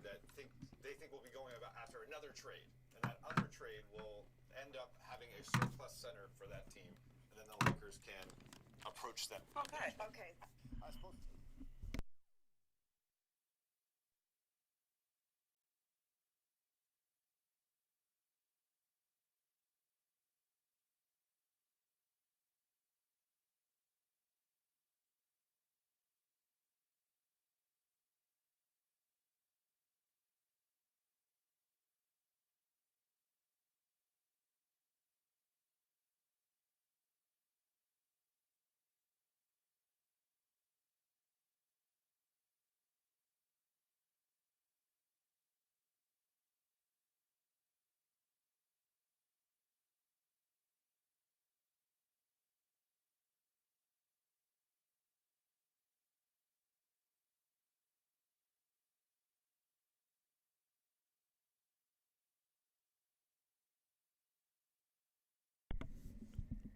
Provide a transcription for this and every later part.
that they think will be going about after another trade, and that other trade will end up having a surplus center for that team, and then the Lakers can approach them. Okay. I suppose.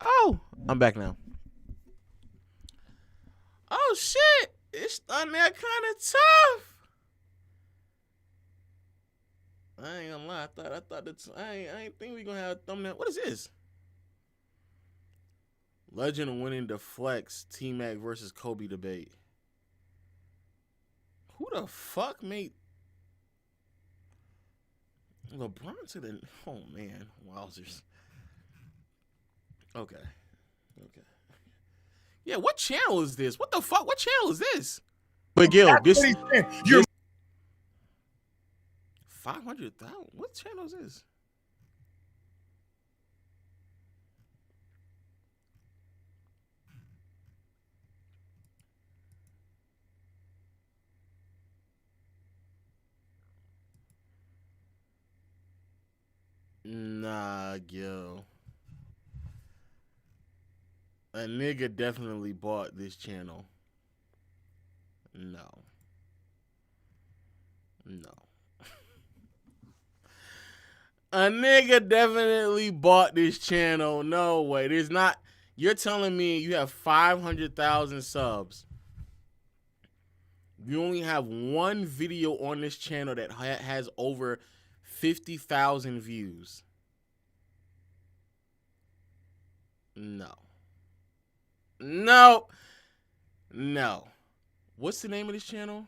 Oh, I'm back now. Oh shit, it's on there kind of tough. I ain't gonna lie. I thought that's. I ain't think we gonna have a thumbnail. What is this? Legend winning the flex T-Mac versus Kobe debate. Who the fuck made LeBron to the? Oh man, wowzers. Okay. Yeah, what channel is this? What the fuck? What channel is this? But Gil, this 500,000. What channel is this? Nah, Gil. A nigga definitely bought this channel. No. A nigga definitely bought this channel. No way. There's not. You're telling me you have 500,000 subs. You only have one video on this channel that has over 50,000 views. No. What's the name of this channel?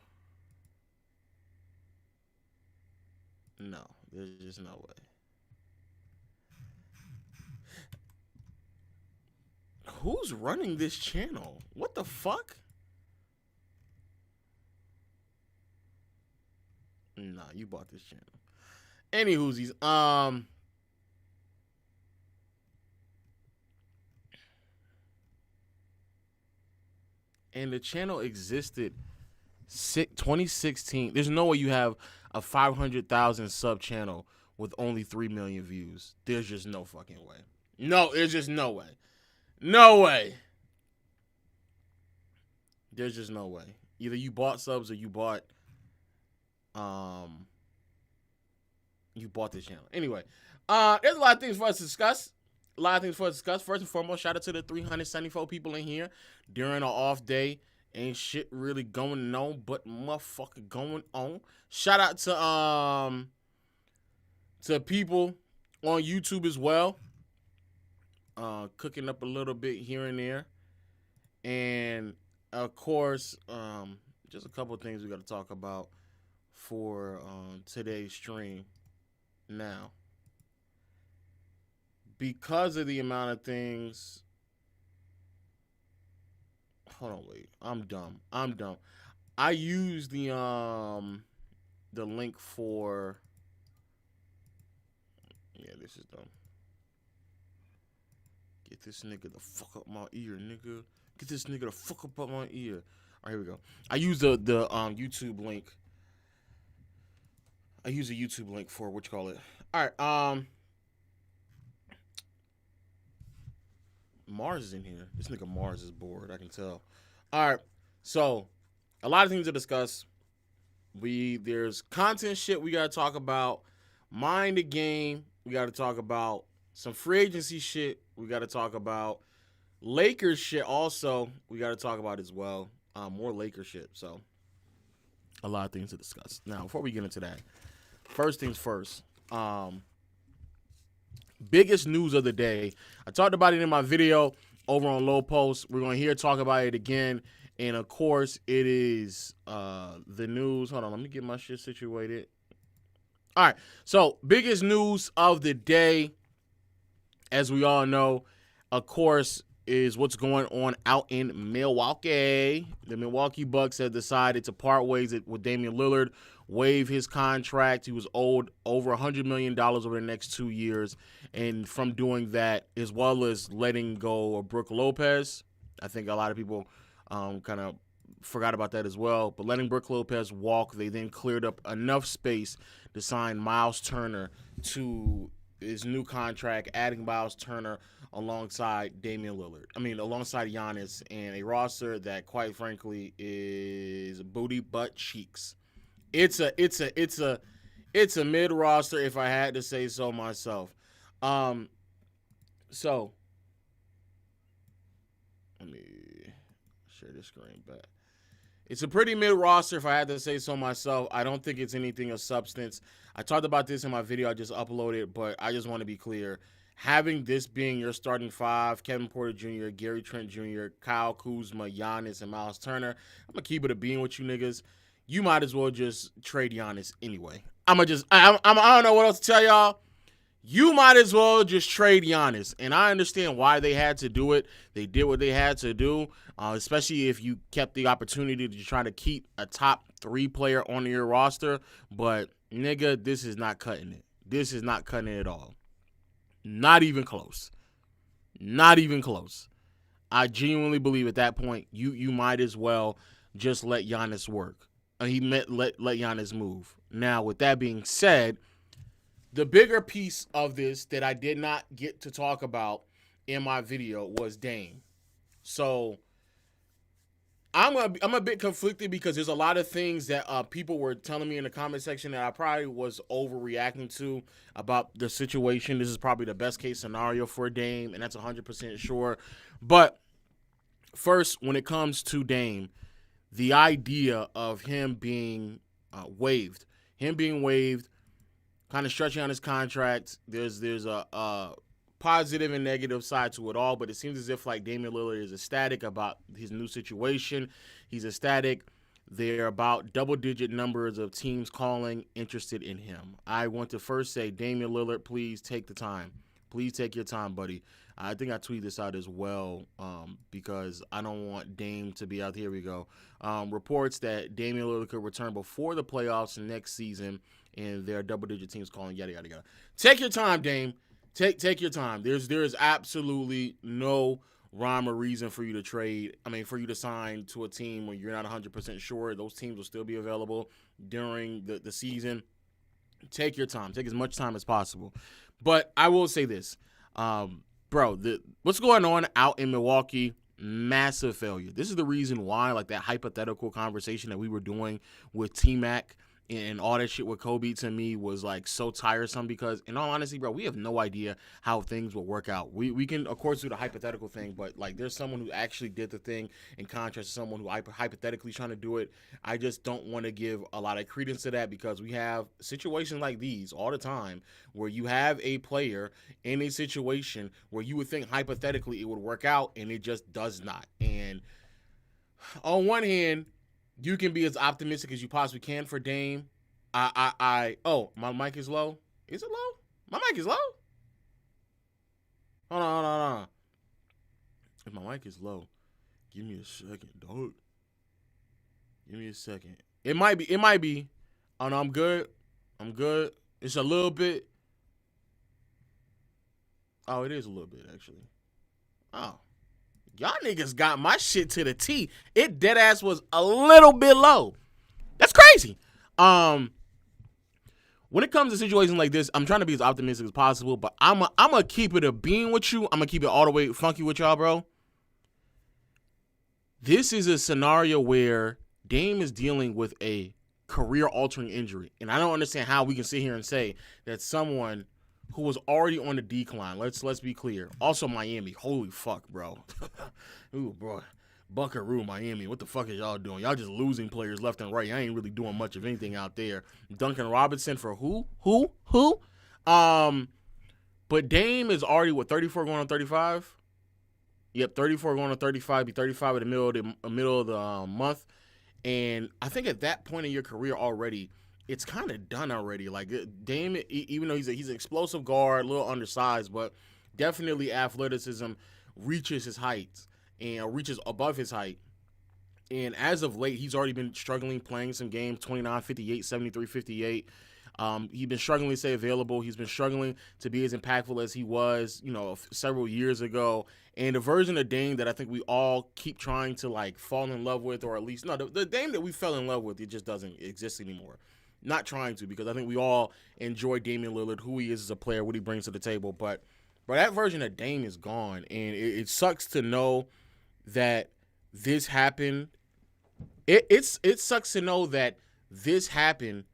No, there's just no way. Who's running this channel? What the fuck? Nah, you bought this channel. Anywhoosies, and the channel existed 2016. There's no way you have a 500,000 sub channel with only 3 million views. There's just no fucking way. No, there's just no way. No way. There's just no way. Either you bought subs or you bought this channel. Anyway, there's a lot of things for us to discuss. First and foremost, shout out to the 374 people in here during an off day. Ain't shit really going on, but motherfucker going on. Shout out to people on YouTube as well. Cooking up a little bit here and there. And of course, just a couple of things we got to talk about for today's stream. Now, because of the amount of things, hold on, wait. I'm dumb. I used the link for. Yeah, this is dumb. Get this nigga the fuck up my ear, nigga. Get this nigga the fuck up my ear. All right, here we go. I use the YouTube link. I use a YouTube link for what you call it. All right, Mars is in here. This nigga Mars is bored. I can tell. All right, so a lot of things to discuss. There's content shit we gotta talk about. Mind the game. We gotta talk about some free agency shit. We gotta talk about Lakers shit. Also, we gotta talk about as well. More Lakers shit. So a lot of things to discuss. Now, before we get into that, first things first. Biggest news of the day. I talked about it in my video over on Low Post. We're going to talk about it again. And, of course, it is the news. Hold on. Let me get my shit situated. All right. So, biggest news of the day, as we all know, of course, is what's going on out in Milwaukee. The Milwaukee Bucks have decided to part ways with Damian Lillard, waive his contract. He was owed over $100 million over the next 2 years. And from doing that, as well as letting go of Brook Lopez, I think a lot of people kind of forgot about that as well. But letting Brook Lopez walk, they then cleared up enough space to sign Miles Turner to his new contract, adding Miles Turner alongside Damian Lillard. Alongside Giannis, and a roster that, quite frankly, is booty butt cheeks. It's a mid roster, if I had to say so myself. So let me share this screen back. It's a pretty mid roster, if I had to say so myself. I don't think it's anything of substance. I talked about this in my video I just uploaded, but I just want to be clear. Having this being your starting five, Kevin Porter Jr., Gary Trent Jr., Kyle Kuzma, Giannis, and Miles Turner, I'm going to keep it a bean with you niggas. You might as well just trade Giannis anyway. I don't know what else to tell y'all. You might as well just trade Giannis. And I understand why they had to do it. They did what they had to do, especially if you kept the opportunity to try to keep a top 3 player on your roster. But, nigga, this is not cutting it. This is not cutting it at all. Not even close. Not even close. I genuinely believe at that point, you might as well just let Giannis work. Let Giannis move. Now, with that being said, the bigger piece of this that I did not get to talk about in my video was Dame. So I'm a bit conflicted because there's a lot of things that people were telling me in the comment section that I probably was overreacting to about the situation. This is probably the best case scenario for Dame, and that's 100% sure. But first, when it comes to Dame, the idea of him being waived, kind of stretching on his contract, there's a positive and negative side to it all, but it seems as if like Damian Lillard is ecstatic about his new situation. He's ecstatic. There are about double-digit numbers of teams calling interested in him. I want to first say, Damian Lillard, please take the time. Please take your time, buddy. I think I tweeted this out as well because I don't want Dame to be out. Here we go. Reports that Damian Lillard could return before the playoffs next season, and there are double-digit teams calling yada, yada, yada. Take your time, Dame. Take your time. There is absolutely no rhyme or reason for you to trade. For you to sign to a team when you're not 100% sure. Those teams will still be available during the season. Take your time. Take as much time as possible. But I will say this. What's going on out in Milwaukee, massive failure. This is the reason why, like that hypothetical conversation that we were doing with T-Mac and all that shit with Kobe, to me was like so tiresome because, in all honesty, bro, we have no idea how things will work out. We can, of course, do the hypothetical thing, but like there's someone who actually did the thing in contrast to someone who hypothetically trying to do it. I just don't want to give a lot of credence to that because we have situations like these all the time where you have a player in a situation where you would think hypothetically it would work out and it just does not. And on one hand, you can be as optimistic as you possibly can for Dame. Oh, my mic is low. Is it low? My mic is low? Hold on. If my mic is low, give me a second, dog. Give me a second. It might be. Oh, no, I'm good. It's a little bit. Oh, it is a little bit, actually. Oh. Y'all niggas got my shit to the T. It deadass was a little bit low. That's crazy. When it comes to situations like this, I'm trying to be as optimistic as possible, but I'm gonna keep it a bean with you. I'm gonna keep it all the way funky with y'all, bro. This is a scenario where Dame is dealing with a career-altering injury, and I don't understand how we can sit here and say that someone who was already on the decline. Let's be clear. Also, Miami. Holy fuck, bro. Ooh, bro. Buckaroo, Miami. What the fuck is y'all doing? Y'all just losing players left and right. I ain't really doing much of anything out there. Duncan Robinson for who? But Dame is already, 34 going on 35? Yep, 34 going on 35. Be 35 in the middle of the month. And I think at that point in your career already, it's kind of done already. Like, Dame, even though he's an explosive guard, a little undersized, but definitely athleticism reaches his heights and reaches above his height. And as of late, he's already been struggling playing some games, 29-58, 73-58. He's been struggling to stay available. He's been struggling to be as impactful as he was, several years ago. And the version of Dame that I think we all keep trying to, like, fall in love with, or at least, the Dame that we fell in love with, it just doesn't exist anymore. Not trying to, because I think we all enjoy Damian Lillard, who he is as a player, what he brings to the table. But that version of Dame is gone, and it sucks to know that this happened. It sucks to know that this happened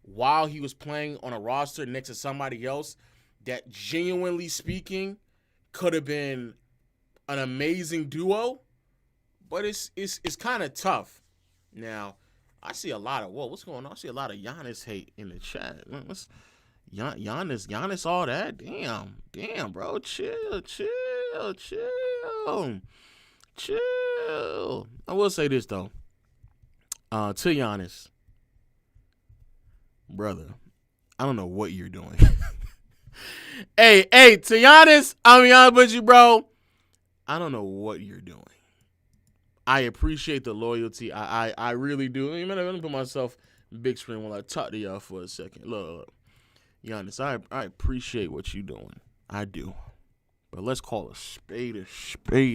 while he was playing on a roster next to somebody else that, genuinely speaking, could have been an amazing duo. But it's kind of tough. Now, I see a lot of what's going on? I see a lot of Giannis hate in the chat. What's Giannis, all that? Damn, bro, chill. I will say this though, to Giannis, brother, I don't know what you're doing. hey, to Giannis, I'm be honest with you, bro. I don't know what you're doing. I appreciate the loyalty. I really do. Let me put myself big screen while I talk to y'all for a second. Look, Giannis, I appreciate what you're doing. I do. But let's call a spade,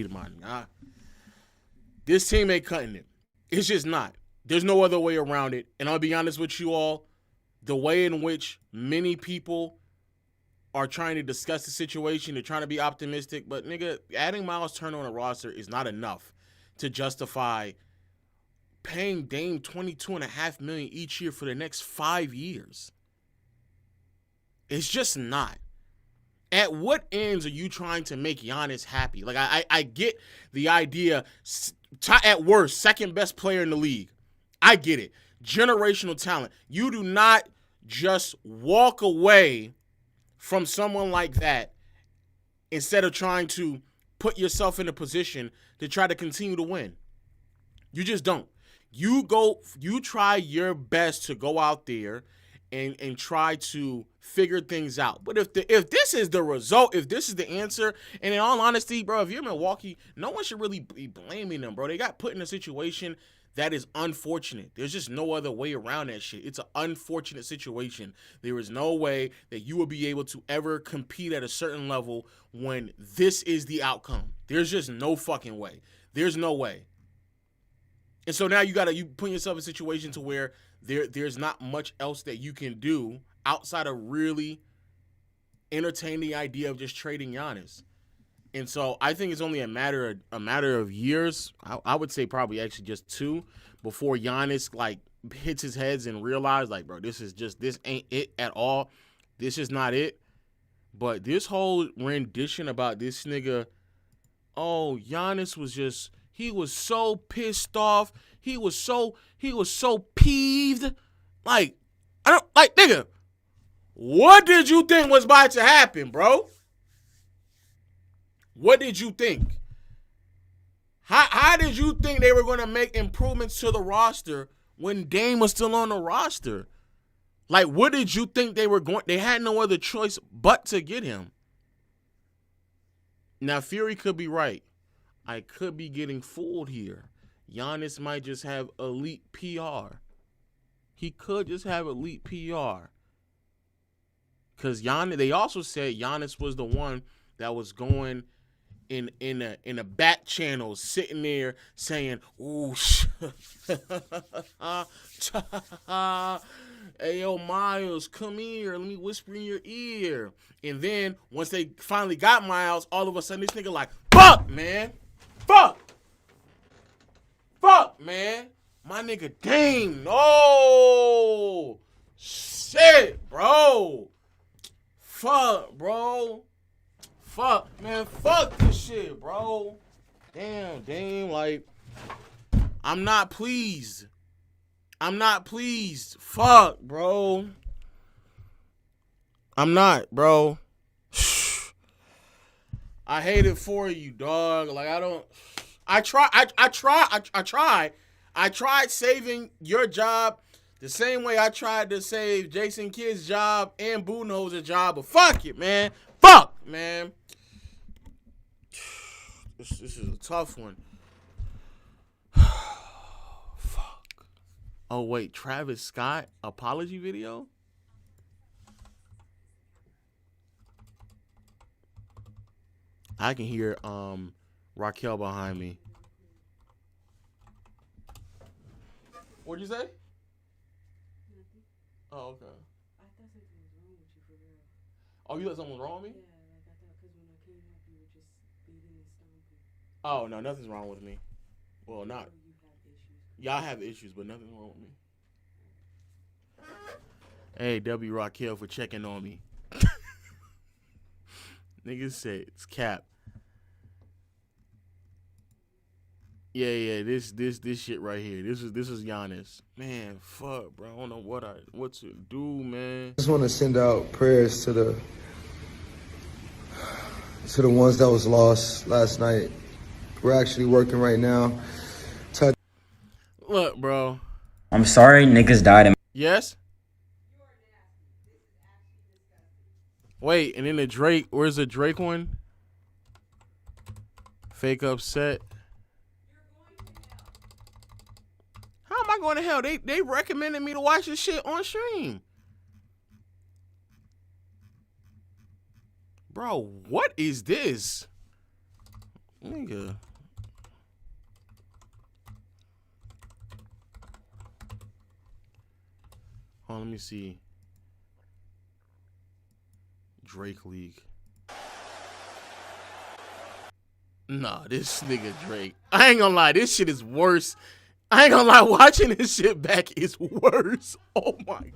my guy. This team ain't cutting it. It's just not. There's no other way around it. And I'll be honest with you all, the way in which many people are trying to discuss the situation, they're trying to be optimistic, but nigga, adding Miles Turner on a roster is not enough to justify paying Dame $22.5 million each year for the next 5 years. It's just not. At what ends are you trying to make Giannis happy? Like, I get the idea, at worst, second best player in the league. I get it. Generational talent. You do not just walk away from someone like that instead of trying to put yourself in a position to try to continue to win. You just don't. You try your best to go out there and try to figure things out. But if this is the result, if this is the answer, and in all honesty, bro, if you're Milwaukee, no one should really be blaming them, bro. They got put in a situation that is unfortunate. There's just no other way around that shit. It's an unfortunate situation. There is no way that you will be able to ever compete at a certain level when this is the outcome. There's just no fucking way. There's no way. And so now you put yourself in a situation to where there's not much else that you can do outside of really entertain the idea of just trading Giannis. And so I think it's only a matter of years. I would say probably actually just 2 before Giannis like hits his heads and realize like, bro, this ain't it at all. This is not it. But this whole rendition about this nigga, Giannis was he was so pissed off. He was so peeved. Like, nigga, what did you think was about to happen, bro? What did you think? How did you think they were going to make improvements to the roster when Dame was still on the roster? Like, what did you think they had no other choice but to get him? Now, Fury could be right. I could be getting fooled here. Giannis might just have elite PR. He could just have elite PR. Because they also said Giannis was the one that was going in a back channel, sitting there saying, "Ooh, hey, yo, Miles, come here. Let me whisper in your ear." And then once they finally got Miles, all of a sudden this nigga like, "Fuck, man. Fuck, man. My nigga Dame. No. Shit, bro. Fuck, bro. Fuck, man. Fuck this shit, bro. damn, Dame, like, I'm not pleased. I'm not pleased. Fuck, bro. I'm not, bro. I hate it for you, dog. Like, I tried saving your job the same way I tried to save Jason Kidd's job and Budenholzer's job, but fuck it, man. Fuck, man. This is a tough one. Fuck. Oh, wait, Travis Scott apology video? I can hear Raquel behind me. What'd you say? Nothing. Oh, okay. I thought something was wrong with you for real. Oh, you thought something was wrong with me? Yeah, like I thought because when I came up, you were just beating and stomping. Oh, no, nothing's wrong with me. Well, not. You have issues. Yeah, I have issues, but nothing's wrong with me. Hey, W. Raquel for checking on me. Niggas say it's cap. Yeah, this shit right here. This is Giannis. Man, fuck, bro. I don't know what to do, man. I just want to send out prayers to the ones that was lost last night. We're actually working right now. Look, bro. I'm sorry niggas died in. Yes? Wait, and then the Drake, where's the Drake one? Fake upset. How am I going to hell? They recommended me to watch this shit on stream. Bro, what is this? Nigga. Oh, let me see. Drake League. Nah, this nigga Drake. I ain't gonna lie, this shit is worse. I ain't gonna lie, watching this shit back is worse. Oh my God.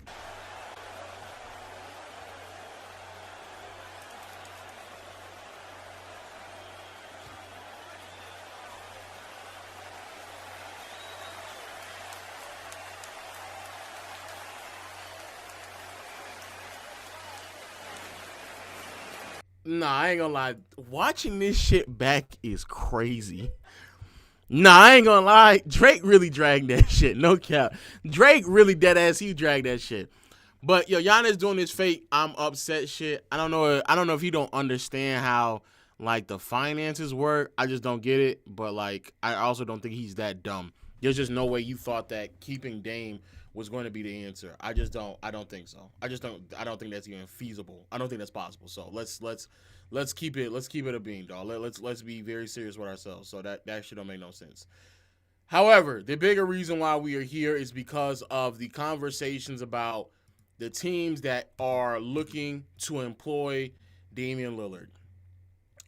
Nah, I ain't gonna lie. Watching this shit back is crazy. Nah, I ain't gonna lie. Drake really dragged that shit. No cap. Drake really dead ass. He dragged that shit. But yo, Giannis doing this fake I'm upset shit. I don't know if you don't understand how like the finances work. I just don't get it. But like I also don't think he's that dumb. There's just no way you thought that keeping Dame was going to be the answer. I don't think so. I don't think that's even feasible. I don't think that's possible. So let's keep it a bean, dog. Let's be very serious with ourselves. So that shit don't make no sense. However, the bigger reason why we are here is because of the conversations about the teams that are looking to employ Damian Lillard.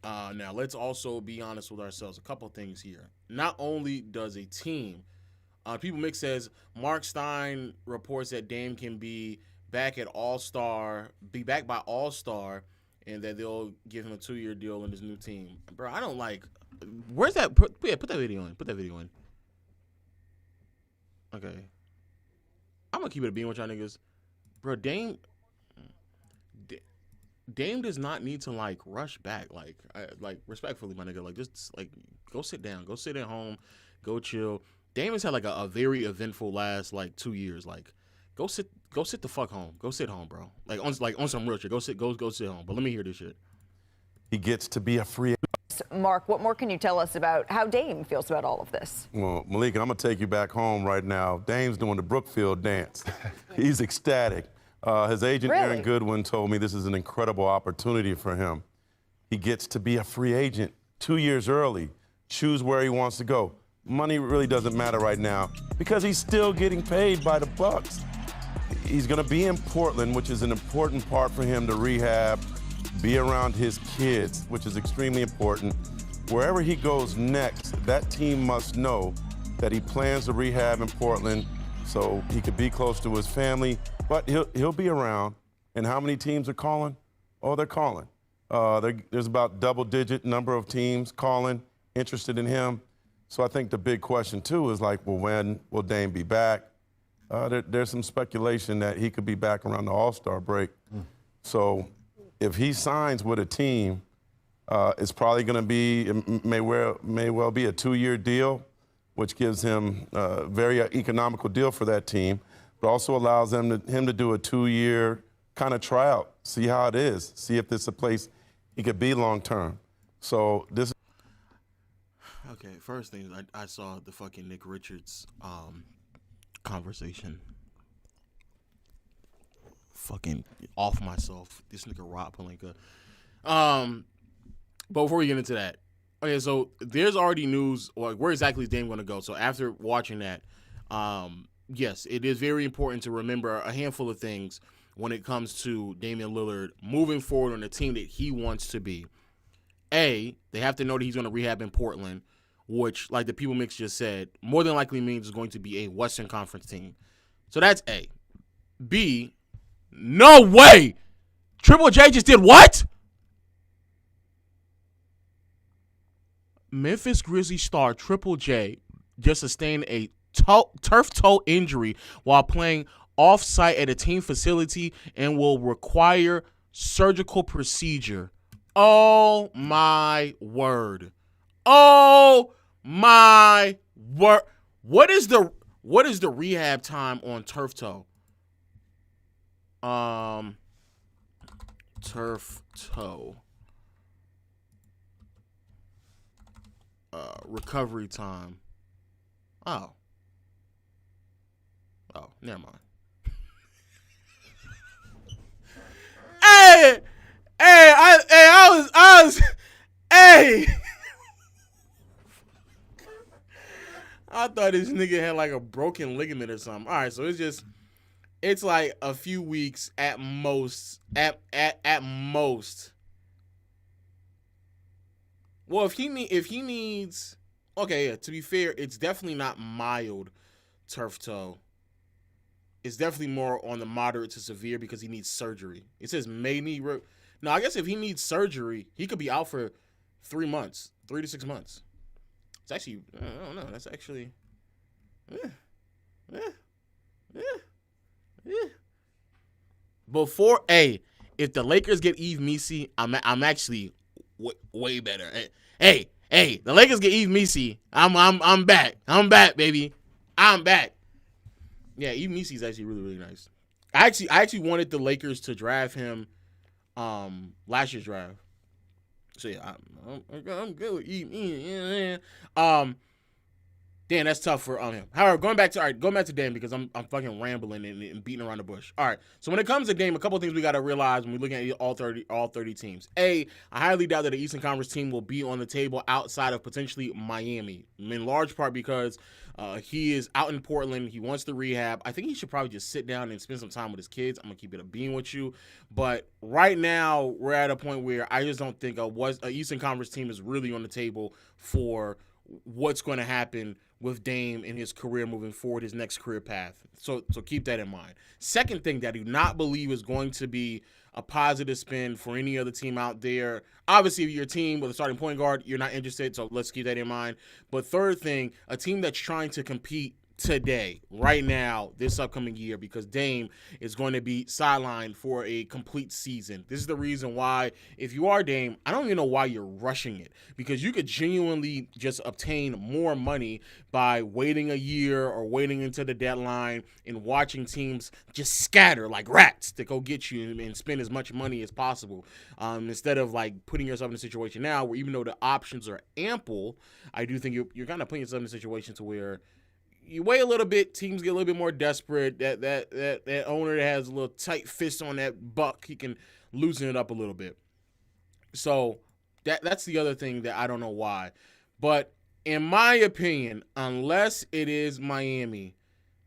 Now let's also be honest with ourselves. A couple things here. Not only does a team People Mix says Mark Stein reports that Dame can be back by All-Star, and that they'll give him a 2-year deal in his new team. Bro, I don't like. Where's that? Put that video in. Put that video in. Okay. I'm gonna keep it a bean with y'all niggas, bro. Dame does not need to like rush back. Like respectfully, my nigga. Like just like go sit down. Go sit at home. Go chill. Dame has had like a very eventful last like 2 years. Like go sit the fuck home. Go sit home, bro. Like on some real shit. Go sit home. But let me hear this shit. He gets to be a free. Mark, what more can you tell us about how Dame feels about all of this? Well, Malik, I'm going to take you back home right now. Dame's doing the Brookfield dance. He's ecstatic. His agent, Really? Aaron Goodwin, told me this is an incredible opportunity for him. He gets to be a free agent 2 years early, choose where he wants to go. Money really doesn't matter right now because he's still getting paid by the Bucks. He's going to be in Portland, which is an important part for him to rehab, be around his kids, which is extremely important. Wherever he goes next, that team must know that he plans to rehab in Portland so he could be close to his family, but he'll be around. And how many teams are calling? Oh, they're calling. There's about double-digit number of teams calling interested in him. So I think the big question, too, is like, well, when will Dame be back? There's some speculation that he could be back around the All-Star break. So if he signs with a team, it's probably going to be, it may well be a 2-year deal, which gives him a very economical deal for that team, but also allows him to do a 2-year kind of tryout, see how it is, see if this is a place he could be long-term. So this. Okay, first thing, I saw the fucking Nick Richards conversation. Fucking off myself. This nigga Rob Pelinka. But before we get into that, okay, so there's already news, like where exactly is Dame going to go? So after watching that, yes, it is very important to remember a handful of things when it comes to Damian Lillard moving forward on the team that he wants to be. A, they have to know that he's going to rehab in Portland, which, like the People Mix just said, more than likely means it's going to be a Western Conference team. So that's A. B, no way! Triple J just did what? Memphis Grizzlies star Triple J just sustained a turf toe injury while playing off-site at a team facility and will require surgical procedure. Oh, my word. Oh, my word. What is the rehab time on turf toe? Turf toe. Recovery time. Oh, never mind. I was I thought this nigga had like a broken ligament or something. All right, so it's like a few weeks at most. At most. Well, if he needs, okay, yeah, to be fair, it's definitely not mild turf toe. It's definitely more on the moderate to severe because he needs surgery. It says may need. No, I guess if he needs surgery, he could be out for 3 months, 3 to 6 months. It's actually, I don't know. That's actually, Before, if the Lakers get Yves Missi, I'm actually way better. Hey, the Lakers get Yves Missi, I'm back. I'm back, baby. I'm back. Yeah, Yves Missi is actually really, really nice. I actually wanted the Lakers to draft him last year's draft. So yeah, I'm good with Yves. Damn, that's tough for him. However, going back to Dame because I'm fucking rambling and beating around the bush. All right, so when it comes to Dame, a couple of things we got to realize when we're looking at all 30 teams. A, I highly doubt that the Eastern Conference team will be on the table outside of potentially Miami, in large part because he is out in Portland. He wants the rehab. I think he should probably just sit down and spend some time with his kids. I'm gonna keep it a bean with you, but right now we're at a point where I just don't think a Eastern Conference team is really on the table for what's going to happen with Dame in his career moving forward, his next career path. So keep that in mind. Second thing that I do not believe is going to be a positive spin for any other team out there. Obviously, if you're a team with a starting point guard, you're not interested, so let's keep that in mind. But third thing, a team that's trying to compete today, right now, this upcoming year, because Dame is going to be sidelined for a complete season. This is the reason why, if you are Dame, I don't even know why you're rushing it, because you could genuinely just obtain more money by waiting a year or waiting until the deadline and watching teams just scatter like rats to go get you and spend as much money as possible, instead of like putting yourself in a situation now where even though the options are ample, I do think you're kind of putting yourself in a situation to where you wait a little bit, teams get a little bit more desperate. That owner that has a little tight fist on that buck, he can loosen it up a little bit. So that's the other thing that I don't know why. But in my opinion, unless it is Miami,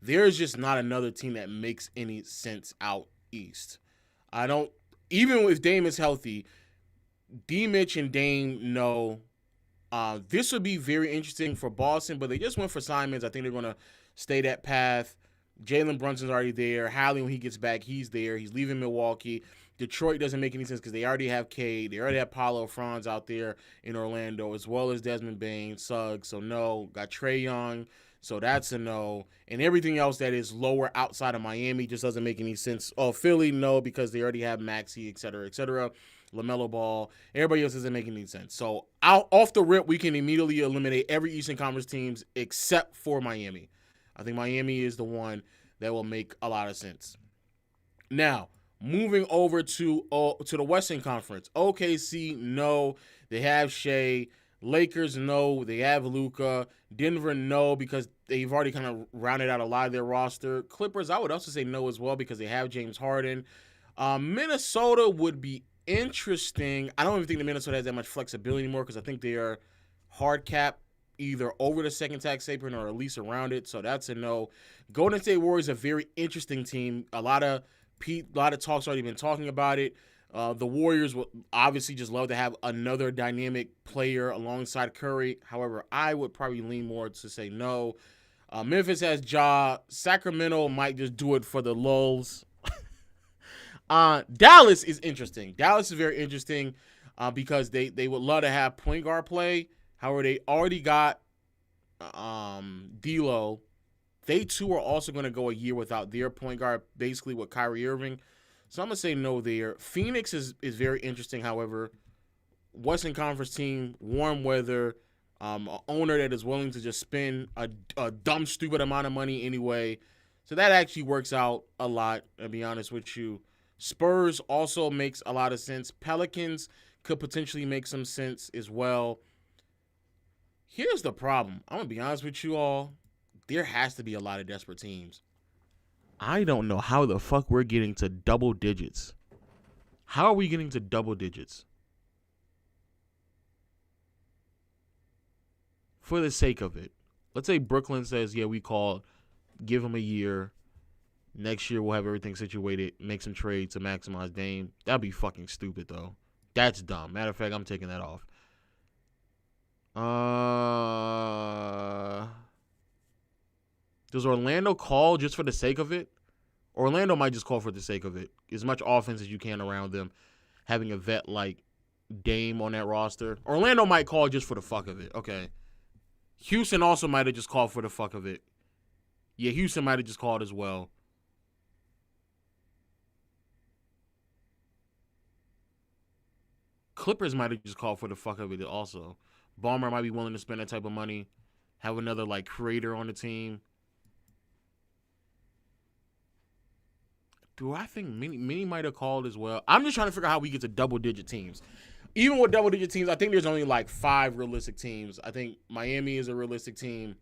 there's just not another team that makes any sense out east. Even if Dame is healthy, D-Mitch and Dame know. This would be very interesting for Boston, but they just went for Simons. I think they're going to stay that path. Jalen Brunson's already there. Hallie, when he gets back, he's there. He's leaving Milwaukee. Detroit doesn't make any sense because they already have Cade. They already have Paulo Franz out there in Orlando, as well as Desmond Bane, Suggs. So no. Got Trae Young. So that's a no. And everything else that is lower outside of Miami just doesn't make any sense. Oh, Philly, no, because they already have Maxey, et cetera, et cetera. LaMelo Ball. Everybody else doesn't make any sense. So off the rip, we can immediately eliminate every Eastern Conference teams except for Miami. I think Miami is the one that will make a lot of sense. Now, moving over to the Western Conference. OKC, no. They have Shea. Lakers, no. They have Luka. Denver, no, because they've already kind of rounded out a lot of their roster. Clippers, I would also say no as well because they have James Harden. Minnesota would be interesting. I don't even think that Minnesota has that much flexibility anymore because I think they are hard cap either over the second tax apron or at least around it. So that's a no. Golden State Warriors, a very interesting team. A lot of talk's already been talking about it. The Warriors will obviously just love to have another dynamic player alongside Curry. However, I would probably lean more to say no. Memphis has Ja. Sacramento might just do it for the lulz. Dallas is interesting. Dallas is very interesting because they would love to have point guard play. However, they already got D'Lo. They, too, are also going to go a year without their point guard, basically with Kyrie Irving. So I'm going to say no there. Phoenix is very interesting, however. Western Conference team, warm weather, an owner that is willing to just spend a dumb, stupid amount of money anyway. So that actually works out a lot, to be honest with you. Spurs also makes a lot of sense. Pelicans could potentially make some sense as well. Here's the problem. I'm going to be honest with you all. There has to be a lot of desperate teams. I don't know how the fuck we're getting to double digits. How are we getting to double digits? For the sake of it. Let's say Brooklyn says, yeah, we called. Give them a year. Next year we'll have everything situated. Make some trades to maximize Dame. That'd be fucking stupid, though. That's dumb. Matter of fact, I'm taking that off. Does Orlando call just for the sake of it? Orlando might just call for the sake of it. As much offense as you can around them. Having a vet like Dame on that roster. Orlando might call just for the fuck of it. Okay. Houston also might have just called for the fuck of it. Yeah, Houston might have just called as well. Clippers might have just called for the fuck of it also. Ballmer might be willing to spend that type of money. Have another, like, creator on the team. Do I think many might have called as well? I'm just trying to figure out how we get to double-digit teams. Even with double-digit teams, I think there's only, like, 5 realistic teams. I think Miami is a realistic team.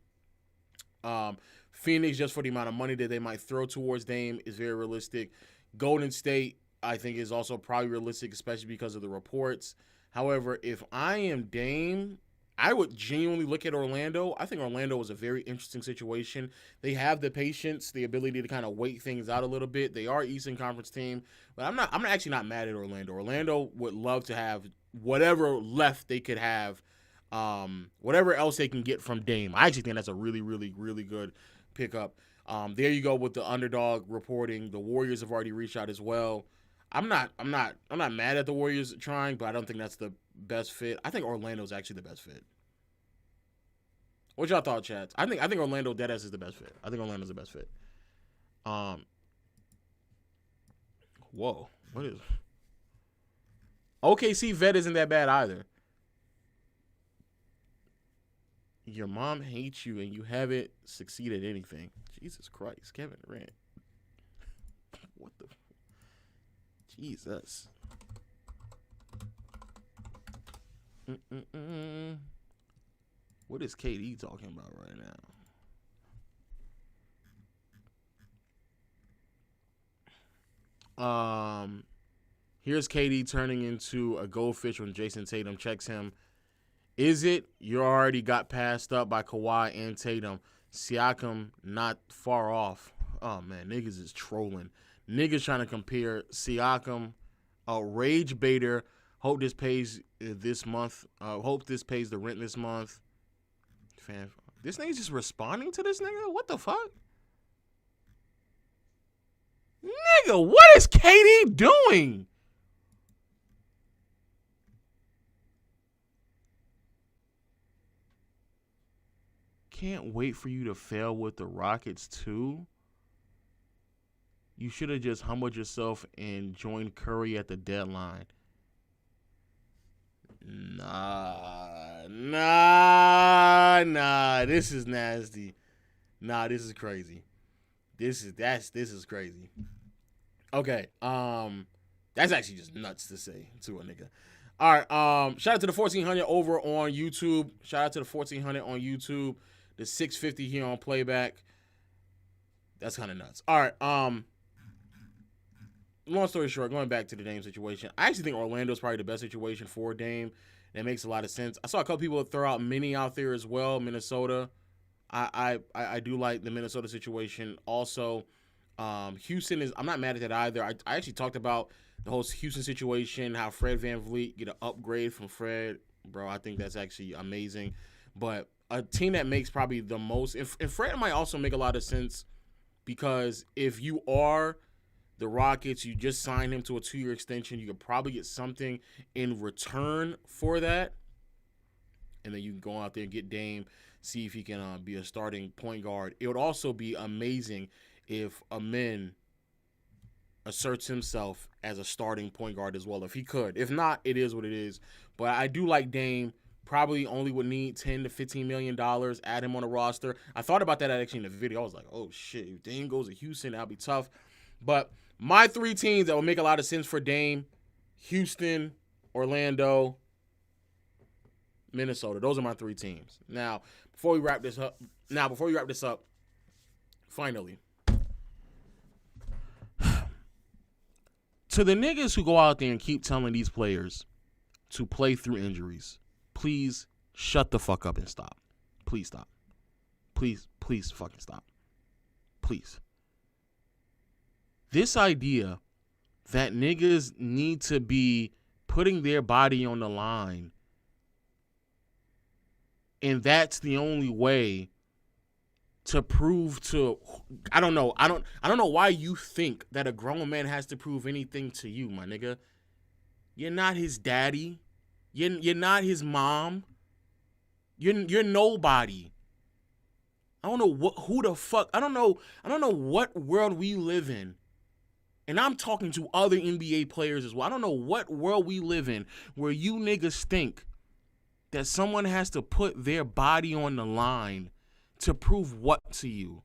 Phoenix, just for the amount of money that they might throw towards Dame, is very realistic. Golden State, I think, is also probably realistic, especially because of the reports. However, if I am Dame, I would genuinely look at Orlando. I think Orlando is a very interesting situation. They have the patience, the ability to kind of wait things out a little bit. They are Eastern Conference team, but I'm actually not mad at Orlando. Orlando would love to have whatever left they could have, whatever else they can get from Dame. I actually think that's a really, really, really good pickup. There you go with the underdog reporting. The Warriors have already reached out as well. I'm not mad at the Warriors trying, but I don't think that's the best fit. I think Orlando's actually the best fit. What y'all thought, Chad? I think Orlando deadass is the best fit. I think Orlando's the best fit. Whoa, what is? OKC vet isn't that bad either. Your mom hates you and you haven't succeeded at anything. Jesus Christ, Kevin Durant. What the? Jesus. What is KD talking about right now? Here's KD turning into a goldfish when Jason Tatum checks him. Is it? You already got passed up by Kawhi and Tatum. Siakam not far off. Oh, man, niggas is trolling. Niggas trying to compare Siakam, a rage baiter. Hope this pays this month. Hope this pays the rent this month. Fan, this nigga's just responding to this nigga? What the fuck? Nigga, what is KD doing? can't wait for you to fail with the Rockets too. You should have just humbled yourself and joined Curry at the deadline. Nah. This is nasty. Nah, this is crazy. This is crazy. Okay. That's actually just nuts to say to a nigga. All right. Shout out to the 1400 over on YouTube. Shout out to the 1400 on YouTube. The 650 here on playback. That's kind of nuts. All right. Long story short, going back to the Dame situation, I actually think Orlando's probably the best situation for Dame. That makes a lot of sense. I saw a couple people throw out Minnie out there as well, Minnesota. I do like the Minnesota situation. Also, Houston is. I'm not mad at that either. I actually talked about the whole Houston situation, how Fred VanVleet get an upgrade from Fred. Bro, I think that's actually amazing. But a team that makes probably the most, and Fred might also make a lot of sense because if you are the Rockets, you just signed him to a 2-year extension. You could probably get something in return for that. And then you can go out there and get Dame, see if he can be a starting point guard. It would also be amazing if Amin asserts himself as a starting point guard as well, if he could. If not, it is what it is. But I do like Dame. Probably only would need $10 to $15 million. Add him on the roster. I thought about that actually in the video. I was like, oh, shit. If Dame goes to Houston, that'll be tough. But my 3 teams that will make a lot of sense for Dame: Houston, Orlando, Minnesota. Those are my 3 teams. Now, before we wrap this up, finally, to the niggas who go out there and keep telling these players to play through injuries, please shut the fuck up and stop. Please stop. Please fucking stop. Please. This idea that niggas need to be putting their body on the line, and that's the only way to prove to, I don't know why you think that a grown man has to prove anything to you, my nigga. You're not his daddy. You're not his mom. You're nobody. I don't know who the fuck. I don't know what world we live in. And I'm talking to other NBA players as well. I don't know what world we live in where you niggas think that someone has to put their body on the line to prove what to you.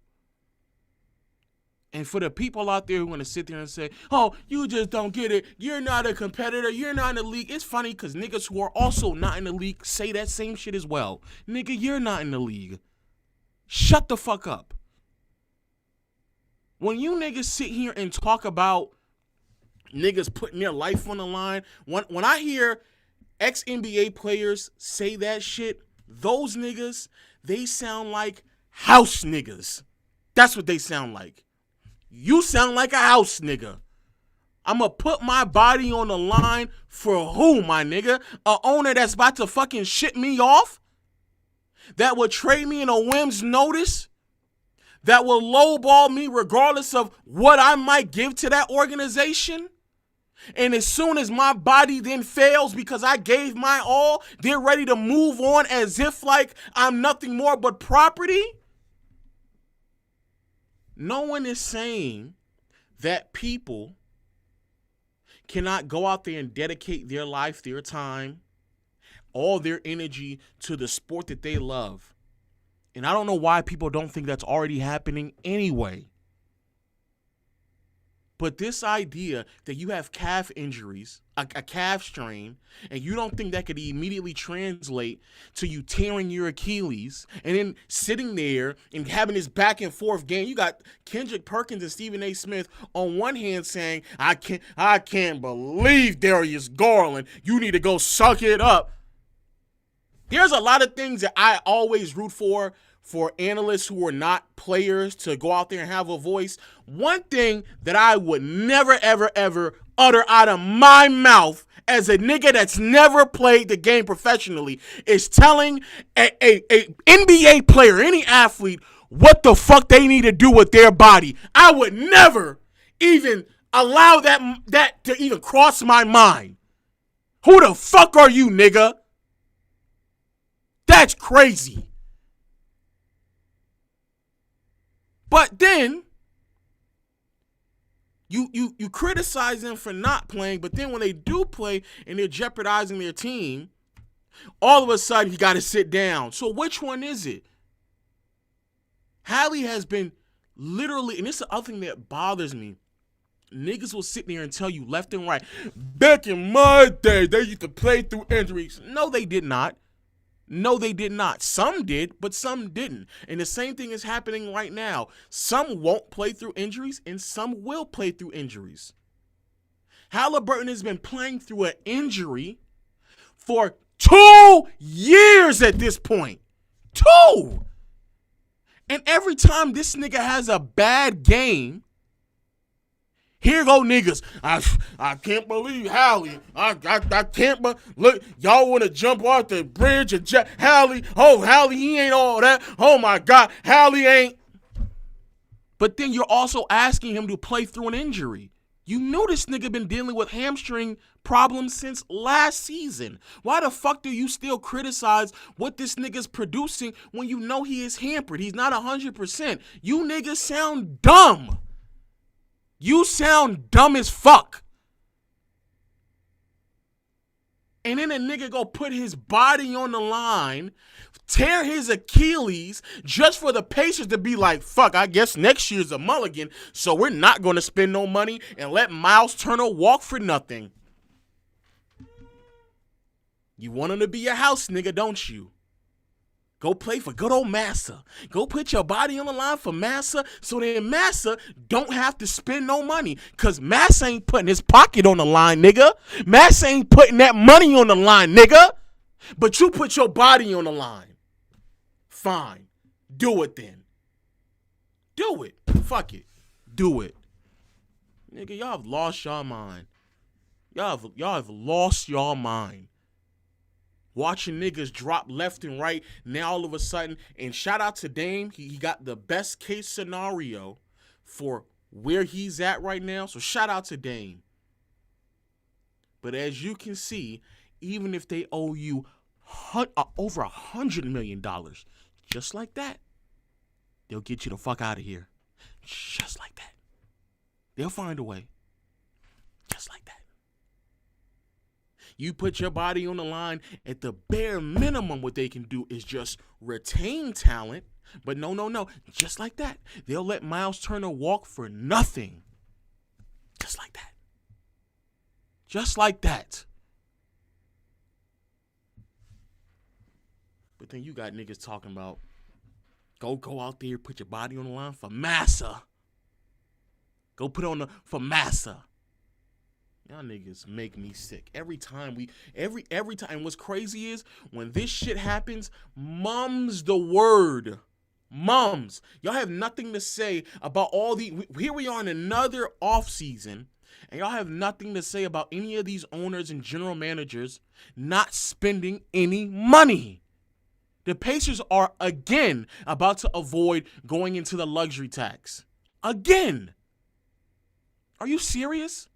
And for the people out there who want to sit there and say, oh, you just don't get it. You're not a competitor. You're not in the league. It's funny because niggas who are also not in the league say that same shit as well. Nigga, you're not in the league. Shut the fuck up. When you niggas sit here and talk about niggas putting their life on the line, when I hear ex-NBA players say that shit, those niggas, they sound like house niggas. That's what they sound like. You sound like a house nigga. I'm going to put my body on the line for who, my nigga? A owner that's about to fucking shit me off? That will trade me in a whim's notice? That will lowball me regardless of what I might give to that organization? And as soon as my body then fails because I gave my all, they're ready to move on as if like I'm nothing more but property? No one is saying that people cannot go out there and dedicate their life, their time, all their energy to the sport that they love. And I don't know why people don't think that's already happening anyway. But this idea that you have calf injuries, a calf strain, and you don't think that could immediately translate to you tearing your Achilles and then sitting there and having this back and forth game. You got Kendrick Perkins and Stephen A. Smith on one hand saying, I can't believe Darius Garland. You need to go suck it up. There's a lot of things that I always root for analysts who are not players to go out there and have a voice. One thing that I would never, ever, ever utter out of my mouth as a nigga that's never played the game professionally is telling a NBA player, any athlete, what the fuck they need to do with their body. I would never even allow that to even cross my mind. Who the fuck are you, nigga? That's crazy. But then you criticize them for not playing, but then when they do play and they're jeopardizing their team, all of a sudden you got to sit down. So which one is it? Hallie has been literally, and this is the other thing that bothers me. Niggas will sit there and tell you left and right, back in my day, they used to play through injuries. No, they did not. No, they did not. Some did, but some didn't. And the same thing is happening right now. Some won't play through injuries, and some will play through injuries. Halliburton has been playing through an injury for 2 years at this point. 2! And every time this nigga has a bad game, here go niggas. I can't believe Hallie. I can't look. Y'all want to jump off the bridge and Hallie? Oh, Hallie, he ain't all that. Oh my God, Hallie ain't. But then you're also asking him to play through an injury. You knew this nigga been dealing with hamstring problems since last season. Why the fuck do you still criticize what this nigga's producing when you know he is hampered? He's not 100%. You niggas sound dumb. You sound dumb as fuck. And then a nigga go put his body on the line, tear his Achilles, just for the Pacers to be like, fuck, I guess next year's a mulligan, so we're not going to spend no money and let Miles Turner walk for nothing. You want him to be a house nigga, don't you? Go play for good old Massa. Go put your body on the line for Massa so that Massa don't have to spend no money. Because Massa ain't putting his pocket on the line, nigga. Massa ain't putting that money on the line, nigga. But you put your body on the line. Fine. Do it then. Do it. Fuck it. Do it. Nigga, y'all have lost y'all mind. Y'all have lost y'all mind. Watching niggas drop left and right now all of a sudden. And shout out to Dame. He got the best case scenario for where he's at right now. So shout out to Dame. But as you can see, even if they owe you over $100 million, just like that, they'll get you the fuck out of here. Just like that. They'll find a way. Just like that. You put your body on the line, at the bare minimum what they can do is just retain talent. But no. Just like that. They'll let Miles Turner walk for nothing. Just like that. Just like that. But then you got niggas talking about go out there, put your body on the line for Massa. Go put on for Massa. Y'all niggas make me sick. Every time. And what's crazy is when this shit happens, mum's the word. Mums. Y'all have nothing to say about all here we are in another offseason, and y'all have nothing to say about any of these owners and general managers not spending any money. The Pacers are again about to avoid going into the luxury tax. Again. Are you serious?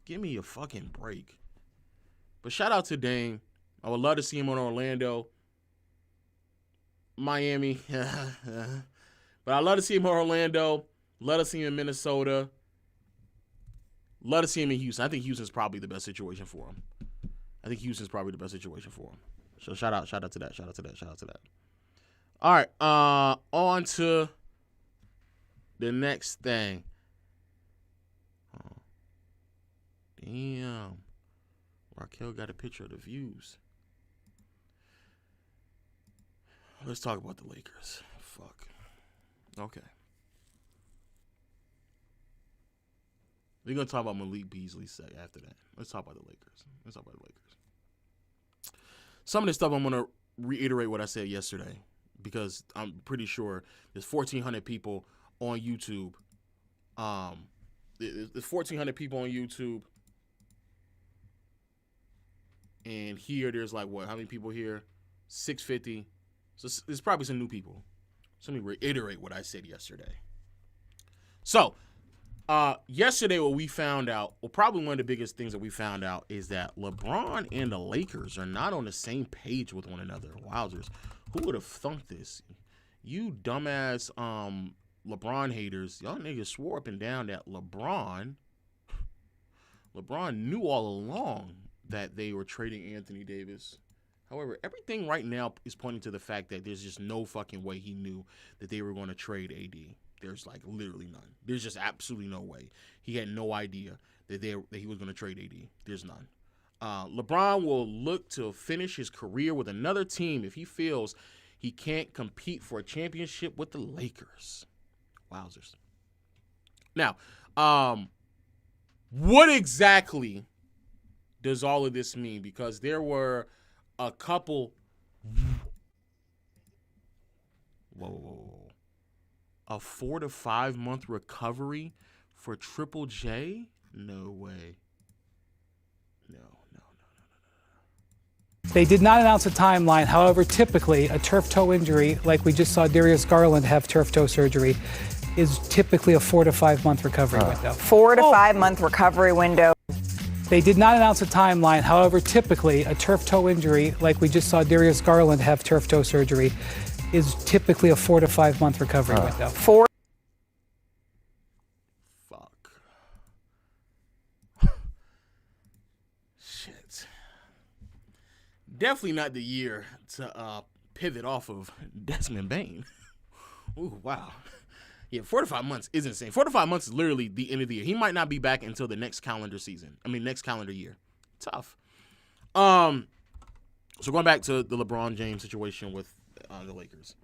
Give me a fucking break. But shout out to Dame. I would love to see him on Orlando. Miami. But I'd love to see him on Orlando. Love to see him in Minnesota. Love to see him in Houston. I think Houston's probably the best situation for him. So shout out to that. All right. On to the next thing. Damn. Raquel got a picture of the views. Let's talk about the Lakers. Fuck. Okay. We're going to talk about Malik Beasley after that. Let's talk about the Lakers. Some of this stuff I'm going to reiterate what I said yesterday because I'm pretty sure there's 1,400 people on YouTube. There's 1,400 people on YouTube. And here there's like what? How many people here? 650. So there's probably some new people. So let me reiterate what I said yesterday. So Yesterday, what we found out, well, probably one of the biggest things that we found out is that LeBron and the Lakers are not on the same page with one another. Wowzers. Who would have thunk this? You dumbass LeBron haters, y'all niggas swore up and down that LeBron knew all along that they were trading Anthony Davis. However, everything right now is pointing to the fact that there's just no fucking way he knew that they were going to trade AD. There's like literally none. There's just absolutely no way. He had no idea that he was going to trade AD. There's none. LeBron will look to finish his career with another team if he feels he can't compete for a championship with the Lakers. Wowzers. Now, what exactly does all of this mean? Because there were a couple. Whoa. A 4 to 5 month recovery for Triple J? No way. No. They did not announce a timeline. However, typically a turf toe injury, like we just saw Darius Garland have turf toe surgery, is typically a 4 to 5 month recovery window. 4 to 5 month recovery window. They did not announce a timeline. However, typically a turf toe injury, like we just saw Darius Garland have turf toe surgery, is typically a 4 to 5 month recovery window. Fuck. Shit. Definitely not the year to pivot off of Desmond Bane. Ooh, wow. Yeah, 4 to 5 months is insane. 4 to 5 months is literally the end of the year. He might not be back until the next calendar year. Tough. So going back to the LeBron James situation with the Lakers.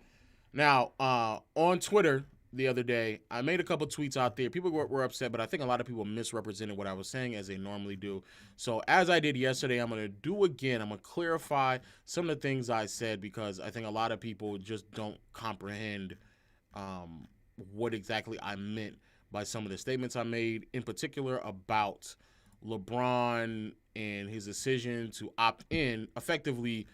Now, on Twitter the other day, I made a couple tweets out there. People were upset, but I think a lot of people misrepresented what I was saying as they normally do. So as I did yesterday, I'm going to do again. I'm going to clarify some of the things I said because I think a lot of people just don't comprehend what exactly I meant by some of the statements I made, in particular about LeBron and his decision to opt in effectively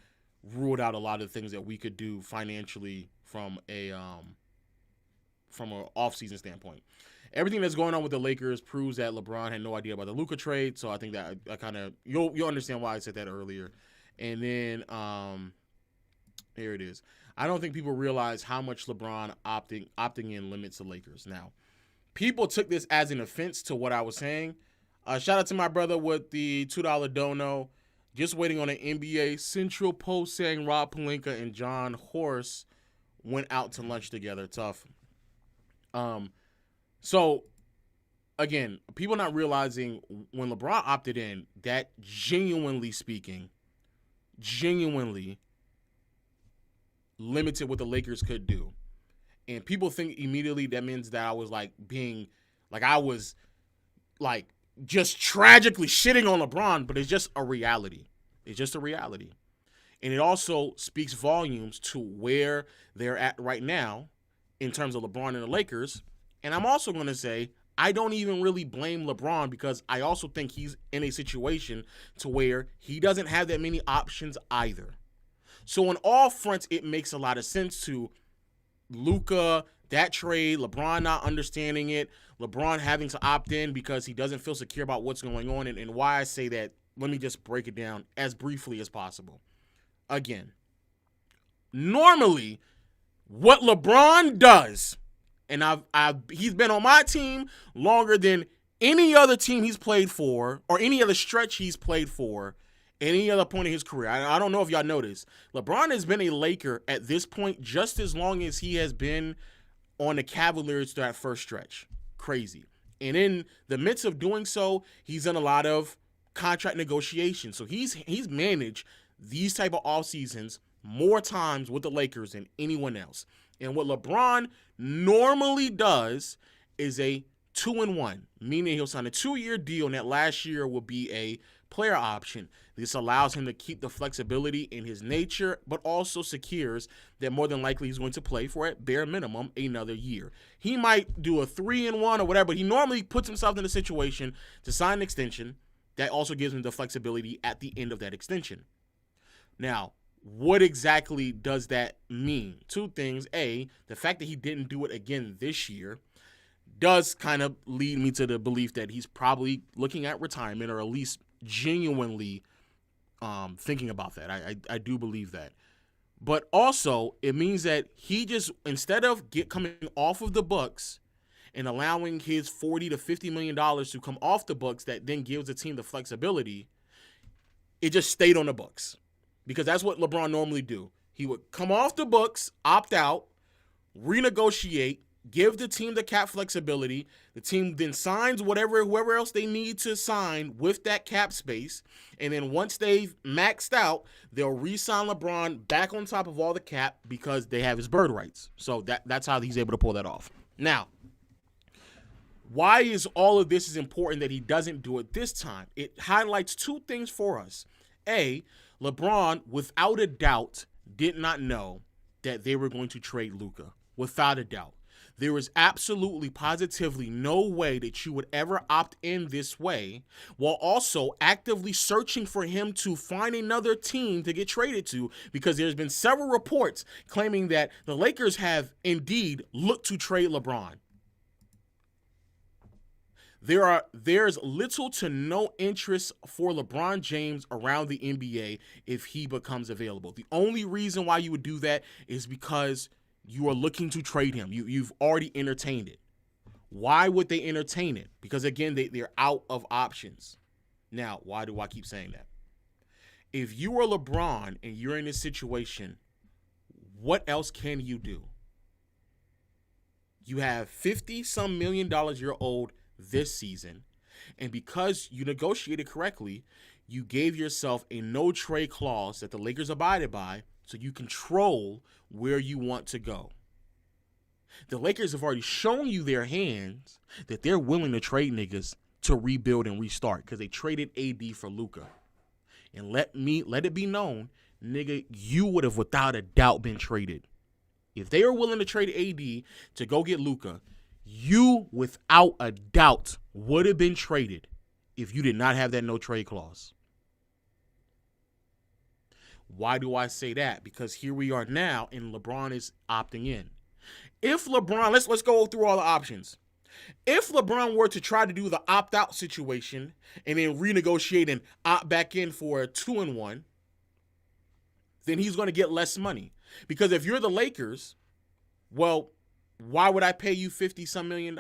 ruled out a lot of things that we could do financially from an off-season standpoint. Everything that's going on with the Lakers proves that LeBron had no idea about the Luka trade, so I think that I kind of you'll understand why I said that earlier. And then here it is. I don't think people realize how much LeBron opting in limits the Lakers. Now, people took this as an offense to what I was saying. Shout out to my brother with the $2 dono. Just waiting on an NBA Central post saying Rob Pelinka and John Horst went out to lunch together. Tough. So, again, people not realizing when LeBron opted in, that genuinely limited what the Lakers could do. And people think immediately that means that I was just tragically shitting on LeBron, but it's just a reality. It's just a reality. And it also speaks volumes to where they're at right now in terms of LeBron and the Lakers. And I'm also going to say I don't even really blame LeBron because I also think he's in a situation to where he doesn't have that many options either. So on all fronts, it makes a lot of sense to Luka, that trade, LeBron not understanding it, LeBron having to opt in because he doesn't feel secure about what's going on. And why I say that, let me just break it down as briefly as possible. Again, normally what LeBron does, and he's been on my team longer than any other team he's played for or any other stretch he's played for at any other point in his career. I don't know if y'all know this. LeBron has been a Laker at this point just as long as he has been on the Cavaliers through that first stretch. Crazy. And in the midst of doing so, he's done a lot of contract negotiations. So he's managed these type of off seasons more times with the Lakers than anyone else. And what LeBron normally does is a 2-1, meaning he'll sign a 2-year deal and that last year will be a player option. This allows him to keep the flexibility in his nature, but also secures that more than likely he's going to play for, at bare minimum, another year. He might do a 3-1 or whatever, but he normally puts himself in a situation to sign an extension that also gives him the flexibility at the end of that extension. Now, what exactly does that mean? Two things. A, the fact that he didn't do it again this year does kind of lead me to the belief that he's probably looking at retirement, or at least genuinely thinking about that. I do believe that. But also, it means that he just, instead of coming off of the books and allowing his $40 to $50 million to come off the books that then gives the team the flexibility, it just stayed on the books. Because that's what LeBron normally do. He would come off the books, opt out, renegotiate, give the team the cap flexibility. The team then signs whoever else they need to sign with that cap space. And then once they've maxed out, they'll re-sign LeBron back on top of all the cap because they have his bird rights. So that's how he's able to pull that off. Now, why is all of this is important that he doesn't do it this time? It highlights two things for us. A, LeBron, without a doubt, did not know that they were going to trade Luka. Without a doubt. There is absolutely, positively no way that you would ever opt in this way while also actively searching for him to find another team to get traded to, because there's been several reports claiming that the Lakers have indeed looked to trade LeBron. There's little to no interest for LeBron James around the NBA if he becomes available. The only reason why you would do that is because you are looking to trade him. You've already entertained it. Why would they entertain it? Because, again, they're out of options. Now, why do I keep saying that? If you are LeBron and you're in this situation, what else can you do? You have $50-some million you're owed this season, and because you negotiated correctly, you gave yourself a no-trade clause that the Lakers abided by, so you control where you want to go. The Lakers have already shown you their hands that they're willing to trade niggas to rebuild and restart, because they traded AD for Luka. And let it be known, nigga, you would have without a doubt been traded. If they are willing to trade AD to go get Luka, you without a doubt would have been traded if you did not have that no trade clause. Why do I say that? Because here we are now, and LeBron is opting in. If LeBron, let's go through all the options. If LeBron were to try to do the opt-out situation and then renegotiate and opt back in for a 2-1, then he's going to get less money. Because if you're the Lakers, well, why would I pay you $50-some million?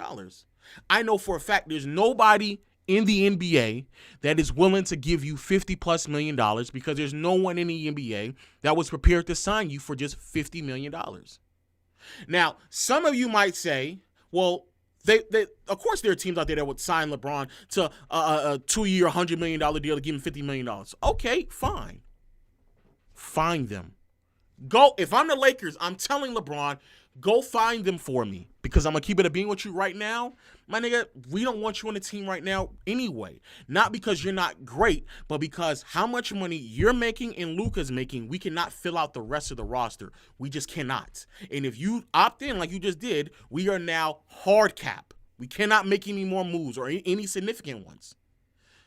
I know for a fact there's nobody in the NBA that is willing to give you $50+ million, because there's no one in the NBA that was prepared to sign you for just $50 million. Now, some of you might say, well, they of course there are teams out there that would sign LeBron to a 2-year, $100 million deal to give him $50 million. Okay, fine. Find them. Go. If I'm the Lakers, I'm telling LeBron, go find them for me, because I'm going to keep it a being with you right now. My nigga, we don't want you on the team right now anyway. Not because you're not great, but because how much money you're making and Luka's making, we cannot fill out the rest of the roster. We just cannot. And if you opt in like you just did, we are now hard cap. We cannot make any more moves or any significant ones.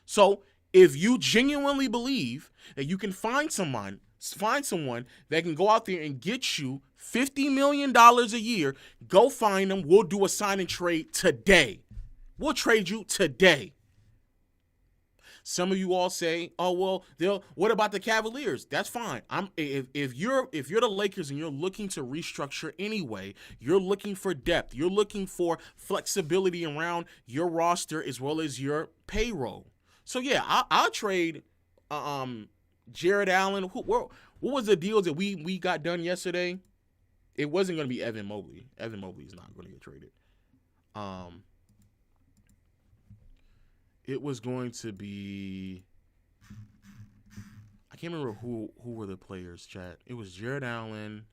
So if you genuinely believe that you can find someone that can go out there and get you $50 million a year, go find them. We'll do a sign and trade today. We'll trade you today. Some of you all say, oh, well, what about the Cavaliers? That's fine. If you're the Lakers and you're looking to restructure anyway, you're looking for depth. You're looking for flexibility around your roster as well as your payroll. So, yeah, I'll trade Jared Allen. What was the deals that we got done yesterday? It wasn't going to be Evan Mobley. Evan Mobley is not going to get traded. It was going to be, I can't remember who were the players, chat. It was Jared Allen,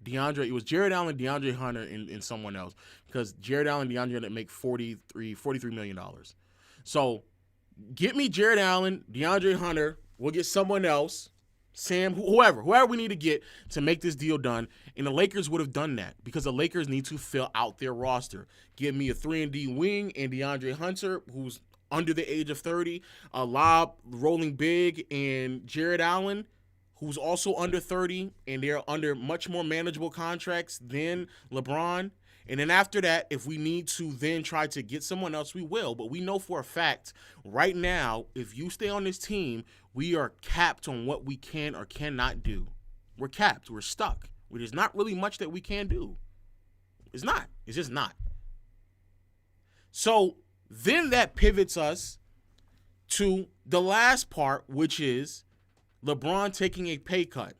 DeAndre Hunter, and someone else, because Jared Allen and DeAndre Hunter make $43 million. So get me Jared Allen, DeAndre Hunter. We'll get someone else, Sam, whoever we need to get to make this deal done. And the Lakers would have done that, because the Lakers need to fill out their roster. Give me a 3-and-D wing and DeAndre Hunter, who's under the age of 30, a lob rolling big, and Jared Allen, who's also under 30, and they're under much more manageable contracts than LeBron. And then after that, if we need to then try to get someone else, we will. But we know for a fact right now, if you stay on this team, we are capped on what we can or cannot do. We're capped. We're stuck. There's not really much that we can do. It's not. It's just not. So then that pivots us to the last part, which is LeBron taking a pay cut.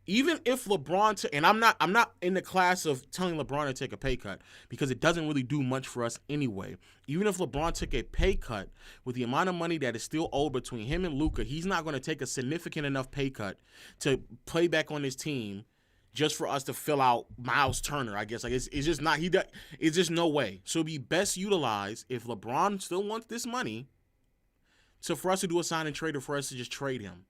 Even if LeBron, and I'm not in the class of telling LeBron to take a pay cut because it doesn't really do much for us anyway. Even if LeBron took a pay cut with the amount of money that is still owed between him and Luka, he's not going to take a significant enough pay cut to play back on his team just for us to fill out Miles Turner, I guess. Like it's just not. It's just no way. So it'd be best utilized if LeBron still wants this money. So for us to do a sign and trade or for us to just trade him.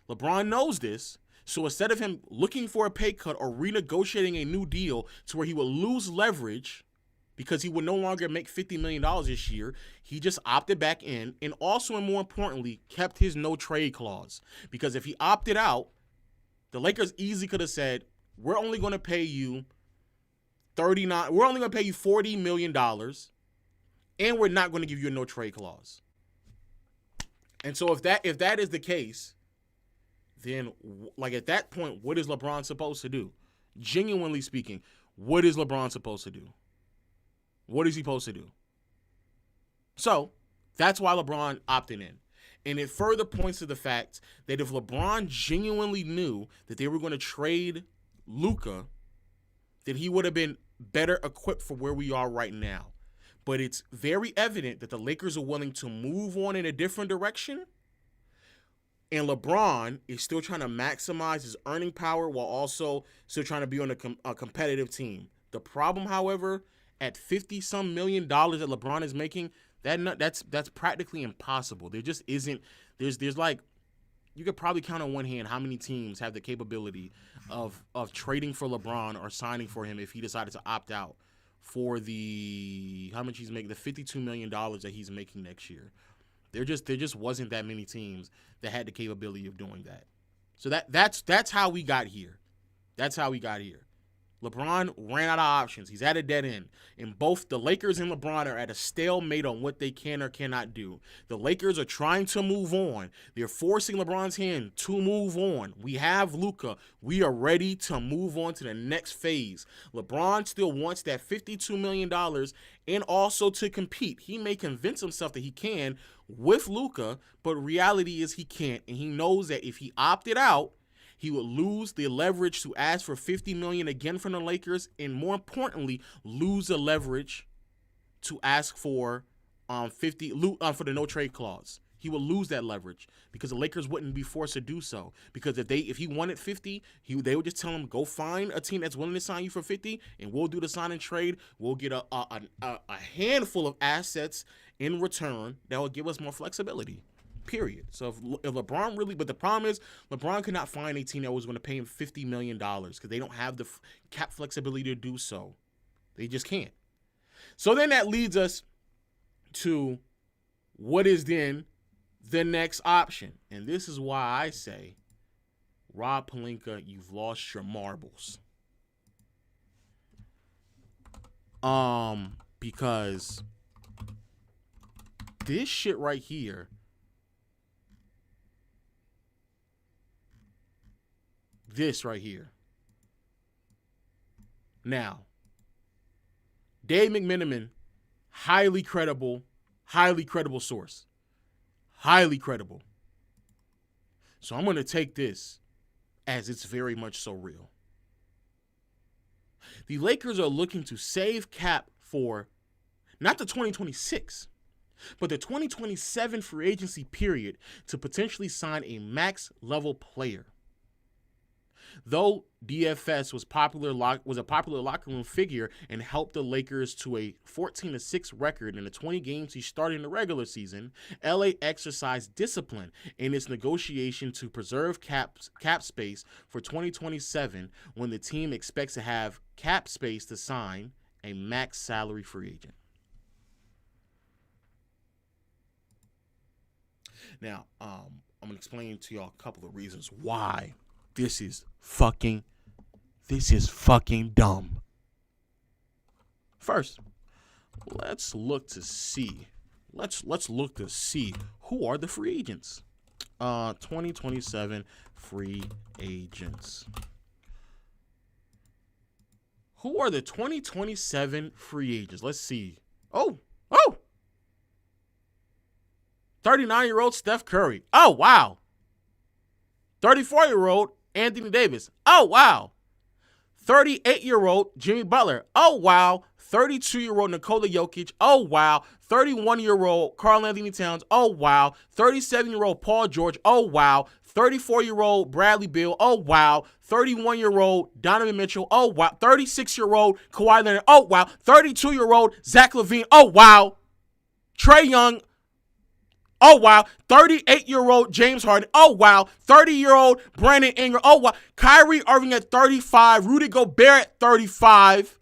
LeBron knows this. So instead of him looking for a pay cut or renegotiating a new deal to where he would lose leverage because he would no longer make $50 million this year, he just opted back in and also, and more importantly, kept his no trade clause. Because if he opted out, the Lakers easily could have said, we're only going to pay you $40 million and we're not going to give you a no trade clause. And so if that is the case, then like at that point, what is LeBron supposed to do? Genuinely speaking, what is LeBron supposed to do? What is he supposed to do? So that's why LeBron opted in. And it further points to the fact that if LeBron genuinely knew that they were going to trade Luka, then he would have been better equipped for where we are right now. But it's very evident that the Lakers are willing to move on in a different direction. And LeBron is still trying to maximize his earning power while also still trying to be on a competitive team. The problem, however, at $50-some million that LeBron is making, that's practically impossible. There just isn't. There's like, you could probably count on one hand how many teams have the capability of trading for LeBron or signing for him if he decided to opt out for how much he's making, the $52 million that he's making next year. There just wasn't that many teams that had the capability of doing that. So that's how we got here. That's how we got here. LeBron ran out of options. He's at a dead end. And both the Lakers and LeBron are at a stalemate on what they can or cannot do. The Lakers are trying to move on. They're forcing LeBron's hand to move on. We have Luka. We are ready to move on to the next phase. LeBron still wants that $52 million and also to compete. He may convince himself that he can with Luka, but reality is he can't. And he knows that if he opted out, he would lose the leverage to ask for $50 million again from the Lakers, and more importantly, lose the leverage to ask for for the no trade clause. He would lose that leverage because the Lakers wouldn't be forced to do so. Because if he wanted 50, they would just tell him, go find a team that's willing to sign you for 50, and we'll do the sign and trade. We'll get a handful of assets in return that will give us more flexibility. Period. So if LeBron really, but the problem is LeBron could not find a team that was going to pay him $50 million because they don't have the cap flexibility to do so. They just can't. So then that leads us to what is then the next option. And this is why I say, Rob Pelinka, you've lost your marbles. Because this shit right here, this right here. Now, Dave McMenamin, highly credible source. Highly credible. So I'm going to take this as it's very much so real. The Lakers are looking to save cap for not the 2026, but the 2027 free agency period to potentially sign a max level player. Though DFS was a popular locker room figure and helped the Lakers to a 14-6 record in the 20 games he started in the regular season, LA exercised discipline in its negotiation to preserve cap space for 2027 when the team expects to have cap space to sign a max salary free agent. Now, I'm going to explain to y'all a couple of reasons why this is fucking dumb. First, let's look to see who are the free agents. 2027 free agents. Who are the 2027 free agents? Let's see. Oh. 39-year-old Steph Curry. Oh, wow. 34-year-old Anthony Davis. Oh, wow. 38-year-old Jimmy Butler. Oh, wow. 32-year-old Nikola Jokic. Oh, wow. 31-year-old Karl Anthony Towns. Oh, wow. 37-year-old Paul George. Oh, wow. 34-year-old Bradley Beal. Oh, wow. 31-year-old Donovan Mitchell. Oh, wow. 36-year-old Kawhi Leonard. Oh, wow. 32-year-old Zach LaVine. Oh, wow. Trae Young. Oh, wow. 38-year-old James Harden. Oh, wow. 30-year-old Brandon Ingram. Oh, wow. Kyrie Irving at 35. Rudy Gobert at 35.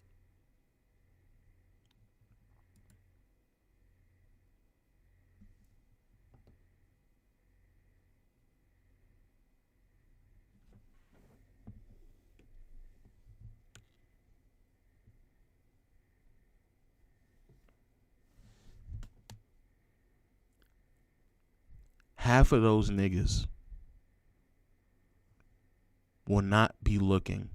Half of those niggas will not be looking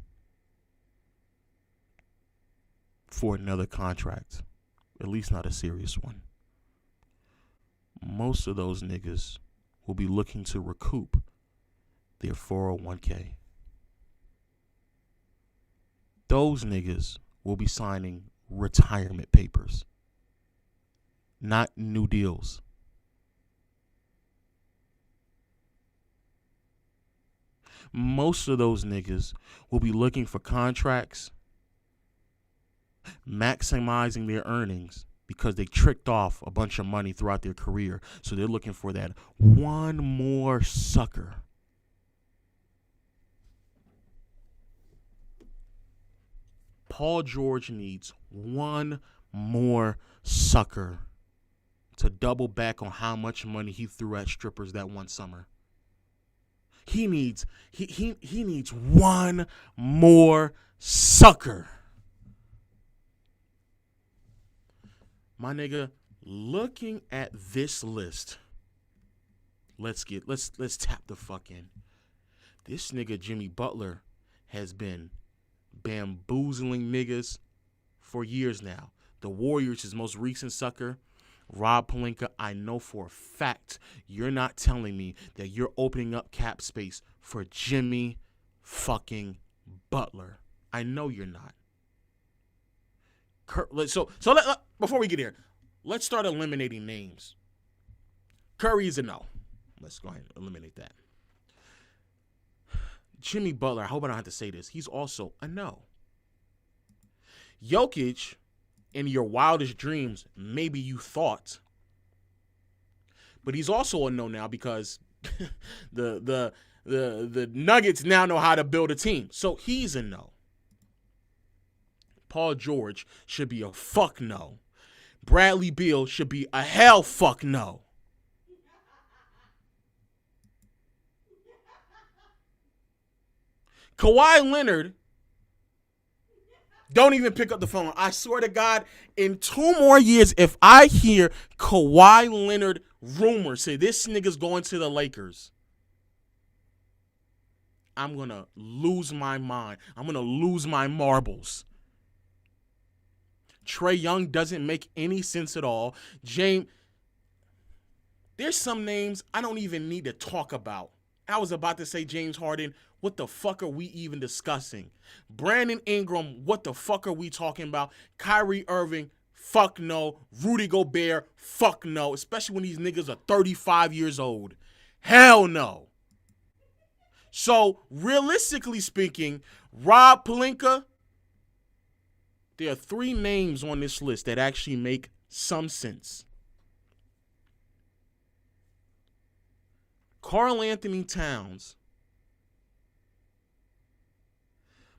for another contract, at least not a serious one. Most of those niggas will be looking to recoup their 401k. Those niggas will be signing retirement papers, not new deals. Most of those niggas will be looking for contracts, maximizing their earnings because they tricked off a bunch of money throughout their career. So they're looking for that one more sucker. Paul George needs one more sucker to double back on how much money he threw at strippers that one summer. He needs one more sucker. My nigga, looking at this list, let's tap the fuck in. This nigga Jimmy Butler has been bamboozling niggas for years now. The Warriors, his most recent sucker. Rob Pelinka, I know for a fact you're not telling me that you're opening up cap space for Jimmy fucking Butler. I know you're not. Before we get here, let's start eliminating names. Curry is a no. Let's go ahead and eliminate that. Jimmy Butler, I hope I don't have to say this. He's also a no. Jokic, in your wildest dreams, maybe you thought. But he's also a no now because the Nuggets now know how to build a team. So he's a no. Paul George should be a fuck no. Bradley Beal should be a hell fuck no. Kawhi Leonard, don't even pick up the phone. I swear to God, in 2 more years, if I hear Kawhi Leonard rumors say this nigga's going to the Lakers, I'm going to lose my mind. I'm going to lose my marbles. Trae Young doesn't make any sense at all. There's some names I don't even need to talk about. I was about to say James Harden. What the fuck are we even discussing? Brandon Ingram, what the fuck are we talking about? Kyrie Irving, fuck no. Rudy Gobert, fuck no. Especially when these niggas are 35 years old. Hell no. So, realistically speaking, Rob Pelinka, there are 3 names on this list that actually make some sense. Karl Anthony Towns.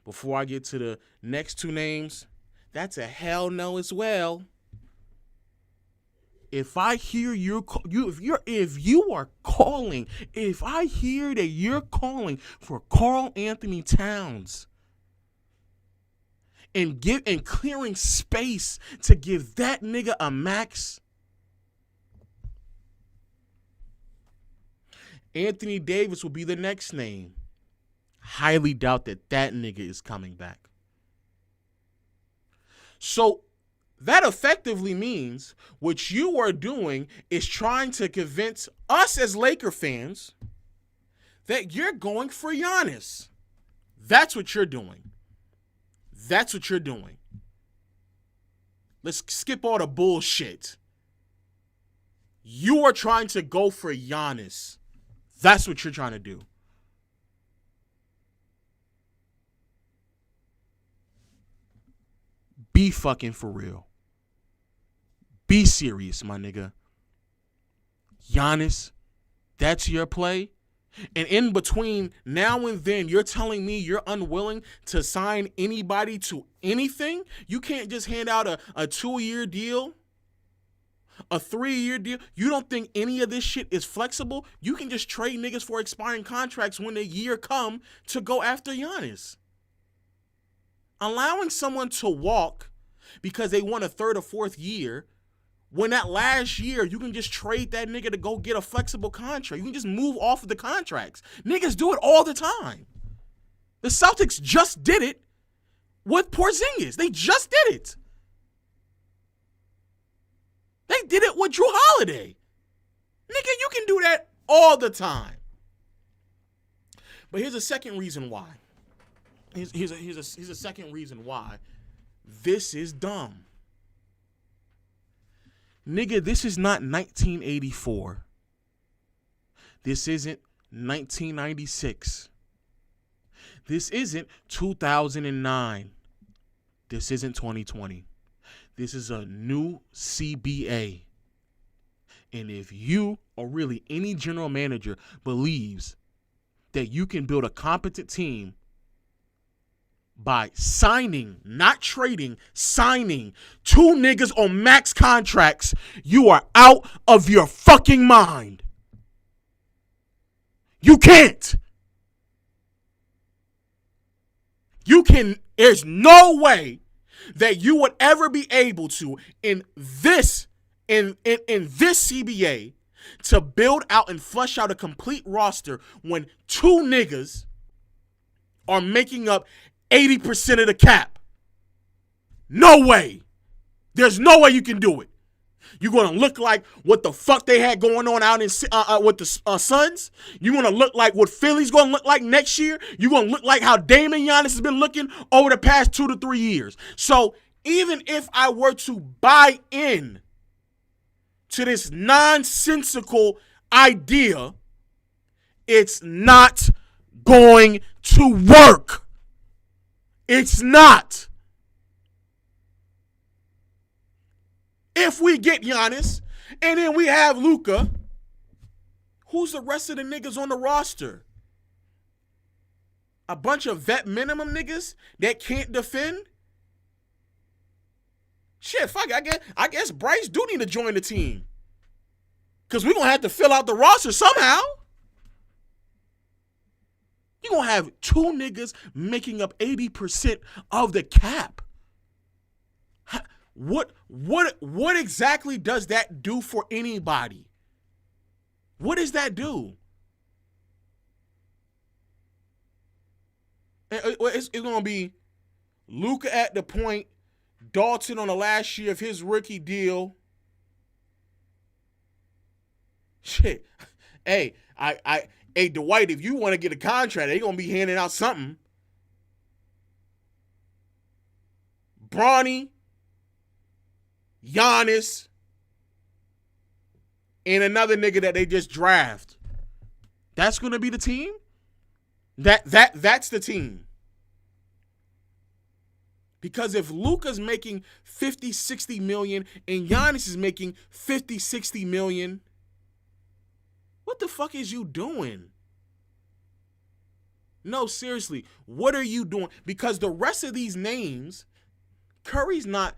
Before I get to the next 2 names, that's a hell no as well. If I hear if you are calling, if I hear that you're calling for Karl Anthony Towns and clearing space to give that nigga a max, Anthony Davis will be the next name. Highly doubt that nigga is coming back. So that effectively means what you are doing is trying to convince us as Laker fans that you're going for Giannis. That's what you're doing. That's what you're doing. Let's skip all the bullshit. You are trying to go for Giannis. That's what you're trying to do. Be fucking for real. Be serious, my nigga. Giannis, that's your play? And in between now and then, you're telling me you're unwilling to sign anybody to anything? You can't just hand out a 2-year deal? A 3-year deal? You don't think any of this shit is flexible? You can just trade niggas for expiring contracts when the year come to go after Giannis. Allowing someone to walk because they want a 3rd or 4th year, when that last year you can just trade that nigga to go get a flexible contract. You can just move off of the contracts. Niggas do it all the time. The Celtics just did it with Porzingis. They just did it. They did it with Drew Holiday. Nigga, you can do that all the time. But here's a second reason why. Here's a second reason why this is dumb. Nigga, this is not 1984. This isn't 1996. This isn't 2009. This isn't 2020. This is a new CBA. And if you, or really any general manager, believes that you can build a competent team by signing, not trading, signing 2 niggas on max contracts, you are out of your fucking mind. You can't. There's no way that you would ever be able to in this CBA to build out and flush out a complete roster when 2 niggas are making up 80% of the cap. No way. There's no way you can do it. You're going to look like what the fuck they had going on out in with the Suns. You're going to look like what Philly's going to look like next year. You're going to look like how Damian Giannis has been looking over the past 2 to 3 years. So even if I were to buy in to this nonsensical idea, it's not going to work. It's not. If we get Giannis and then we have Luka, who's the rest of the niggas on the roster? A bunch of vet minimum niggas that can't defend? Shit, fuck it. I guess Bryce do need to join the team. Because we're going to have to fill out the roster somehow. You're going to have 2 niggas making up 80% of the cap. What exactly does that do for anybody? What does that do? It's going to be Luka at the point, Dalton on the last year of his rookie deal. Shit. Hey, Hey, Dwight, if you want to get a contract, they're going to be handing out something. Bronny, Giannis, and another nigga that they just draft. That's going to be the team? That's the team. Because if Luka's making 50, 60 million and Giannis is making 50, 60 million, what the fuck is you doing? No, seriously, what are you doing? Because the rest of these names, Curry's not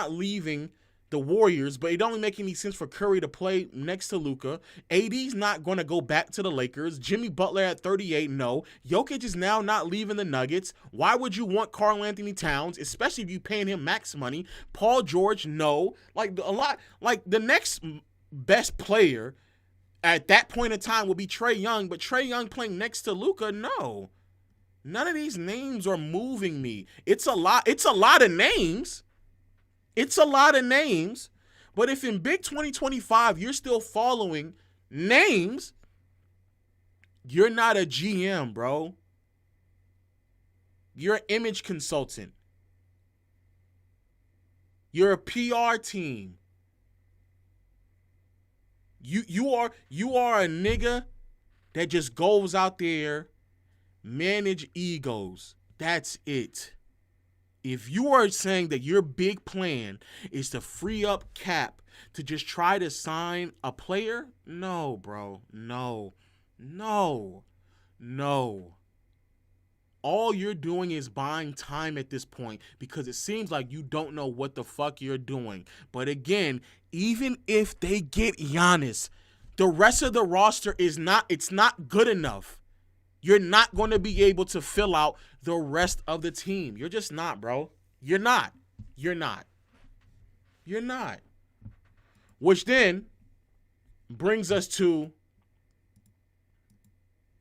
leaving the Warriors, but it don't make any sense for Curry to play next to Luka. AD's not going to go back to the Lakers. Jimmy Butler at 38, no. Jokic is now not leaving the Nuggets. Why would you want Karl Anthony Towns, especially if you're paying him max money? Paul George, no. Like the next best player at that point in time will be Trae Young, but Trae Young playing next to Luka, no. None of these names are moving me. It's a lot of names. It's a lot of names, but if in Big 2025 you're still following names, you're not a GM, bro. You're an image consultant. You're a PR team. You are a nigga that just goes out there, manage egos. That's it. If you are saying that your big plan is to free up cap to just try to sign a player, no, bro. No. All you're doing is buying time at this point because it seems like you don't know what the fuck you're doing. But again, even if they get Giannis, the rest of the roster it's not good enough. You're not going to be able to fill out the rest of the team. You're just not, bro. You're not. Which then brings us to,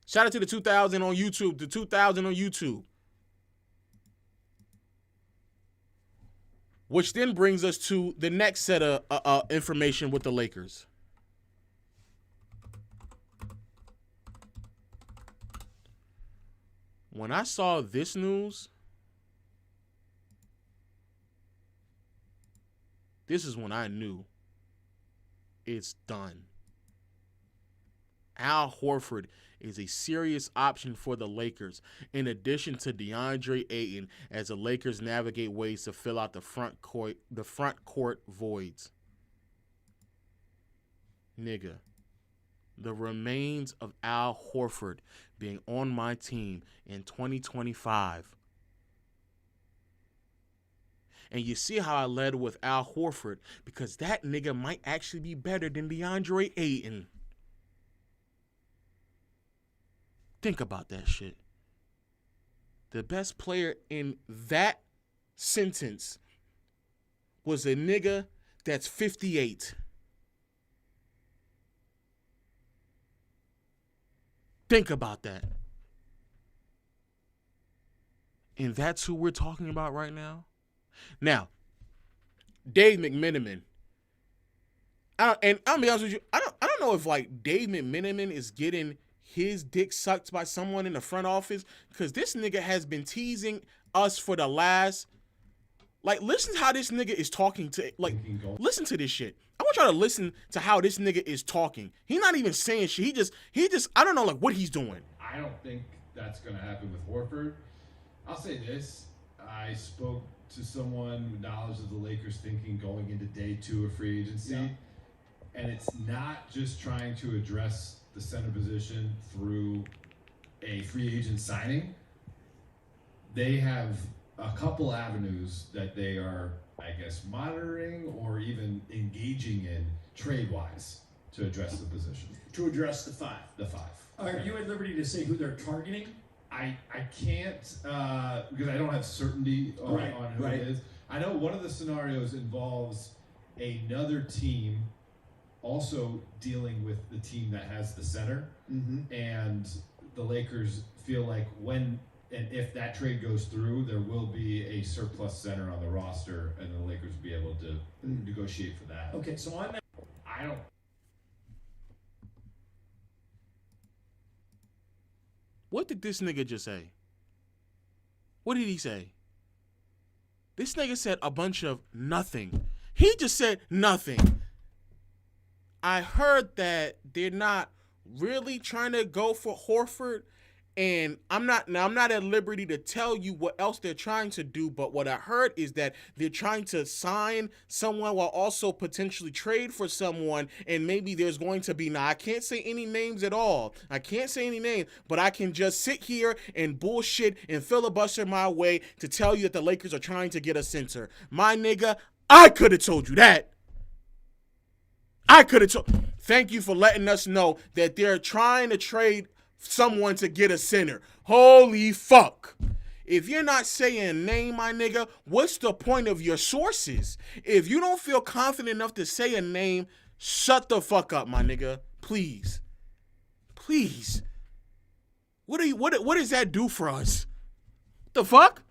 shout out to the 2000 on YouTube, Which then brings us to the next set of information with the Lakers. When I saw this news, this is when I knew it's done. Al Horford is a serious option for the Lakers, in addition to DeAndre Ayton, as the Lakers navigate ways to fill out the front court voids. Nigga, the remains of Al Horford being on my team in 2025. And you see how I led with Al Horford, because that nigga might actually be better than DeAndre Ayton. Think about that shit. The best player in that sentence was a nigga that's 58. Think about that. And that's who we're talking about right now. Now, Dave McMenamin. And I'll be honest with you, I don't know if like Dave McMenamin is getting his dick sucked by someone in the front office, because this nigga has been teasing us for the last, like, listen to how this nigga is talking to, like, listen to this shit. I want y'all to listen to how this nigga is talking. He's not even saying shit. He just, I don't know, like, what he's doing. I don't think that's going to happen with Horford. I'll say this. I spoke to someone with knowledge of the Lakers thinking going into day 2 of free agency. Yeah. And it's not just trying to address the center position through a free agent signing. They have a couple avenues that they are, I guess, monitoring or even engaging in trade-wise to address the position. To address the 5. The 5. Are you at liberty to say who they're targeting? I can't, because I don't have certainty on who it is. I know one of the scenarios involves another team also dealing with the team that has the center, and the Lakers feel like when and if that trade goes through, there will be a surplus center on the roster, and the Lakers will be able to negotiate for that. Okay, so on that, I don't. What did this nigga just say? What did he say? This nigga said a bunch of nothing. He just said nothing. I heard that they're not really trying to go for Horford, and I'm not at liberty to tell you what else they're trying to do, but what I heard is that they're trying to sign someone while also potentially trade for someone, and maybe there's going to be, now I can't say any names at all. I can't say any names, but I can just sit here and bullshit and filibuster my way to tell you that the Lakers are trying to get a center. My nigga, I could have told you that. I could have Thank you for letting us know that they're trying to trade someone to get a center. Holy fuck. If you're not saying a name, my nigga, what's the point of your sources? If you don't feel confident enough to say a name, shut the fuck up, my nigga. Please. Please. What does that do for us? The fuck?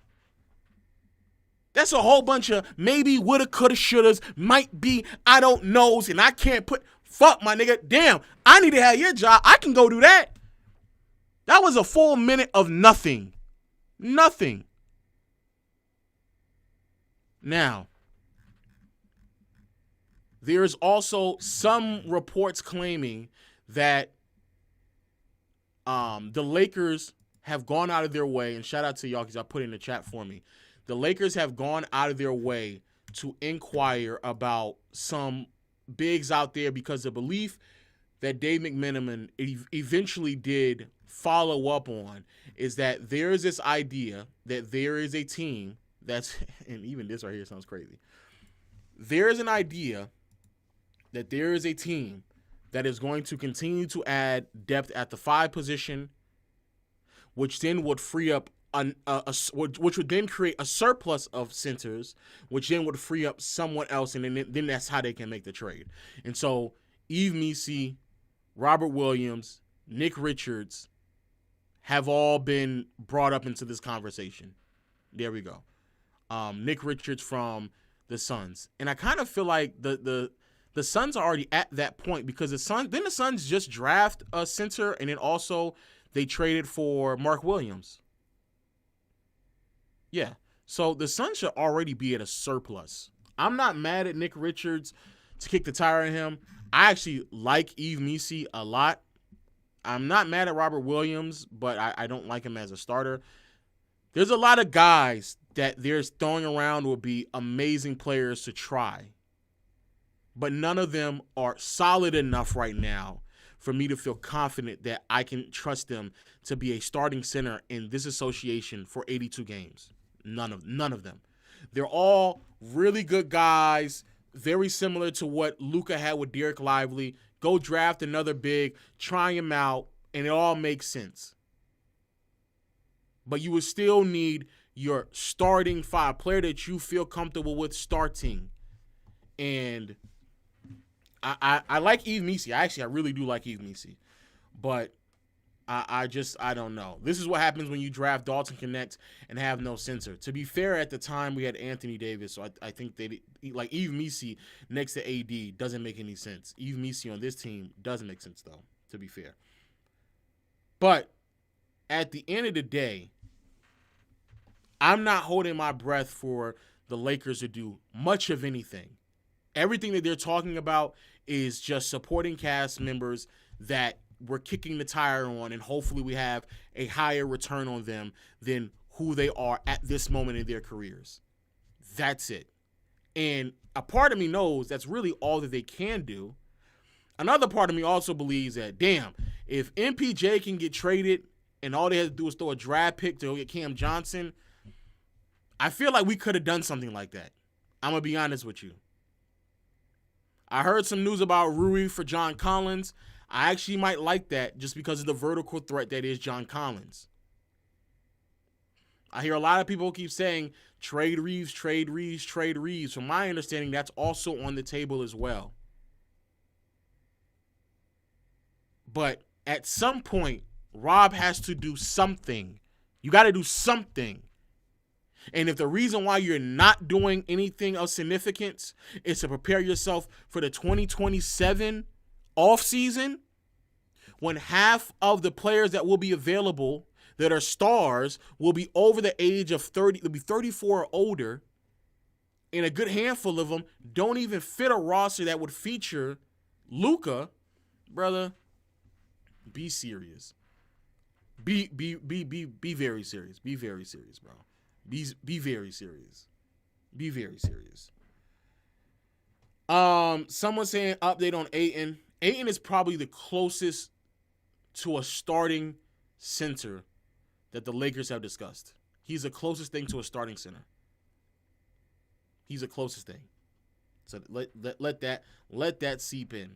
That's a whole bunch of maybe, woulda, coulda, shouldas, might be, I don't knows, and I can't put, fuck, my nigga. Damn, I need to have your job. I can go do that. That was a full minute of nothing. Nothing. Now, there's also some reports claiming that the Lakers have gone out of their way, and shout out to y'all because I put it in the chat for me. The Lakers have gone out of their way to inquire about some bigs out there because the belief that Dave McMenamin eventually did follow up on is that there is this idea that there is a team that's, and even this right here sounds crazy. There is an idea that there is a team that is going to continue to add depth at the 5 position, which then would free up which would then create a surplus of centers, which then would free up someone else, and then that's how they can make the trade. And so Yves Missi, Robert Williams, Nick Richards have all been brought up into this conversation. There we go. Nick Richards from the Suns. And I kind of feel like the Suns are already at that point because the Suns just draft a center, and then also they traded for Mark Williams. Yeah. So the Suns should already be at a surplus. I'm not mad at Nick Richards to kick the tire on him. I actually like Yves Missi a lot. I'm not mad at Robert Williams, but I don't like him as a starter. There's a lot of guys that they're throwing around will be amazing players to try. But none of them are solid enough right now for me to feel confident that I can trust them to be a starting center in this association for 82 games. None of them. They're all really good guys, very similar to what Luka had with Derek Lively. Go draft another big, try him out, and it all makes sense. But you would still need your starting 5 player that you feel comfortable with starting. And I like Yves Missi. I really do like Yves Missi. But I don't know. This is what happens when you draft Dalton Connect and have no center. To be fair, at the time we had Anthony Davis, so I think they like Yves Missi next to AD doesn't make any sense. Yves Missi on this team doesn't make sense though, to be fair. But at the end of the day, I'm not holding my breath for the Lakers to do much of anything. Everything that they're talking about is just supporting cast members that we're kicking the tire on, and hopefully we have a higher return on them than who they are at this moment in their careers. That's it. And a part of me knows that's really all that they can do. Another part of me also believes that, damn, if MPJ can get traded and all they have to do is throw a draft pick to go get Cam Johnson, I feel like we could have done something like that. I'm going to be honest with you. I heard some news about Rui for John Collins. I actually might like that just because of the vertical threat that is John Collins. I hear a lot of people keep saying, trade Reeves, trade Reeves, trade Reeves. From my understanding, that's also on the table as well. But at some point, Rob has to do something. You got to do something. And if the reason why you're not doing anything of significance is to prepare yourself for the 2027 offseason, when half of the players that will be available that are stars will be over the age of 30, they'll be 34 or older, and a good handful of them don't even fit a roster that would feature Luka, brother, be serious. Be very serious. Be very serious, bro. Be very serious. Be very serious. Someone saying update on Ayton. Ayton is probably the closest to a starting center that the Lakers have discussed. He's the closest thing to a starting center. He's the closest thing. So let that seep in.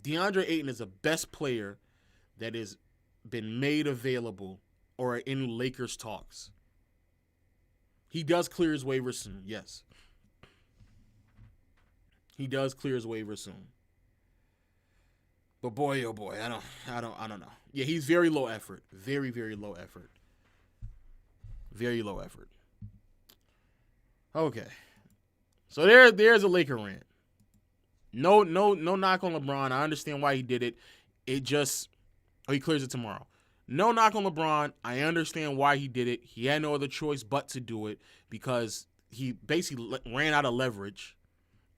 DeAndre Ayton is the best player that has been made available or in Lakers talks. He does clear his waiver soon, yes. He does clear his waiver soon. But boy, oh boy, I don't know. Yeah, he's very low effort. Very, very low effort. Very low effort. Okay. So there's a Laker rant. No knock on LeBron. I understand why he did it. He clears it tomorrow. No knock on LeBron. I understand why he did it. He had no other choice but to do it because he basically ran out of leverage.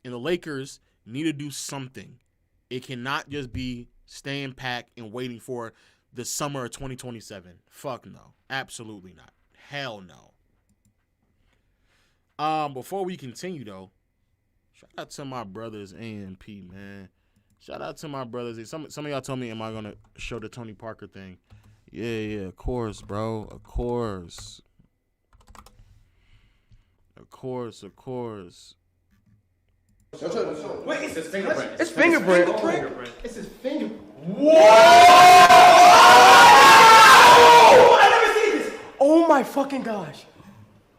And the Lakers need to do something. It cannot just be staying packed and waiting for the summer of 2027. Fuck no. Absolutely not. Hell no. Before we continue, though, shout out to my brothers AMP, man. Shout out to my brothers. Some of y'all told me, am I going to show the Tony Parker thing? Yeah, of course, bro. Of course. Wait, it's his fingerprint. It's fingerprint. It's his fingerprint. Whoa! I never seen this. Oh my fucking gosh.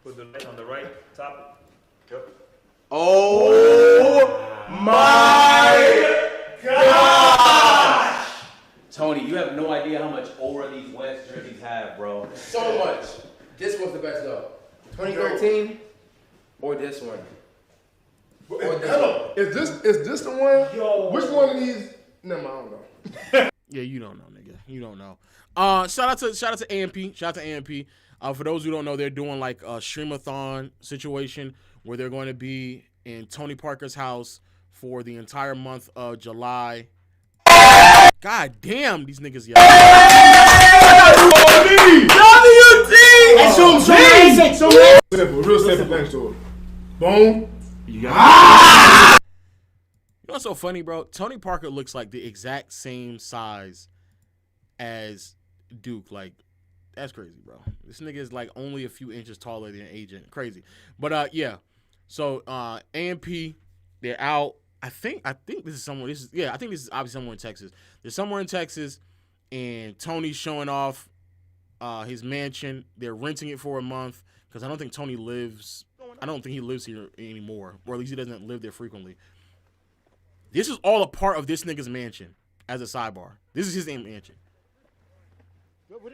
Put the light on the right top. Yep. Oh my gosh. Tony, you have no idea how much aura these West jerseys have, bro. So much. This was the best though. 2013 or this one? Hello, is this the one? Yo. Which one of these? Never mind, I don't know. Yeah, you don't know, nigga. You don't know. Shout out to AMP. Shout out to AMP. For those who don't know, they're doing like a streamathon situation where they're going to be in Tony Parker's house for the entire month of July. God damn, these niggas yelling. Real simple thanks to it. Boom. You know what's so funny, bro? Tony Parker looks like the exact same size as Duke. Like, that's crazy, bro. This nigga is like only a few inches taller than Agent. Crazy. But yeah. So AMP, they're out. I think this is somewhere. I think this is obviously somewhere in Texas. They're somewhere in Texas, and Tony's showing off his mansion. They're renting it for a month because I don't think he lives here anymore, or at least he doesn't live there frequently. This is all a part of this nigga's mansion. As a sidebar, this is his mansion. What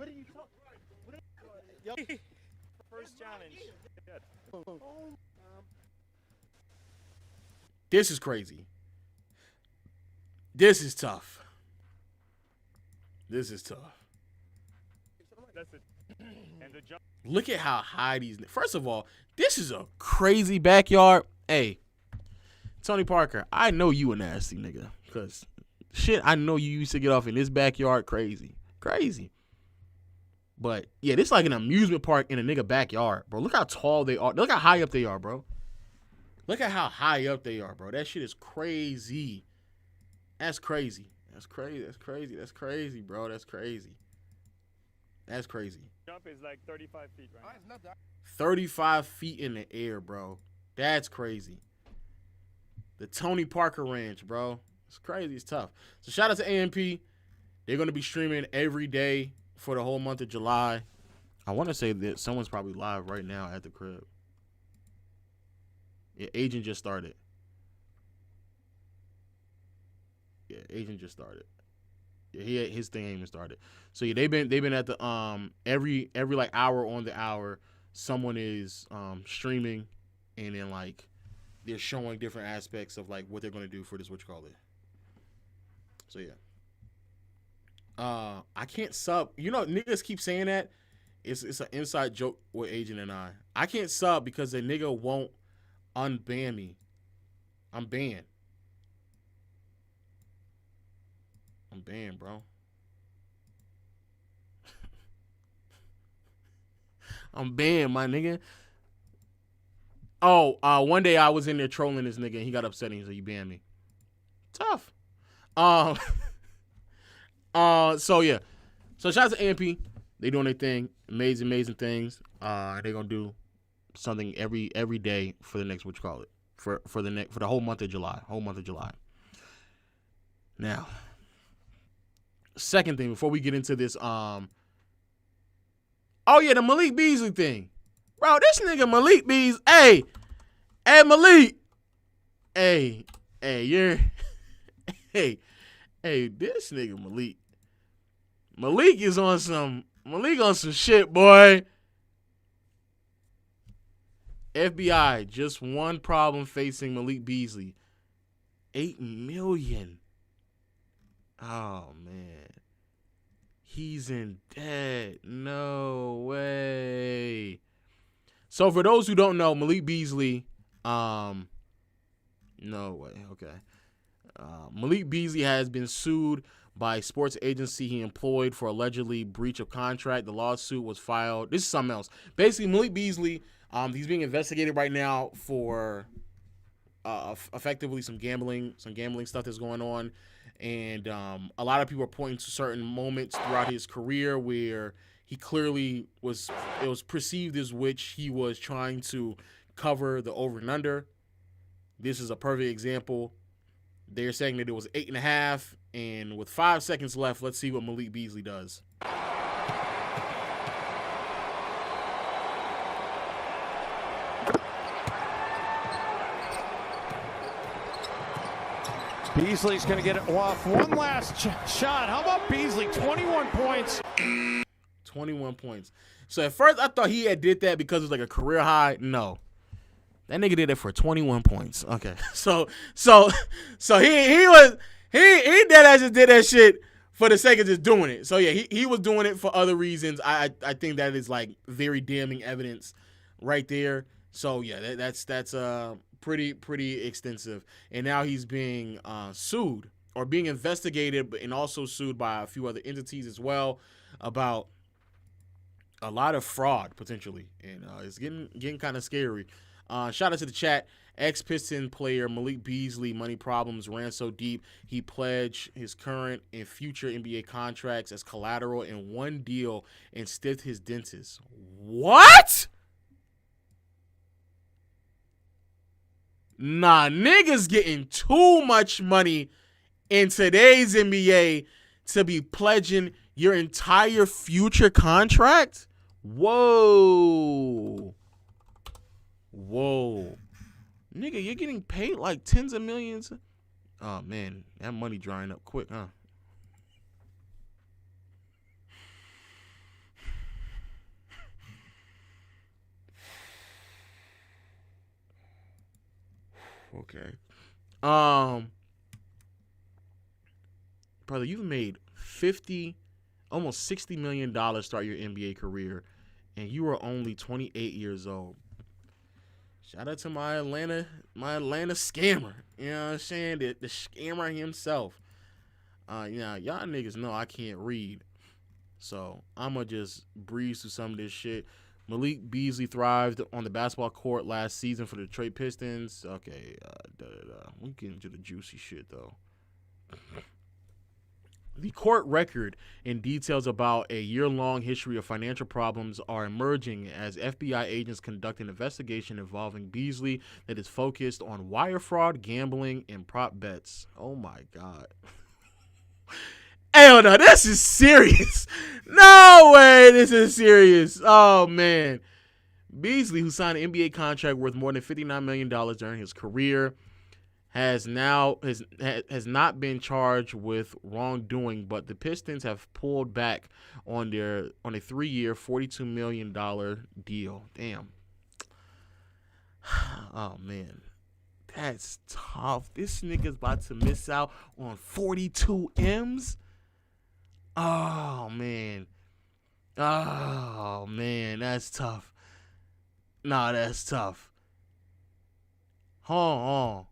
are you talking? First challenge. This is crazy. This is tough. Look at how high these. First of all, this is a crazy backyard. Hey, Tony Parker, I know you a nasty nigga. Because, shit, I know you used to get off in this backyard crazy. But, yeah, this is like an amusement park in a nigga backyard, bro. Look how tall they are. Look how high up they are, bro. That shit is crazy. That's crazy, bro. That's crazy. Jump is like 35 feet, right? 35 feet in the air, bro. That's crazy. The Tony Parker Ranch, bro. It's crazy. It's tough. So shout out to AMP. They're going to be streaming every day for the whole month of July. I want to say that someone's probably live right now at the crib. Yeah, Agent just started. Yeah, his thing ain't even started. So yeah, they've been at the every like hour on the hour, someone is streaming, and then like they're showing different aspects of like what they're gonna do for this So yeah. I can't sub. You know, niggas keep saying that. It's an inside joke with Agent and I. I can't sub because the nigga won't unban me. I'm banned. I'm banned, bro. I'm banned, my nigga. Oh, one day I was in there trolling this nigga and he got upset and he said, "You banned me." Tough. So yeah. So shout out to AMP. They doing their thing. Amazing things. They're gonna do something every day for the next for the whole month of July. Now, second thing before we get into this, the Malik Beasley thing, bro. This nigga Malik Beasley, hey Malik, hey, this nigga Malik is on some shit, boy. FBI, just one problem facing Malik Beasley. $8 million. Oh, man. He's in debt. No way. So, for those who don't know, Malik Beasley, no way. Okay. Malik Beasley has been sued by a sports agency he employed for allegedly breach of contract. The lawsuit was filed. This is something else. Basically, Malik Beasley, he's being investigated right now for effectively some gambling stuff that's going on. And a lot of people are pointing to certain moments throughout his career where he clearly it was perceived as which he was trying to cover the over and under. This is a perfect example. They're saying that it was 8.5, and with 5 seconds left, let's see what Malik Beasley does. Beasley's going to get it off. One last shot. How about Beasley? 21 points. 21 points. So at first I thought he had did that because it was like a career high. No. That nigga did it for 21 points. Okay. So he dead ass just did that shit for the sake of just doing it. So yeah, he was doing it for other reasons. I think that is like very damning evidence right there. So yeah, that's pretty extensive. And now he's being sued or being investigated and also sued by a few other entities as well about a lot of fraud potentially. And it's getting kind of scary. Shout out to the chat. Ex-Piston player Malik Beasley money problems ran so deep he pledged his current and future NBA contracts as collateral in one deal and stiffed his dentist. What? Nah, niggas getting too much money in today's NBA to be pledging your entire future contract? Whoa. Nigga, you're getting paid like tens of millions. Oh, man, that money drying up quick, huh? Okay. Brother, you've made almost $60 million start your NBA career, and you are only 28 years old. Shout out to my Atlanta scammer. You know what I'm saying? The scammer himself. Y'all niggas know I can't read. So I'm going to just breeze through some of this shit. Malik Beasley thrived on the basketball court last season for the Detroit Pistons. Okay, we get into the juicy shit, though. The court record and details about a year-long history of financial problems are emerging as FBI agents conduct an investigation involving Beasley that is focused on wire fraud, gambling, and prop bets. Oh, my God. Hell no, this is serious. No way this is serious. Oh, man. Beasley, who signed an NBA contract worth more than $59 million during his career, has not been charged with wrongdoing, but the Pistons have pulled back on a 3-year, $42 million deal. Damn. Oh, man. That's tough. This nigga's about to miss out on 42 M's. Oh, man. Oh, man. That's tough. Nah, that's tough. Hold on.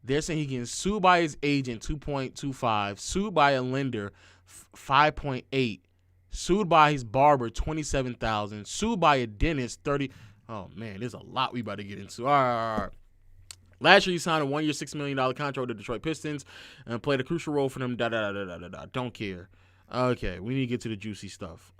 They're saying he getting sued by his agent, 2.25, sued by a lender, 5.8, sued by his barber, 27,000, sued by a dentist, 30. Oh, man, there's a lot we about to get into. All right. Last year, he signed a 1-year, $6 million contract with the Detroit Pistons and played a crucial role for them. Don't care. Okay, we need to get to the juicy stuff.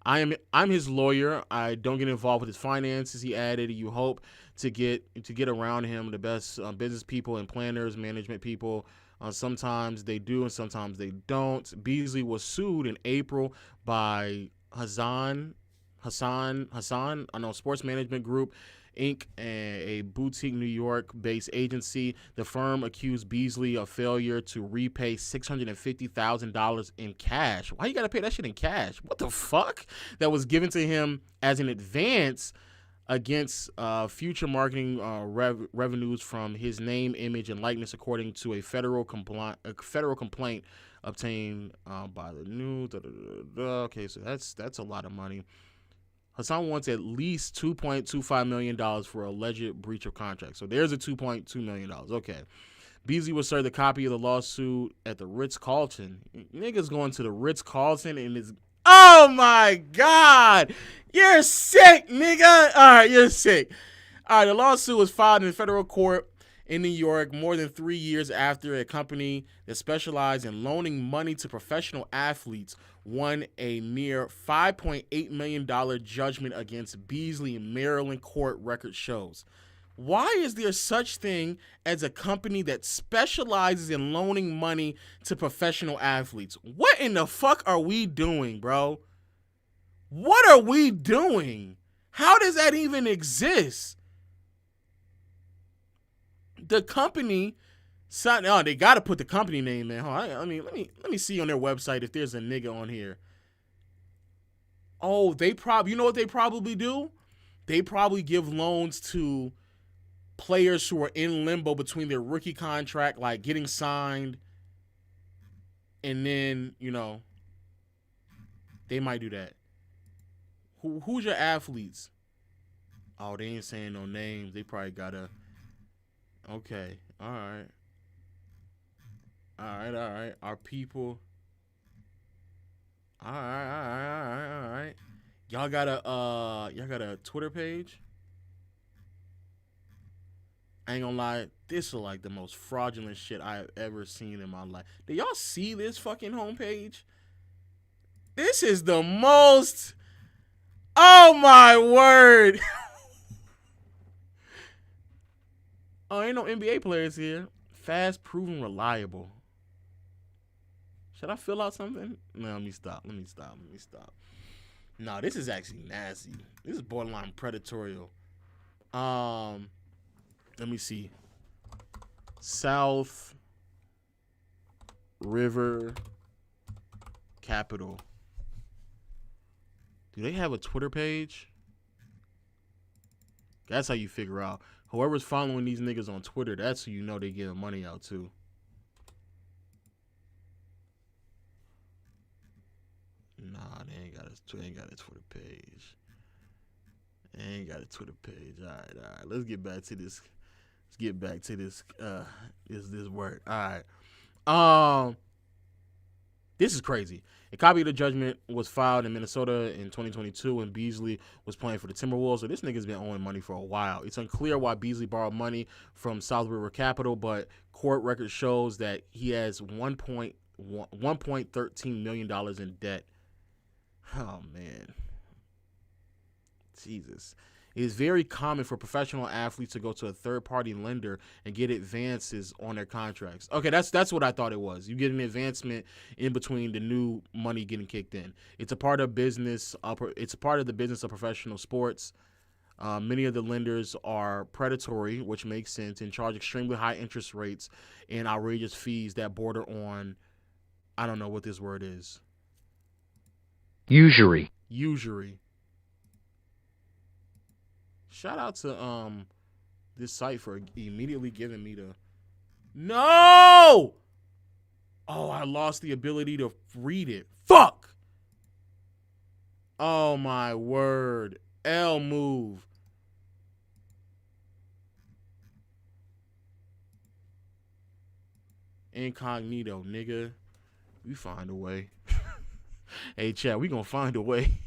I'm his lawyer. I don't get involved with his finances. He added, you hope to get around him the best business people and planners, management people. Sometimes they do and sometimes they don't. Beasley was sued in April by Hassan, Sports Management Group, Inc., a boutique New York-based agency. The firm accused Beasley of failure to repay $650,000 in cash. Why you gotta pay that shit in cash? What the fuck? That was given to him as an advance against future marketing revenues from his name, image, and likeness, according to a federal complaint obtained by the news. Okay, so that's a lot of money. Hassan wants at least $2.25 million for alleged breach of contract. So there's a $2.2 million. Okay. Beasley was served a copy of the lawsuit at the Ritz-Carlton. Niggas going to the Ritz-Carlton and it's... Oh, my God. You're sick, nigga. All right, you're sick. All right, the lawsuit was filed in federal court in New York more than 3 years after a company that specialized in loaning money to professional athletes won a mere $5.8 million judgment against Beasley in Maryland court record shows. Why is there such thing as a company that specializes in loaning money to professional athletes? What in the fuck are we doing, bro? What are we doing? How does that even exist? The company... Oh, they got to put the company name in. I mean, let me see on their website if there's a nigga on here. Oh, you know what they probably do? They probably give loans to players who are in limbo between their rookie contract, like getting signed, and then, they might do that. Who's your athletes? Oh, they ain't saying no names. They probably gotta... Okay, all right. All right. Our people. All right. Y'all got a Twitter page? I ain't gonna lie, this is like the most fraudulent shit I've ever seen in my life. Do y'all see this fucking homepage? This is the most... Oh my word. Oh, ain't no NBA players here. Fast, proven, reliable. Should I fill out something? No, let me stop. No, this is actually nasty. This is borderline predatorial. Let me see. South River Capital. Do they have a Twitter page? That's how you figure out. Whoever's following these niggas on Twitter, that's who you know they giving money out to. Nah, they ain't got a Twitter page. They ain't got a Twitter page. All right. Let's get back to this. This word. All right. This is crazy. A copy of the judgment was filed in Minnesota in 2022 when Beasley was playing for the Timberwolves. So this nigga's been owing money for a while. It's unclear why Beasley borrowed money from South River Capital, but court record shows that he has $1.13 million in debt. Oh, man. Jesus. It is very common for professional athletes to go to a third-party lender and get advances on their contracts. Okay, that's what I thought it was. You get an advancement in between the new money getting kicked in. It's a part of business. It's a part of the business of professional sports. Many of the lenders are predatory, which makes sense, and charge extremely high interest rates and outrageous fees that border on, I don't know what this word is. Usury. Shout out to this site for immediately giving me the... No! Oh, I lost the ability to read it. Fuck! Oh, my word. L move. Incognito, nigga. We find a way. Hey, chat, we gonna find a way.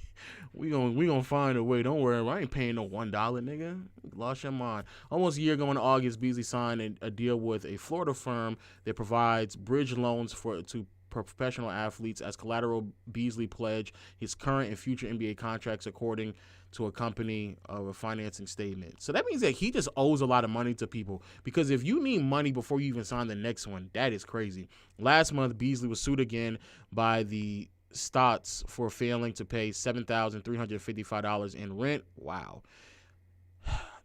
We gonna find a way. Don't worry. I ain't paying no $1, nigga. Lost your mind. Almost a year ago in August, Beasley signed a deal with a Florida firm that provides bridge loans to professional athletes as collateral. Beasley pledged his current and future NBA contracts according to a company of a financing statement. So that means that he just owes a lot of money to people, because if you need money before you even sign the next one, that is crazy. Last month, Beasley was sued again by the Stotts for failing to pay $7,355 in rent. Wow.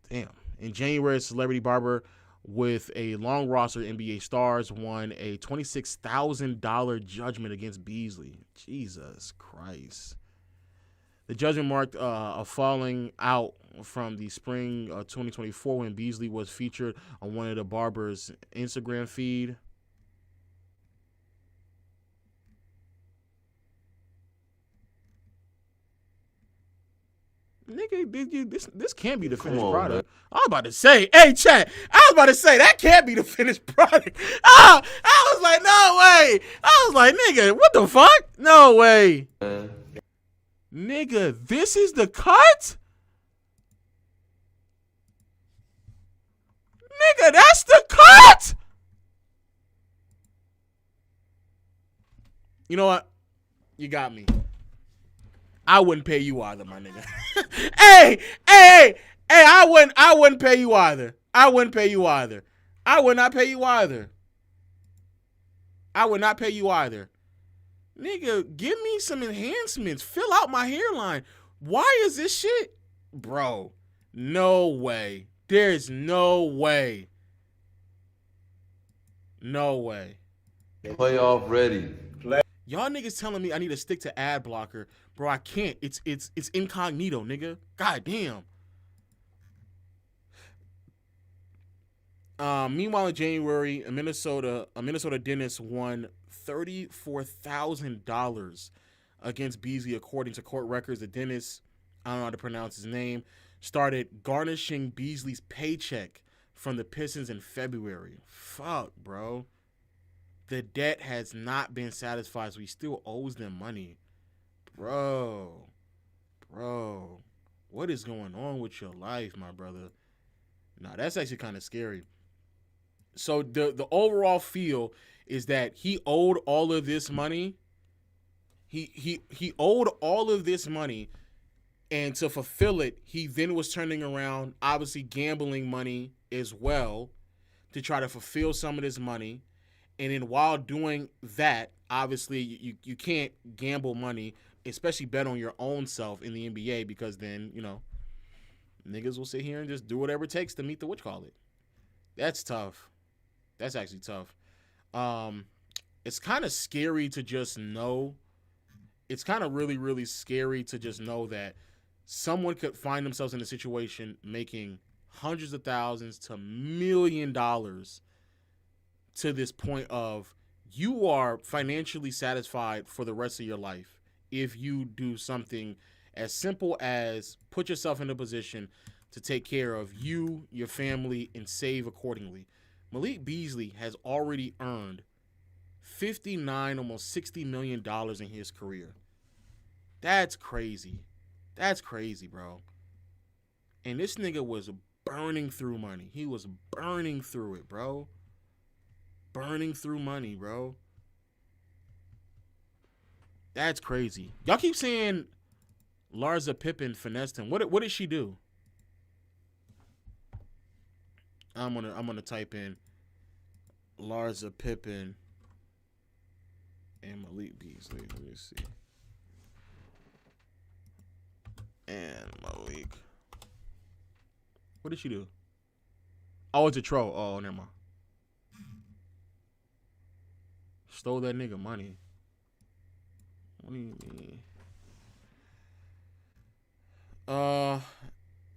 Damn. In January, a celebrity barber with a long roster of NBA stars won a $26,000 judgment against Beasley. Jesus Christ. The judgment marked a falling out from the spring 2024 when Beasley was featured on one of the barber's Instagram feed. Nigga, this can't be the finished product. Man. I was about to say, hey, chat, I was about to say, that can't be the finished product. I was like, no way. I was like, nigga, what the fuck? No way. Nigga, this is the cut? Nigga, that's the cut? You know what? You got me. I wouldn't pay you either, my nigga. hey, I wouldn't pay you either. I wouldn't pay you either. I would not pay you either. I would not pay you either. Nigga, give me some enhancements. Fill out my hairline. Why is this shit? Bro, no way. There's no way. No way. Playoff ready. Y'all niggas telling me I need to stick to ad blocker. Bro, I can't. It's incognito, nigga. God damn. Meanwhile, in January, a Minnesota dentist won $34,000 against Beasley, according to court records. The dentist, I don't know how to pronounce his name, started garnishing Beasley's paycheck from the Pistons in February. Fuck, bro. The debt has not been satisfied, so he still owes them money. Bro, what is going on with your life, my brother? Nah, that's actually kind of scary. So the overall feel is that he owed all of this money. He owed all of this money, and to fulfill it, he then was turning around, obviously gambling money as well, to try to fulfill some of this money. And then while doing that, obviously you can't gamble money, especially bet on your own self in the NBA, because then, you know, niggas will sit here and just do whatever it takes to meet the whatchamacallit. That's tough. That's actually tough. It's kind of scary to just know. It's kind of really, really scary to just know that someone could find themselves in a situation making hundreds of thousands to $1 million to this point of you are financially satisfied for the rest of your life if you do something as simple as put yourself in a position to take care of you, your family, and save accordingly. Malik Beasley has already earned $59, almost $60 million in his career. That's crazy. That's crazy, bro. And this nigga was burning through money. He was burning through it, bro. Burning through money, bro. That's crazy. Y'all keep saying Larsa Pippen finessed him. What did she do? I'm gonna type in Larsa Pippen and Malik Beasley. Let me see. And Malik. What did she do? Oh, it's a troll. Oh, never mind. Stole that nigga money. What do you mean?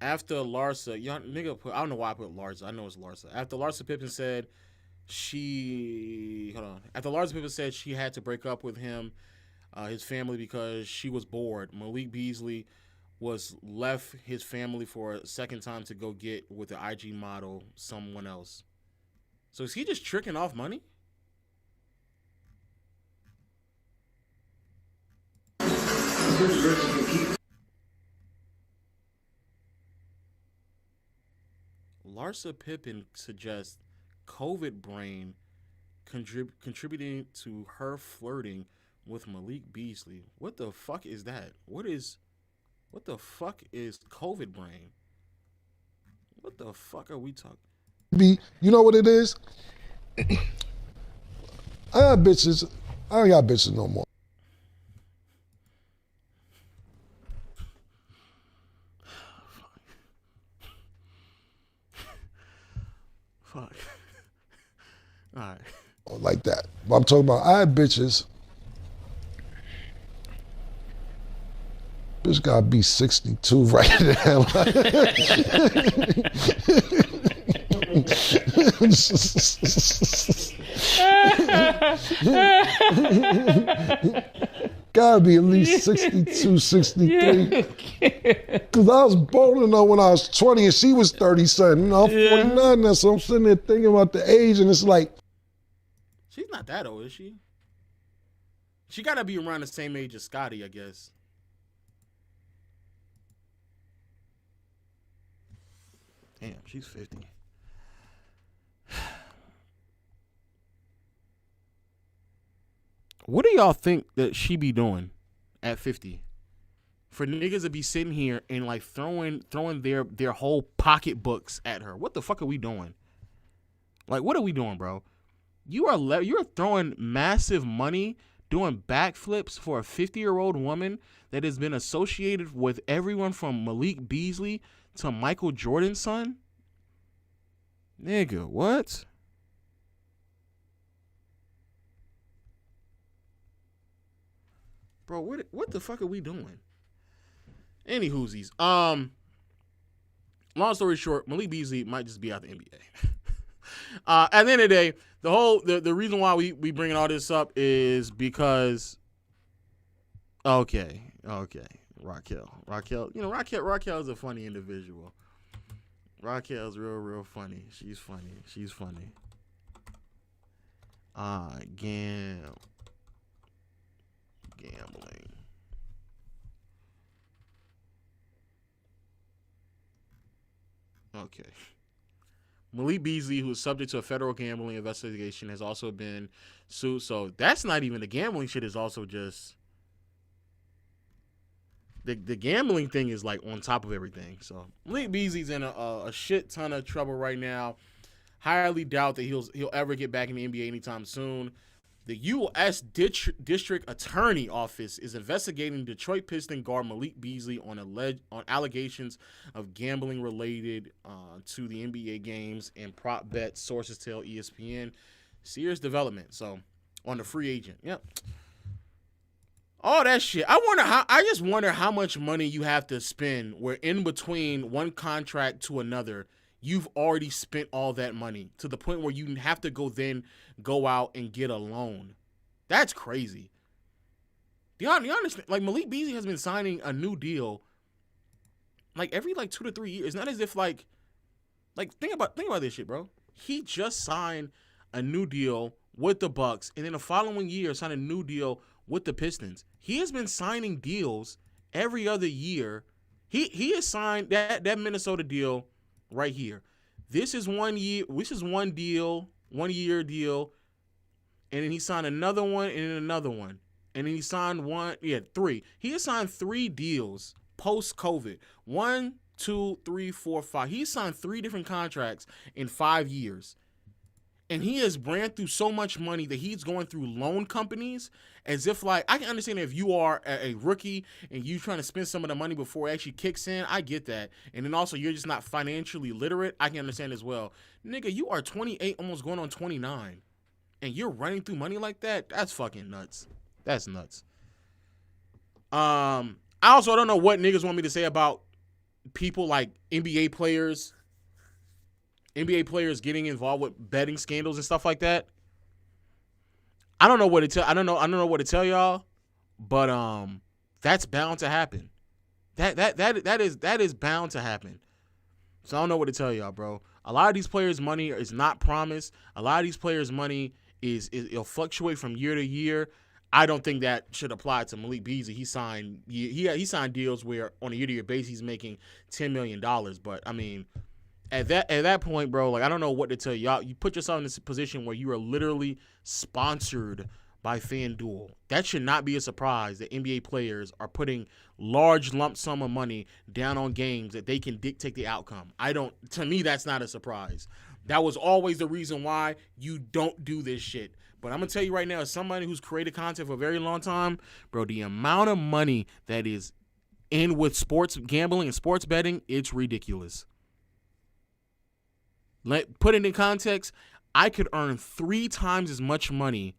After Larsa, y'all nigga put, I don't know why I put Larsa. I know it's Larsa. After Larsa Pippen said she had to break up with him, his family, because she was bored. Malik Beasley was left his family for a second time to go get with the IG model someone else. So is he just tricking off money? Larsa Pippen suggests COVID brain contributing to her flirting with Malik Beasley. What the fuck is that? What the fuck is COVID brain? What the fuck are we talking? You know what it is? I got bitches. I don't got bitches no more. Fuck. All right. Like that. But I'm talking about I had bitches. Bitch gotta be 62 right now. Gotta be at least 62, 63. Because I was bold enough when I was 20 and she was 30-something. You know, I'm 49 now, so I'm sitting there thinking about the age, and it's like. She's not that old, is she? She gotta be around the same age as Scotty, I guess. Damn, she's 50. What do y'all think that she be doing at 50? For niggas to be sitting here and like throwing their whole pocketbooks at her. What the fuck are we doing? Like, what are we doing, bro? You're throwing massive money doing backflips for a 50-year-old woman that has been associated with everyone from Malik Beasley to Michael Jordan's son? Nigga, what? Bro, what the fuck are we doing? Any whoosies. Long story short, Malik Beasley might just be out the NBA. At the end of the day, the reason why we bringing all this up is because okay, Raquel, you know, Raquel is a funny individual. Raquel's real funny. She's funny. Gambling. Okay. Malik Beasley, who is subject to a federal gambling investigation, has also been sued. So that's not even the gambling shit. Is also just the gambling thing is like on top of everything. So Malik Beasley's in a shit ton of trouble right now. Highly doubt that he'll ever get back in the NBA anytime soon. The U.S. District Attorney Office is investigating Detroit Pistons guard Malik Beasley on allegations of gambling related to the NBA games and prop bets. Sources tell ESPN. Serious development. So on the free agent, yep. All that shit. I just wonder how much money you have to spend where in between one contract to another, you've already spent all that money to the point where you have to go out and get a loan. That's crazy. Do you understand? Like, Malik Beasley has been signing a new deal like every 2 to 3 years. It's not as if like think about this shit, bro. He just signed a new deal with the Bucks, and then the following year signed a new deal with the Pistons. He has been signing deals every other year. He has signed that Minnesota deal right here. This is 1 year. This is one deal, 1 year deal, and then he signed another one, and then another one, and then he signed three. He has signed 3 deals post COVID. 1, 2, 3, 4, 5. He signed 3 different contracts in 5 years, and he has ran through so much money that he's going through loan companies as if like I can understand if you are a rookie and you trying to spend some of the money before it actually kicks in. I get that. And then also you're just not financially literate. I can understand as well. Nigga, you are 28, almost going on 29, and you're running through money like that? That's fucking nuts. That's nuts. I also don't know what niggas want me to say about people like NBA players getting involved with betting scandals and stuff like that. I don't know what to tell. I don't know what to tell y'all, but that's bound to happen. That is bound to happen. So I don't know what to tell y'all, bro. A lot of these players' money is not promised. A lot of these players' money it'll fluctuate from year to year. I don't think that should apply to Malik Beasley. He signed deals where on a year-to-year basis he's making $10 million. But I mean, at that point, bro, like I don't know what to tell you. Y'all, you put yourself in this position where you are literally sponsored by FanDuel. That should not be a surprise that NBA players are putting large lump sum of money down on games that they can dictate the outcome. To me, that's not a surprise. That was always the reason why you don't do this shit. But I'm going to tell you right now, as somebody who's created content for a very long time, bro, the amount of money that is in with sports gambling and sports betting, it's ridiculous. Put it in context, I could earn 3 times as much money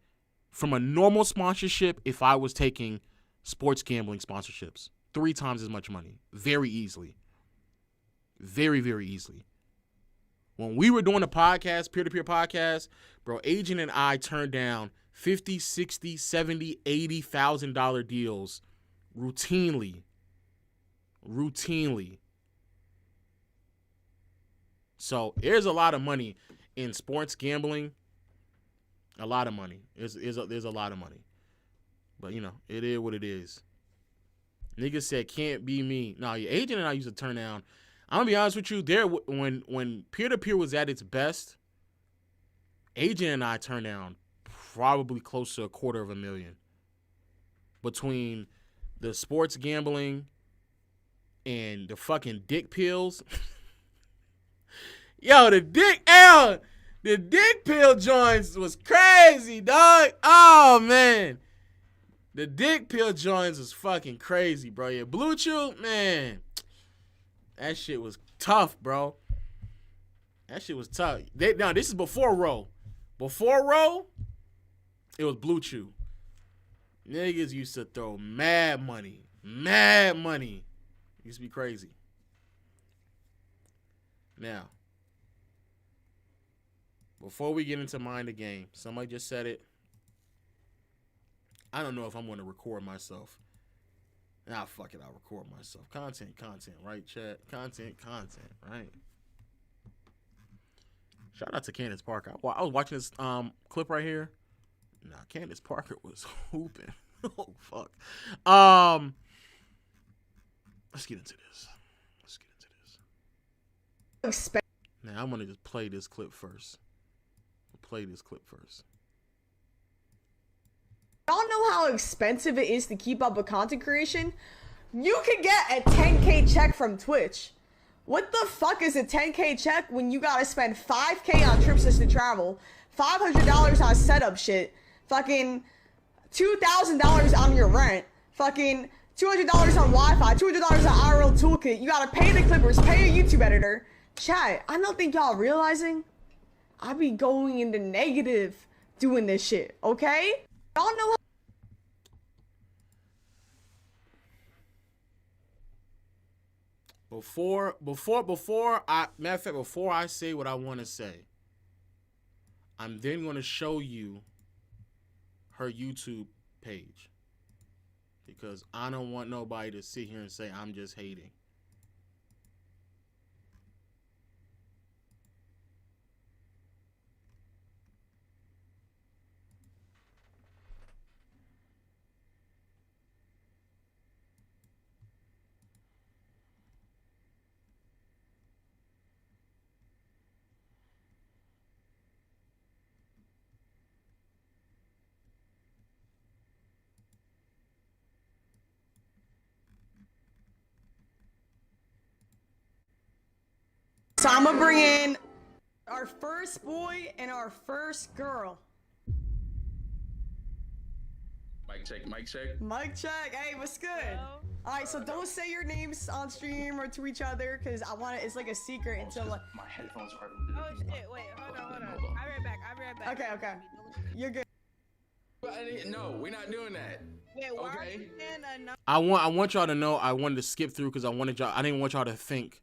from a normal sponsorship if I was taking sports gambling sponsorships. 3 times as much money. Very easily. Very, very easily. When we were doing a podcast, peer-to-peer podcast, bro, Agent and I turned down $50, $60, $70, $80,000 deals routinely. So there's a lot of money in sports gambling. A lot of money. There's a lot of money. But, you know, it is what it is. Niggas said, can't be me. No, your Agent and I used to turn down. I'm going to be honest with you. When peer-to-peer was at its best, Agent and I turned down probably close to $250,000. Between the sports gambling and the fucking dick pills. Yo, the dick pill joints was crazy, dog. Oh, man. The dick pill joints was fucking crazy, bro. Yeah, Blue Chew, man. That shit was tough, bro. That shit was tough. Now, this is before Roe. Before Roe, it was Blue Chew. Niggas used to throw mad money. Mad money. Used to be crazy. Now, before we get into Mind the Game, somebody just said it. I don't know if I'm going to record myself. Nah, fuck it, I'll record myself. Content, right, chat? Content, right? Shout out to Candace Parker. I was watching this clip right here. Nah, Candace Parker was hooping. Oh, fuck. Let's get into this. Now, I'm going to just play this clip first. Y'all know how expensive it is to keep up with content creation? You can get a 10K check from Twitch. What the fuck is a 10K check when you gotta spend 5K on trips just to travel, $500 on setup shit, fucking $2,000 on your rent, fucking $200 on Wi-Fi, $200 on IRL toolkit. You gotta pay the clippers, pay a YouTube editor. Chat, I don't think y'all realizing I be going into negative doing this shit, okay? Y'all know Before I say what I want to say, I'm then going to show you her YouTube page. Because I don't want nobody to sit here and say I'm just hating. So I'm gonna bring in our first boy and our first girl. Mic check. Mic check. Hey, what's good? Hello? All right, so don't say your names on stream or to each other, cause I want it's like a secret until like. My headphones are. Oh shit! Wait, hold on. I'll be right back. Okay. You're good. No, we're not doing that. Wait, why are you saying no? I want y'all to know. I wanted to skip through because I didn't want y'all to think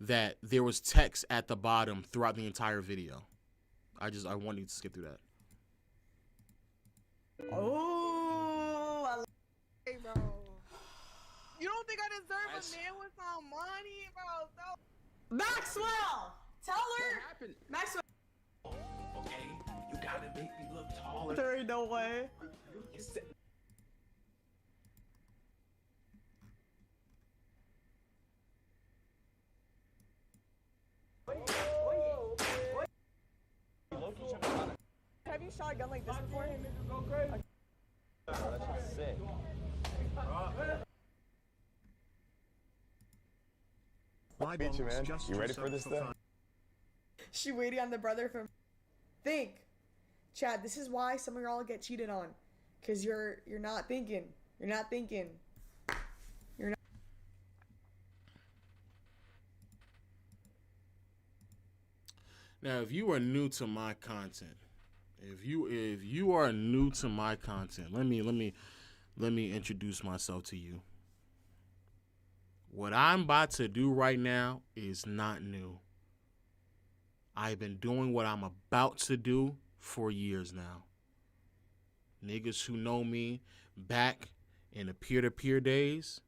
that there was text at the bottom throughout the entire video. I wanted to skip through that. Oh, hey, bro. You don't think I deserve a man with some money, bro? So Maxwell, tell her. What happened? Maxwell. Okay, you gotta make me look taller. There ain't no way. shot a gun like this before? That's just sick. Beat you, man. You ready for this thing? She waiting on the brother from. Think, Chad. This is why some of y'all get cheated on, cause you're not thinking. You're not thinking. You're not. Now, if you are new to my content, if you are new to my content, let me introduce myself to you. What I'm about to do right now is not new. I've been doing what I'm about to do for years now. Niggas who know me back in the peer-to-peer days,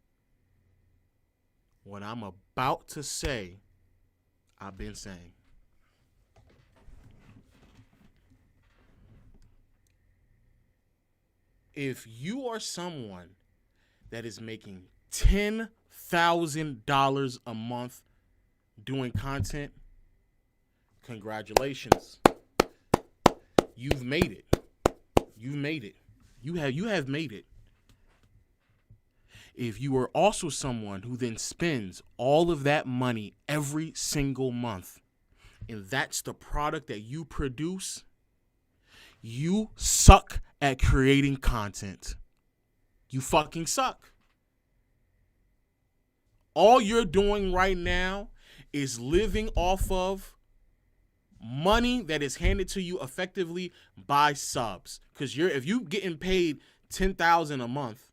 what I'm about to say, I've been saying. If you are someone that is making $10,000 a month doing content, congratulations. You've made it. You've made it. You have made it. If you are also someone who then spends all of that money every single month, and that's the product that you produce, you suck at creating content. You fucking suck. All you're doing right now is living off of money that is handed to you effectively by subs. Because if you getting paid $10,000 a month,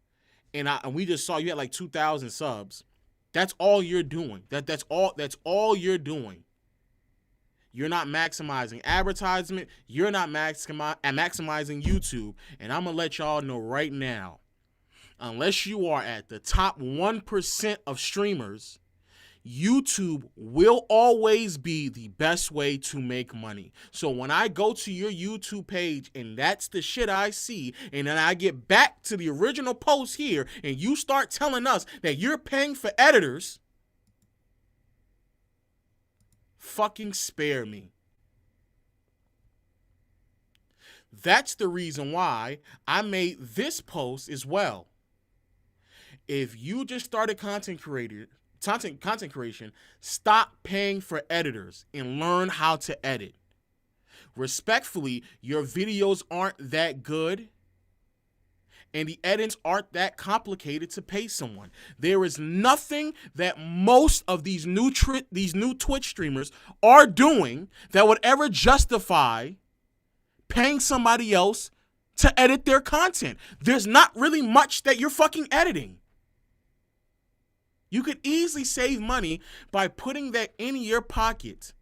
and we just saw you had like 2,000 subs, that's all you're doing. That's all you're doing. You're not maximizing advertisement. You're not maximizing YouTube. And I'm going to let y'all know right now, unless you are at the top 1% of streamers, YouTube will always be the best way to make money. So when I go to your YouTube page and that's the shit I see, and then I get back to the original post here and you start telling us that you're paying for editors, fucking spare me. That's the reason why I made this post as well. If you just started content creation, stop paying for editors and learn how to edit. Respectfully, your videos aren't that good and the edits aren't that complicated to pay someone. There is nothing that most of these new Twitch streamers are doing that would ever justify paying somebody else to edit their content. There's not really much that you're fucking editing. You could easily save money by putting that in your pocket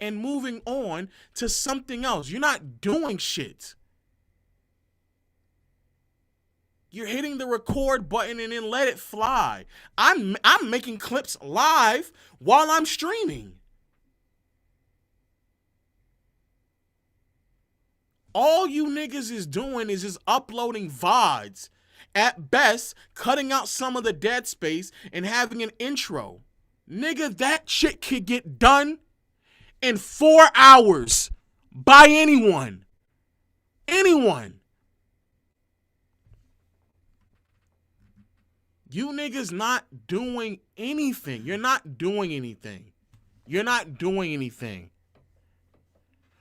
and moving on to something else. You're not doing shit. You're hitting the record button and then let it fly. I'm making clips live while I'm streaming. All you niggas is doing is just uploading VODs. At best, cutting out some of the dead space and having an intro. Nigga, that shit could get done in 4 hours by anyone. Anyone. You niggas not doing anything. You're not doing anything. You're not doing anything.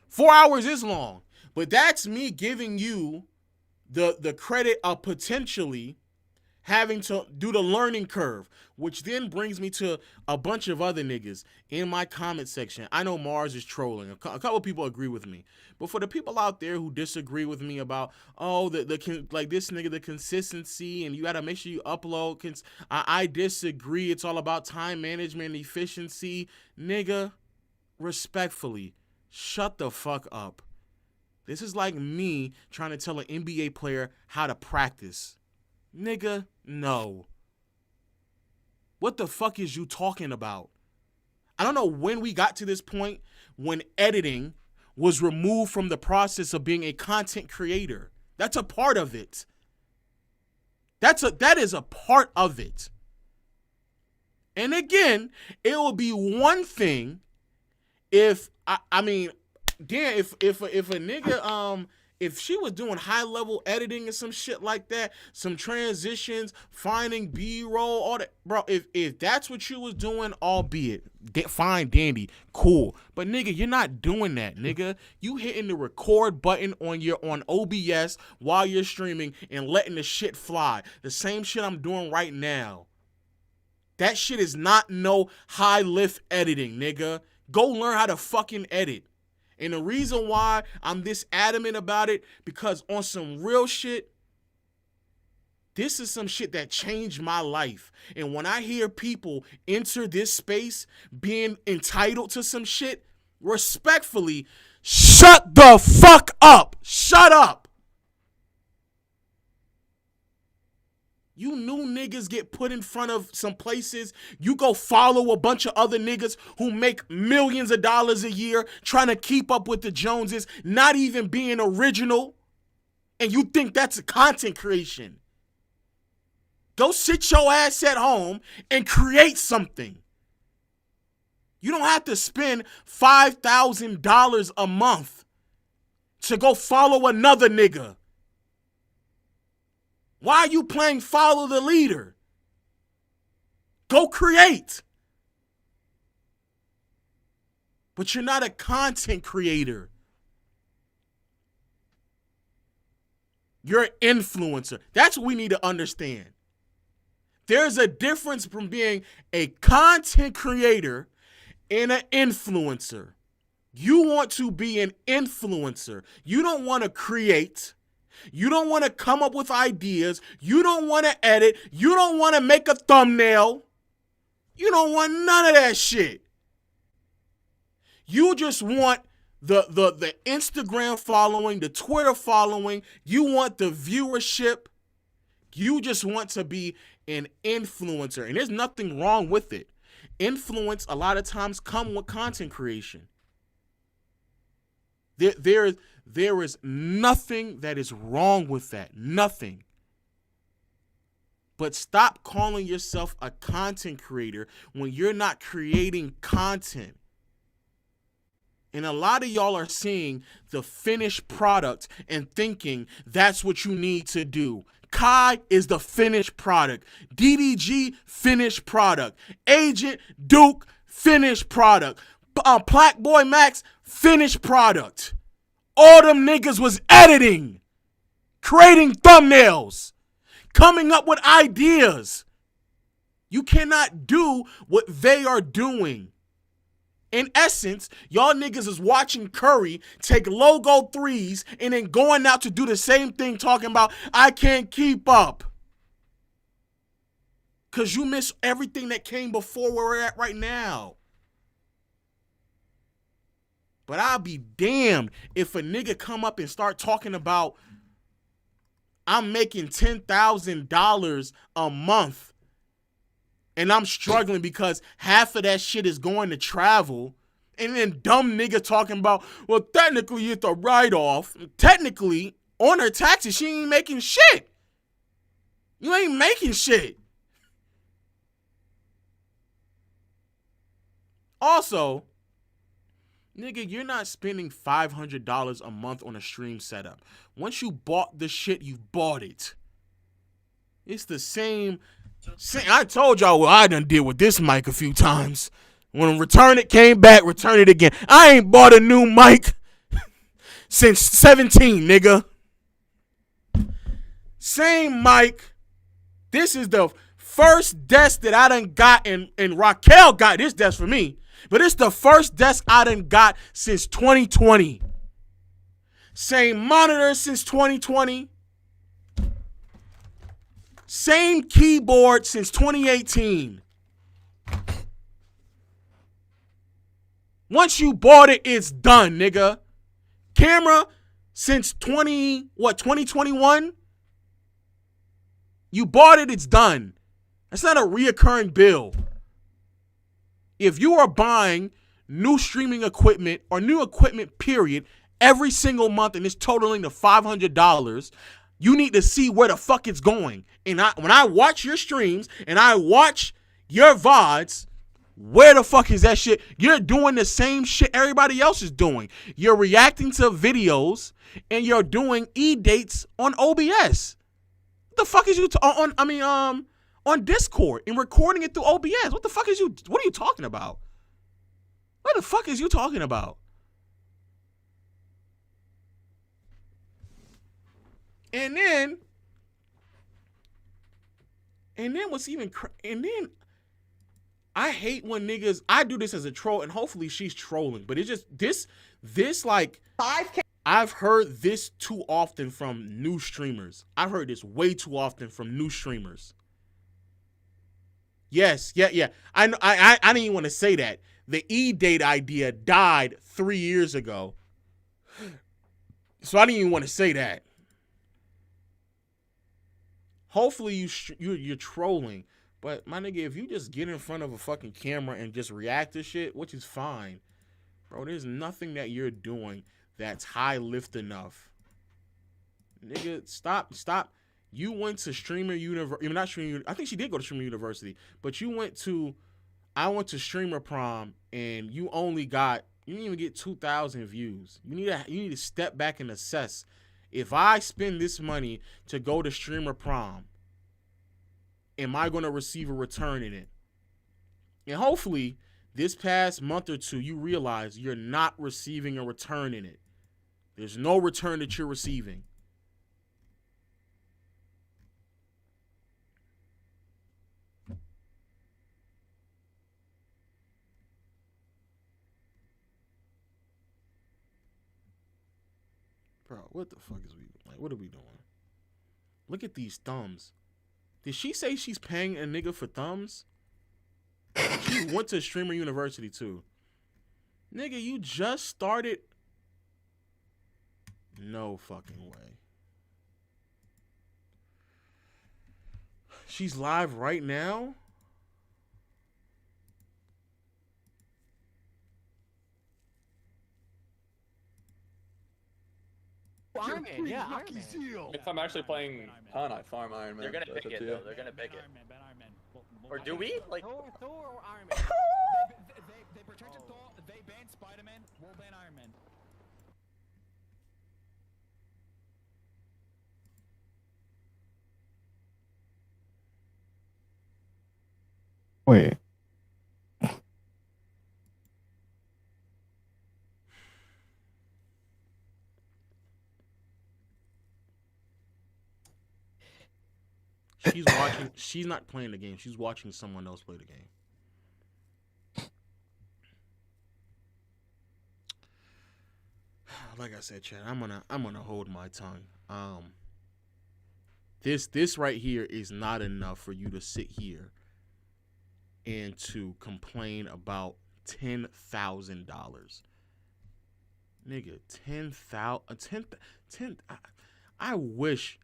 4 hours is long, but that's me giving you the credit of potentially having to do the learning curve, which then brings me to a bunch of other niggas in my comment section. I know Mars is trolling. A couple people agree with me. But for the people out there who disagree with me about, oh, like this nigga, the consistency, and you got to make sure you upload. I disagree. It's all about time management and efficiency. Nigga, respectfully, shut the fuck up. This is like me trying to tell an NBA player how to practice. Nigga, no. What the fuck is you talking about? I don't know when we got to this point when editing was removed from the process of being a content creator. That's a part of it. That is a part of it. And again, it will be one thing if, I mean, damn, if a nigga if she was doing high level editing and some shit like that, some transitions, finding B-roll, all that, bro. If that's what you was doing, albeit fine, dandy, cool. But nigga, you're not doing that, nigga. You hitting the record button on OBS while you're streaming and letting the shit fly. The same shit I'm doing right now. That shit is not no high lift editing, nigga. Go learn how to fucking edit. And the reason why I'm this adamant about it, because on some real shit, this is some shit that changed my life. And when I hear people enter this space being entitled to some shit, respectfully, shut the fuck up. Shut up. You new niggas get put in front of some places. You go follow a bunch of other niggas who make millions of dollars a year trying to keep up with the Joneses, not even being original. And you think that's a content creation. Go sit your ass at home and create something. You don't have to spend $5,000 a month to go follow another nigga. Why are you playing follow the leader? Go create. But you're not a content creator. You're an influencer. That's what we need to understand. There's a difference from being a content creator and an influencer. You want to be an influencer. You don't want to create. You don't want to come up with ideas. You don't want to edit. You don't want to make a thumbnail. You don't want none of that shit. You just want the Instagram following, the Twitter following. You want the viewership. You just want to be an influencer. And there's nothing wrong with it. Influence a lot of times come with content creation. There is nothing that is wrong with that. Nothing. But stop calling yourself a content creator when you're not creating content. And a lot of y'all are seeing the finished product and thinking that's what you need to do. Kai is the finished product. DDG, finished product. Agent Duke, finished product. Plaque Boy Max, finished product. All them niggas was editing, creating thumbnails, coming up with ideas. You cannot do what they are doing. In essence, y'all niggas is watching Curry take logo threes and then going out to do the same thing talking about, I can't keep up. Because you miss everything that came before where we're at right now. But I'll be damned if a nigga come up and start talking about I'm making $10,000 a month and I'm struggling because half of that shit is going to travel. And then dumb nigga talking about, well, technically it's a write-off. Technically, on her taxes, she ain't making shit. You ain't making shit. Also, nigga, you're not spending $500 a month on a stream setup. Once you bought the shit, you bought it. It's the same. I told y'all what I done did with this mic a few times. When return it came back, return it again. I ain't bought a new mic since 17, nigga. Same mic. This is the first desk that I done got, and Raquel got this desk for me. But it's the first desk I done got since 2020. Same monitor since 2020. Same keyboard since 2018. Once you bought it, it's done, nigga. Camera since 2021? You bought it, it's done. That's not a reoccurring bill. If you are buying new streaming equipment or new equipment, period, every single month and it's totaling to $500, you need to see where the fuck it's going. And when I watch your streams and I watch your VODs, Where the fuck is that shit? You're doing the same shit everybody else is doing. You're reacting to videos and you're doing e-dates on OBS. What the fuck is you on Discord and recording it through OBS? What are you talking about? What the fuck is you talking about? And then what's even I hate when niggas, I do this as a troll, and hopefully she's trolling, but it's just this like 5K. I've heard this too often from new streamers. I've heard this way too often from new streamers. Yes, yeah. I didn't even want to say that. The E-date idea died 3 years ago. So I didn't even want to say that. Hopefully you're trolling. But my nigga, if you just get in front of a fucking camera and just react to shit, which is fine, bro, there's nothing that you're doing that's high lift enough. Nigga, stop. You went to Streamer University. Not Streamer. I think she did go to Streamer University, but I went to Streamer Prom, and you didn't even get 2,000 views. You need to step back and assess. If I spend this money to go to Streamer Prom, am I going to receive a return in it? And hopefully, this past month or two, you realize you're not receiving a return in it. There's no return that you're receiving. Bro, what the fuck is what are we doing? Look at these thumbs. Did she say she's paying a nigga for thumbs? She went to Streamer University too. Nigga, you just started. No fucking way. She's live right now? Iron Man, yeah, Iron Man. If I'm actually playing, I farm Iron Man. they're gonna pick it though. They're gonna pick it. Or do we? Like Thor or Iron Man? they protected Thor. They banned Spider-Man. We'll ban Iron Man. Wait. She's watching. She's not playing the game. She's watching someone else play the game. Like I said, Chad, I'm gonna hold my tongue. This right here is not enough for you to sit here and to complain about $10,000. Nigga, 10,000. I wish.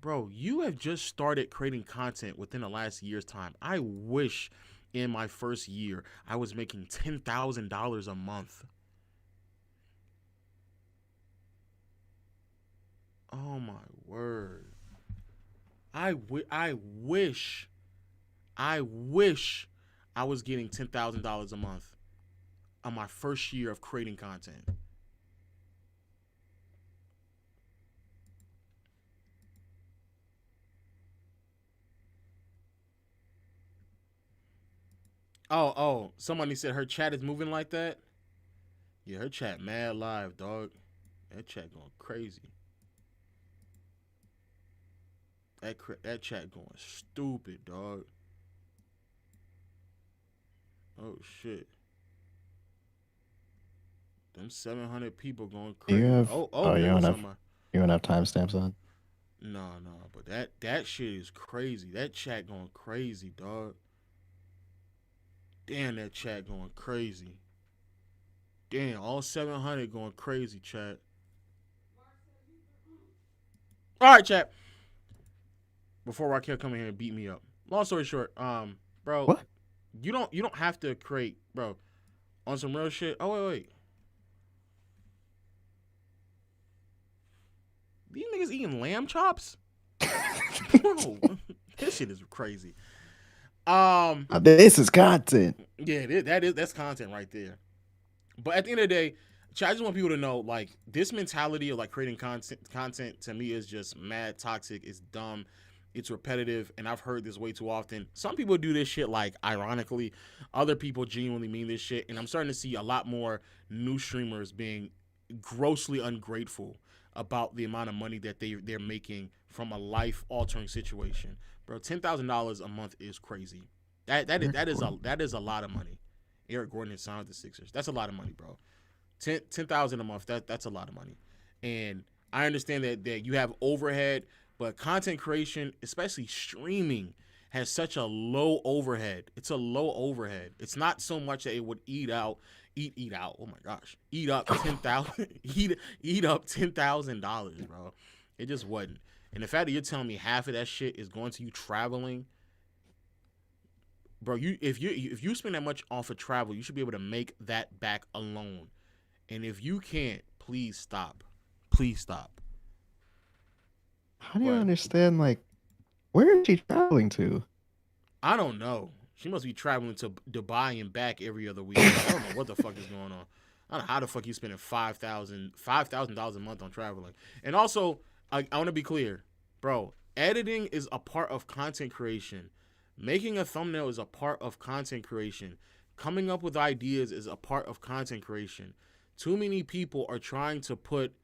Bro, you have just started creating content within the last year's time. I wish in my first year I was making $10,000 a month. Oh my word. I wish I was getting $10,000 a month on my first year of creating content. Oh, somebody said her chat is moving like that? Yeah, her chat mad live, dog. That chat going crazy. That chat going stupid, dog. Oh, shit. Them 700 people going crazy. You have, you don't have timestamps on? No, but that shit is crazy. That chat going crazy, dog. Damn, that chat going crazy. Damn, all 700 going crazy, chat. All right, chat. Before Raquel come in here and beat me up. Long story short, bro. What? You don't have to create, bro. On some real shit. Oh wait. These niggas eating lamb chops? Bro, this shit is crazy. This is content. Yeah, that's content right there. But at the end of the day, I just want people to know, like, this mentality of like creating content to me is just mad toxic. It's dumb. It's repetitive, and I've heard this way too often. Some people do this shit like ironically. Other people genuinely mean this shit, and I'm starting to see a lot more new streamers being grossly ungrateful about the amount of money that they're making from a life-altering situation. Bro, $10,000 a month is crazy. That is a lot of money. Eric Gordon has signed with the Sixers. That's a lot of money, bro. $10,000 a month. That's a lot of money. And I understand that you have overhead, but content creation, especially streaming, has such a low overhead. It's a low overhead. It's not so much that it would eat up $10,000, bro. It just wasn't. And the fact that you're telling me half of that shit is going to you traveling, bro, if you spend that much off of travel, you should be able to make that back alone. And if you can't, please stop. Please stop. How do you understand, like, where is she traveling to? I don't know. She must be traveling to Dubai and back every other week. I don't know what the fuck is going on. I don't know how the fuck you spending $5,000 a month on traveling. And also, I want to be clear, bro, editing is a part of content creation. Making a thumbnail is a part of content creation. Coming up with ideas is a part of content creation. Too many people are trying to put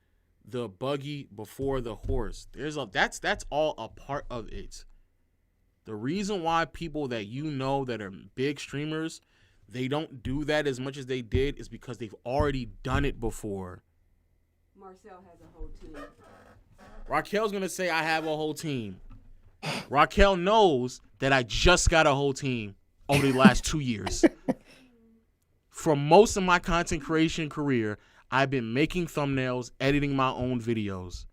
the buggy before the horse. That's all a part of it. The reason why people that you know that are big streamers, they don't do that as much as they did is because they've already done it before. Marcel has a whole team. Raquel's going to say, I have a whole team. Raquel knows that I just got a whole team over the last 2 years. For most of my content creation career, I've been making thumbnails, editing my own videos.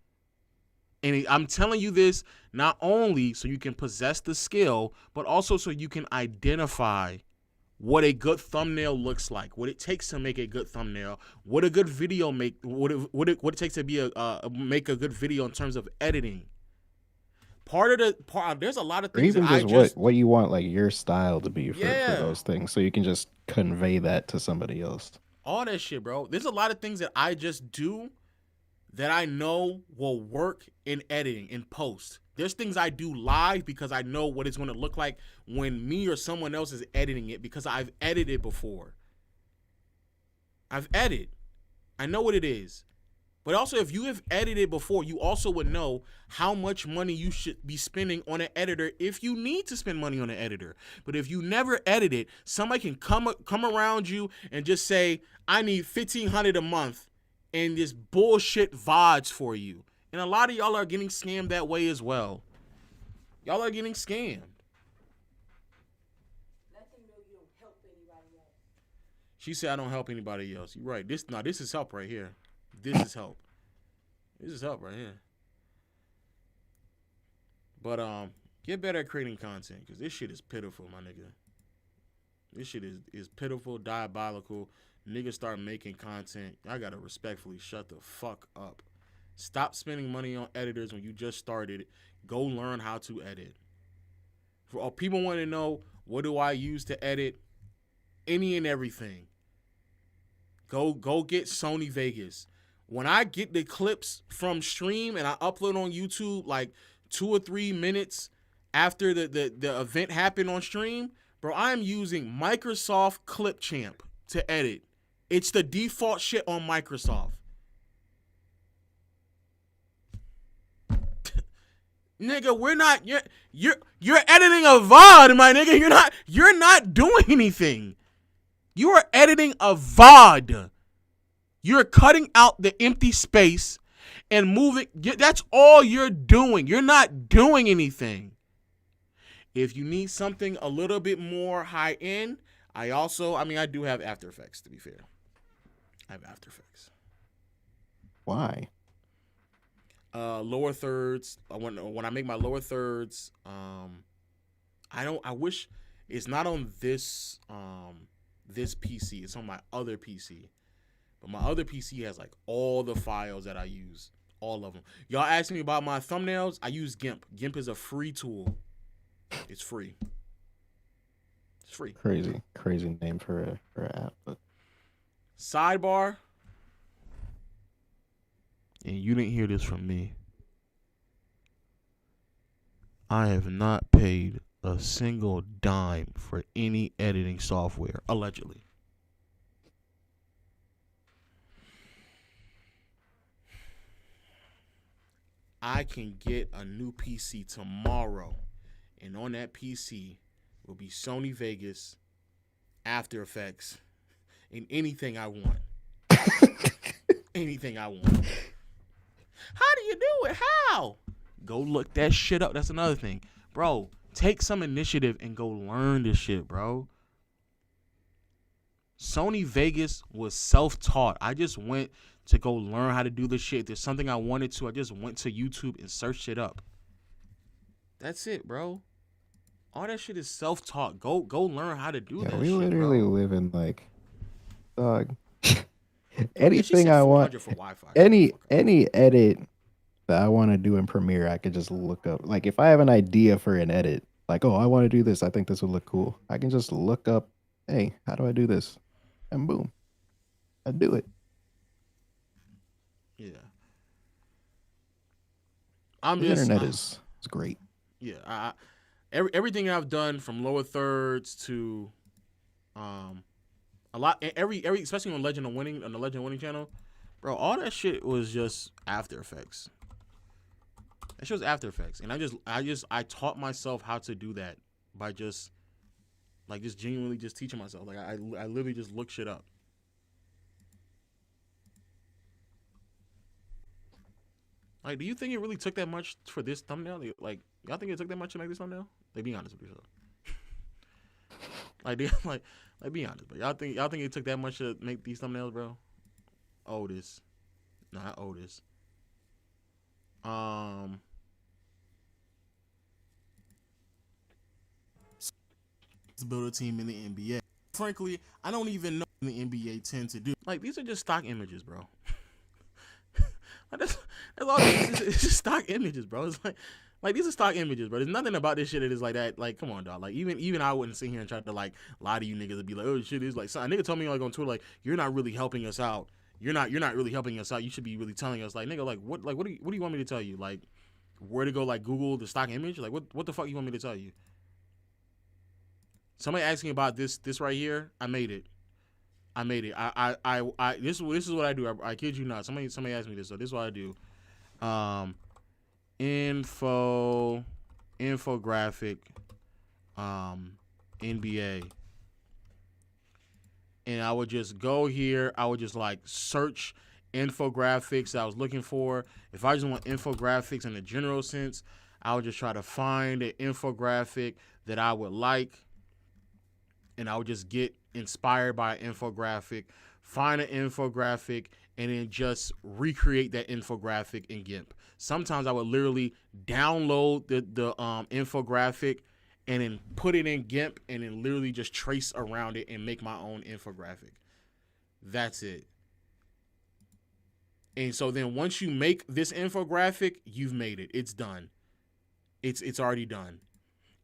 And I'm telling you this not only so you can possess the skill, but also so you can identify what a good thumbnail looks like, what it takes to make a good thumbnail, what a good video what it takes to be make a good video in terms of editing. There's a lot of Or things even that just what you want, like, your style to be for those things, so you can just convey that to somebody else. All that shit, bro. There's a lot of things that I just do that I know will work in editing, in post. There's things I do live because I know what it's going to look like when me or someone else is editing it because I've edited before. I've edited. I know what it is. But also, if you have edited before, you also would know how much money you should be spending on an editor if you need to spend money on an editor. But if you never edited, somebody can come around you and just say, I need $1,500 a month and this bullshit VODs for you. And a lot of y'all are getting scammed that way as well. Y'all are getting scammed. Let them know you don't help anybody else. She said, I don't help anybody else. You're right. This is help right here. This is help. This is help right here. But get better at creating content because this shit is pitiful, my nigga. This shit is pitiful, diabolical. Niggas start making content. I gotta respectfully shut the fuck up. Stop spending money on editors when you just started. Go learn how to edit. For all people want to know, what do I use to edit? Any and everything. Go get Sony Vegas. When I get the clips from stream and I upload on YouTube like 2 or 3 minutes after the event happened on stream, bro, I am using Microsoft Clipchamp to edit. It's the default shit on Microsoft. Nigga, we're not you're editing a VOD, my nigga. You're not doing anything. You are editing a VOD. You're cutting out the empty space and moving. That's all you're doing. You're not doing anything. If you need something a little bit more high end, I do have After Effects, to be fair. I have After Effects. Why? Lower thirds. When I make my lower thirds, I wish it's not on this PC. It's on my other PC. But my other PC has like all the files that I use, all of them. Y'all asked me about my thumbnails. I use GIMP. GIMP is a free tool. It's free. It's free. Crazy name for an app. But Sidebar. And you didn't hear this from me. I have not paid a single dime for any editing software, allegedly. I can get a new PC tomorrow, and on that PC will be Sony Vegas, After Effects, and anything I want. Anything I want. How do you do it? How? Go look that shit up. That's another thing. Bro, take some initiative and go learn this shit, bro. Sony Vegas was self-taught. I just went to go learn how to do this shit. If there's something I wanted to, I just went to YouTube and searched it up. That's it, bro. All that shit is self-taught. Go learn how to do that shit, we literally bro. live in like, dog. Anything I want, any edit that I want to do in Premiere, I could just look up. Like if I have an idea for an edit, like, oh, I want to do this, I think this would look cool. I can just look up, hey, how do I do this? And boom, I do it. Yeah. The internet is great. Yeah, everything I've done from lower thirds to a lot, especially on the Legend of Winning channel, bro, all that shit was just After Effects. That shit was After Effects, and I taught myself how to do that by just genuinely just teaching myself. Like I literally just look shit up. Like, do you think it really took that much for this thumbnail? Like, y'all think it took that much to make this thumbnail? Like, be honest with yourself. like, be honest, but y'all think it took that much to make these thumbnails, bro? Otis, not Otis. To build a team in the NBA. Frankly, I don't even know what the NBA tend to do. Like, these are just stock images, bro. That's all. It's just stock images, bro. It's like these are stock images, bro. There's nothing about this shit that is like that. Like, come on, dog. Like, even I wouldn't sit here and try to like lie to you niggas and be like, oh shit, is like. So a nigga told me like on Twitter, like, you're not really helping us out. You're not really helping us out. You should be really telling us, like, nigga, like what do you want me to tell you? Like, where to go? Like, Google the stock image? Like, what the fuck you want me to tell you? Somebody asking about this right here. I made it. This is what I do. I kid you not. Somebody asked me this, so this is what I do. Infographic, NBA. And I would just go here. I would just like search infographics that I was looking for. If I just want infographics in a general sense, I would just try to find an infographic that I would like. And I would just get inspired by an infographic, find an infographic, and then just recreate that infographic in GIMP. Sometimes I would literally download the infographic and then put it in GIMP and then literally just trace around it and make my own infographic. That's it. And so then once you make this infographic, you've made it. It's done. It's already done.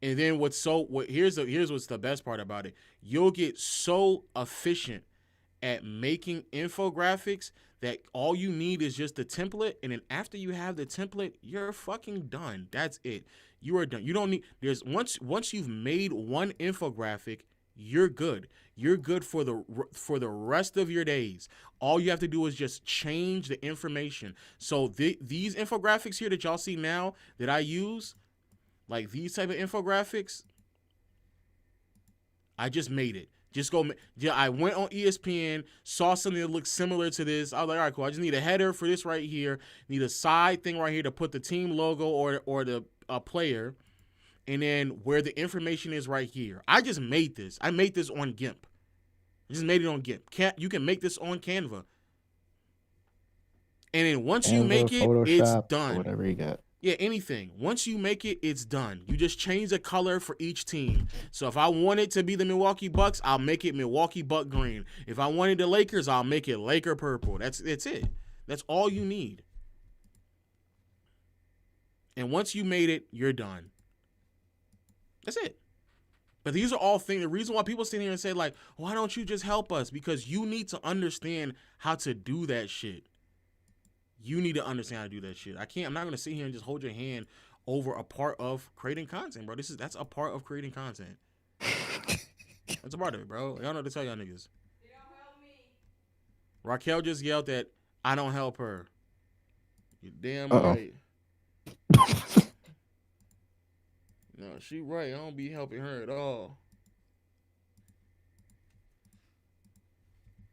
And then here's what's the best part about it. You'll get so efficient at making infographics that all you need is just the template, and then after you have the template, you're fucking done. That's it. You are done. You don't need once you've made one infographic, you're good. You're good for the rest of your days. All you have to do is just change the information. So these infographics here that y'all see now that I use, like these type of infographics, I just made it. I went on ESPN, saw something that looked similar to this. I was like, all right, cool. I just need a header for this right here. Need a side thing right here to put the team logo or the player, and then where the information is right here. I just made this. I made this on GIMP. I just made it on GIMP. You can make this on Canva. And then once you make it, it's done. Whatever you got. Yeah, anything. Once you make it, it's done. You just change the color for each team. So if I want it to be the Milwaukee Bucks, I'll make it Milwaukee Buck green. If I wanted the Lakers, I'll make it Laker purple. That's it. That's all you need. And once you made it, you're done. That's it. But these are all things. The reason why people sit here and say, like, why don't you just help us? Because you need to understand how to do that shit. You need to understand how to do that shit. I'm not going to sit here and just hold your hand over a part of creating content, bro. That's a part of creating content. That's a part of it, bro. Y'all know what to tell y'all niggas. They don't help me. Raquel just yelled that I don't help her. You damn right. No, she right. I don't be helping her at all.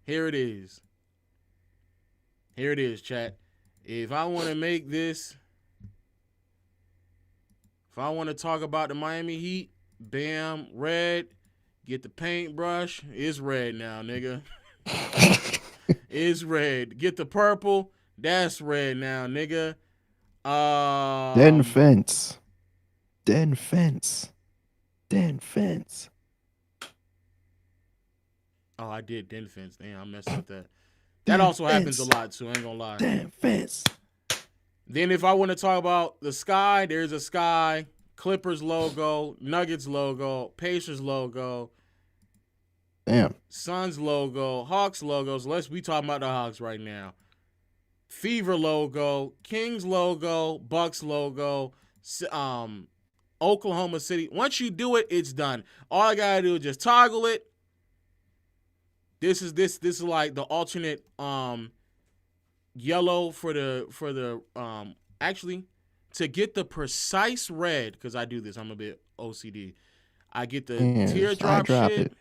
Here it is. Here it is, chat. If I want to make this, if I want to talk about the Miami Heat, bam, red, get the paintbrush. It's red now, nigga. It's red. Get the purple. That's red now, nigga. Den fence. Den fence. Den fence. Oh, I did den fence. Damn, I messed up that. That also happens a lot too. I ain't gonna lie. Den fence. Then if I want to talk about the sky, there's a sky. Clippers logo, Nuggets logo, Pacers logo. Damn. Suns logo, Hawks logo. So we talking about the Hawks right now. Fever logo, Kings logo, Bucks logo, Oklahoma City. Once you do it, it's done. All I gotta do is just toggle it. This is like the alternate yellow for the actually to get the precise red, because I do this, I'm a bit OCD. I get the teardrop shit.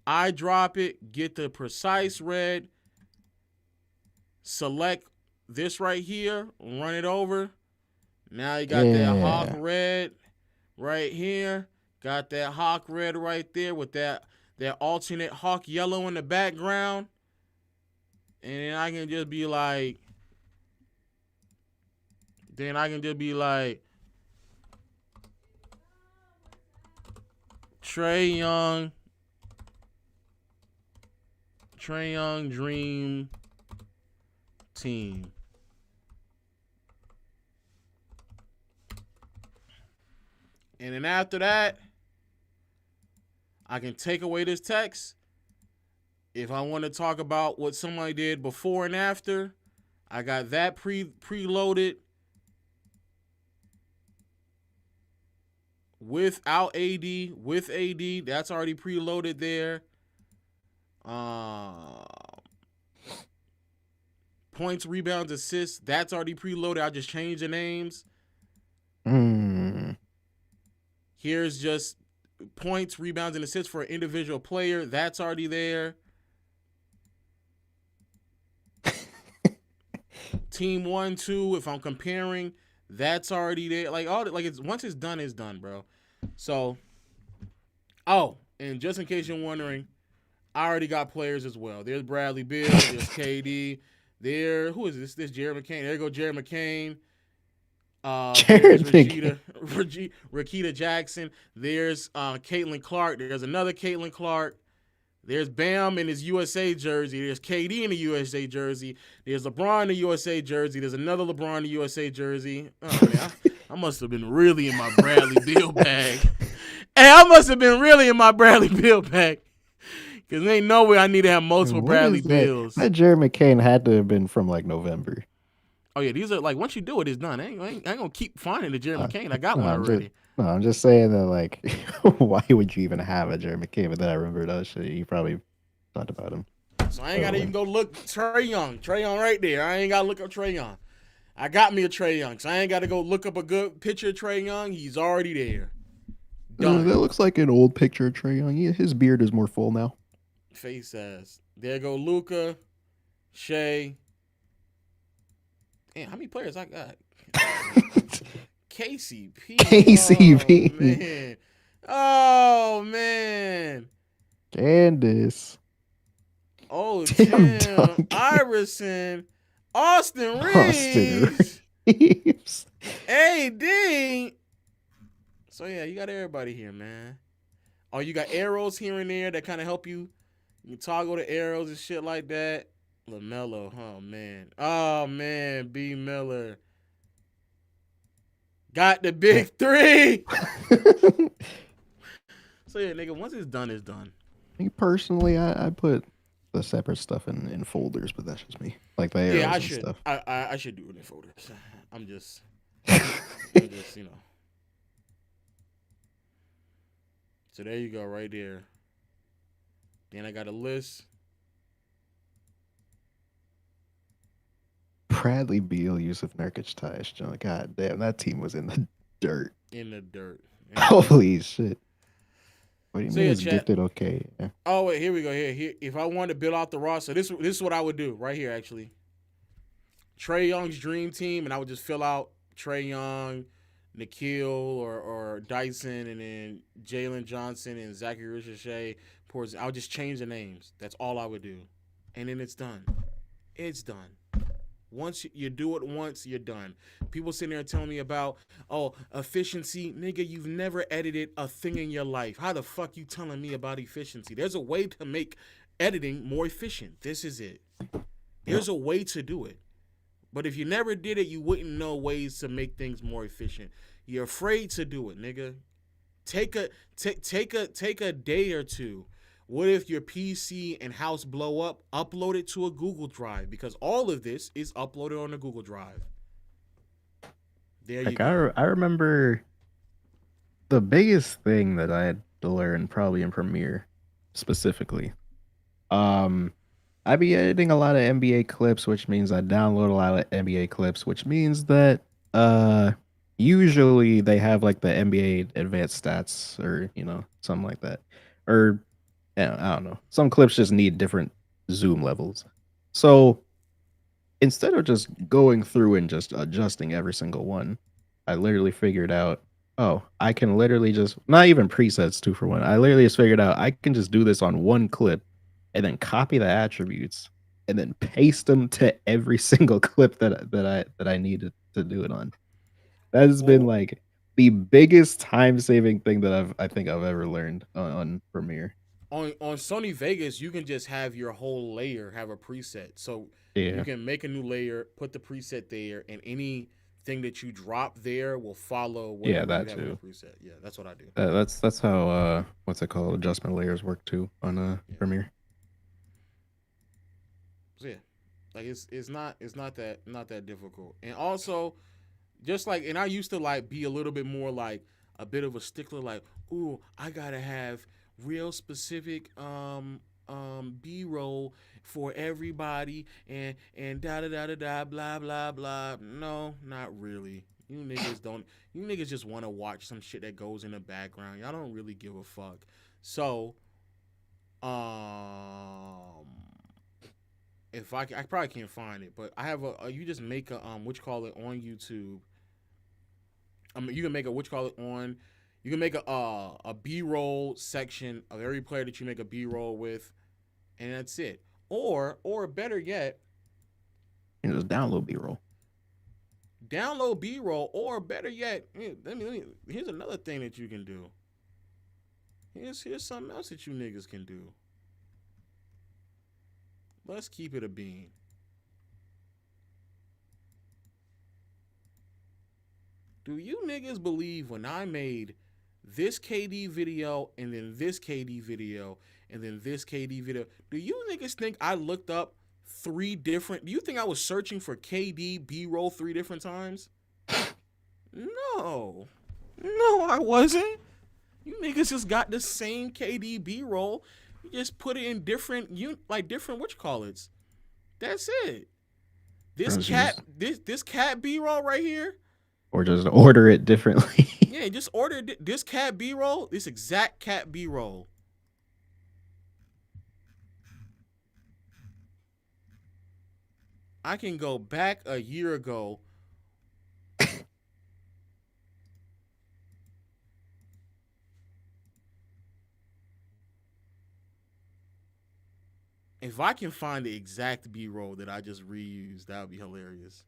I drop it, get the precise red, select this right here, run it over. Now you got that Hawk red right here. Got that Hawk red right there with that alternate Hawk yellow in the background. And then I can just be like, Trae Young Dream Team. And then after that, I can take away this text. If I want to talk about what somebody did before and after, I got that preloaded. Without AD, with AD, that's already preloaded there. Points, rebounds, assists, that's already preloaded. I just changed the names. Here's just points, rebounds, and assists for an individual player. That's already there. Team 1, 2, if I'm comparing, that's already there. Once it's done, bro. So, and just in case you're wondering, I already got players as well. There's Bradley Beal, there's KD. Who is this? This Jared McCain. There you go, Jared McCain. There's Rakita Jackson. There's Caitlin Clark. There's another Caitlin Clark. There's Bam in his USA jersey. There's KD in the USA jersey. There's LeBron in the USA jersey. There's another LeBron in the USA jersey. Oh, man, I must have been really in my Bradley Beal bag. Hey, I must have been really in my Bradley Beal bag. Because there ain't no way I need to have multiple Bradley Beals. That Jared McCain had to have been from like November. Oh, yeah, these are like, once you do it, it's done. I ain't going to keep finding the Jared McCain. I got one already. I'm just saying that, like, why would you even have a Jared McCain? But then I remember that shit. You probably thought about him. So I ain't got to even go look. Trae Young right there. I ain't got to look up Trae Young. I got me a Trae Young, so I ain't got to go look up a good picture of Trae Young. He's already there. Done. That looks like an old picture of Trae Young. His beard is more full now. Face ass. There go Luka, Shea. Damn, how many players I got? KCP. Oh, man. Candace. Oh, Tim. Iverson. Austin Reeves. AD. So, yeah, you got everybody here, man. Oh, you got arrows here and there that kind of help you. You toggle the arrows and shit like that. LaMelo. Oh, man. Oh, man. B. Miller. Got the big three. So yeah, nigga, once it's done, it's done. Me personally, I put the separate stuff in folders, but that's just me. Like the arrows Yeah, I and should. stuff. I should do it in folders. I'm just, you know. So there you go, right there. Then I got a list. Bradley Beal, Yusuf Nurkic, Tyus Jones. God damn, that team was in the dirt. In the dirt. Holy shit. What do you So mean yeah, it's chat. gifted? Okay. Yeah. Oh wait, here we go. Here. If I wanted to build out the roster, this is what I would do right here. Actually, Trae Young's dream team, and I would just fill out Trae Young, Nikhil or Dyson, and then Jalen Johnson and Zachary Ricochet. I would just change the names. That's all I would do, and then it's done. It's done. Once you do it once, you're done. People sitting there telling me about, efficiency. Nigga, you've never edited a thing in your life. How the fuck you telling me about efficiency? There's a way to make editing more efficient. This is it. There's a way to do it. But if you never did it, you wouldn't know ways to make things more efficient. You're afraid to do it, nigga. Take a day or two. What if your PC and house blow up? Upload it to a Google Drive, because all of this is uploaded on a Google Drive. There you go. I remember the biggest thing that I had to learn, probably in Premiere specifically. I be editing a lot of NBA clips, which means I download a lot of NBA clips, which means that usually they have like the NBA advanced stats or something like that, or I don't know. Some clips just need different zoom levels. So instead of just going through and just adjusting every single one, I literally figured out, I can literally just, not even presets 2-for-1. I literally just figured out I can just do this on one clip and then copy the attributes and then paste them to every single clip that I needed to do it on. That has been like the biggest time-saving thing that I think I've ever learned on Premiere. On Sony Vegas, you can just have your whole layer have a preset. So you can make a new layer, put the preset there, and anything that you drop there will follow whatever that you have too. in the preset. Yeah, that's what I do. That's how what's it called? Adjustment layers work too on Premiere. So yeah, like it's not that difficult. And also, just like, and I used to like be a little bit more like a bit of a stickler, like, ooh, I gotta have real specific B-roll for everybody and da da da da da blah blah blah. No, not really. You niggas just want to watch some shit that goes in the background. Y'all don't really give a fuck. So if I probably can't find it, but I have you just make a on YouTube. You can make a you can make a B-roll section of every player that you make a B-roll with, and that's it. Or better yet, you just download B-roll. Download B-roll, or better yet, here's another thing that you can do. Here's something else that you niggas can do. Let's keep it a bean. Do you niggas believe when I made this KD video and then this KD video and then this KD video, do you niggas think I looked up do you think I was searching for KD B-roll 3 different times? No, I wasn't. You niggas just got the same KD B-roll. You just put it in different whatchamacallits. That's it. This cat B-roll right here. Or just order it differently. Yeah, just order this cat B-roll, this exact cat B-roll. I can go back a year ago. If I can find the exact B-roll that I just reused, that would be hilarious.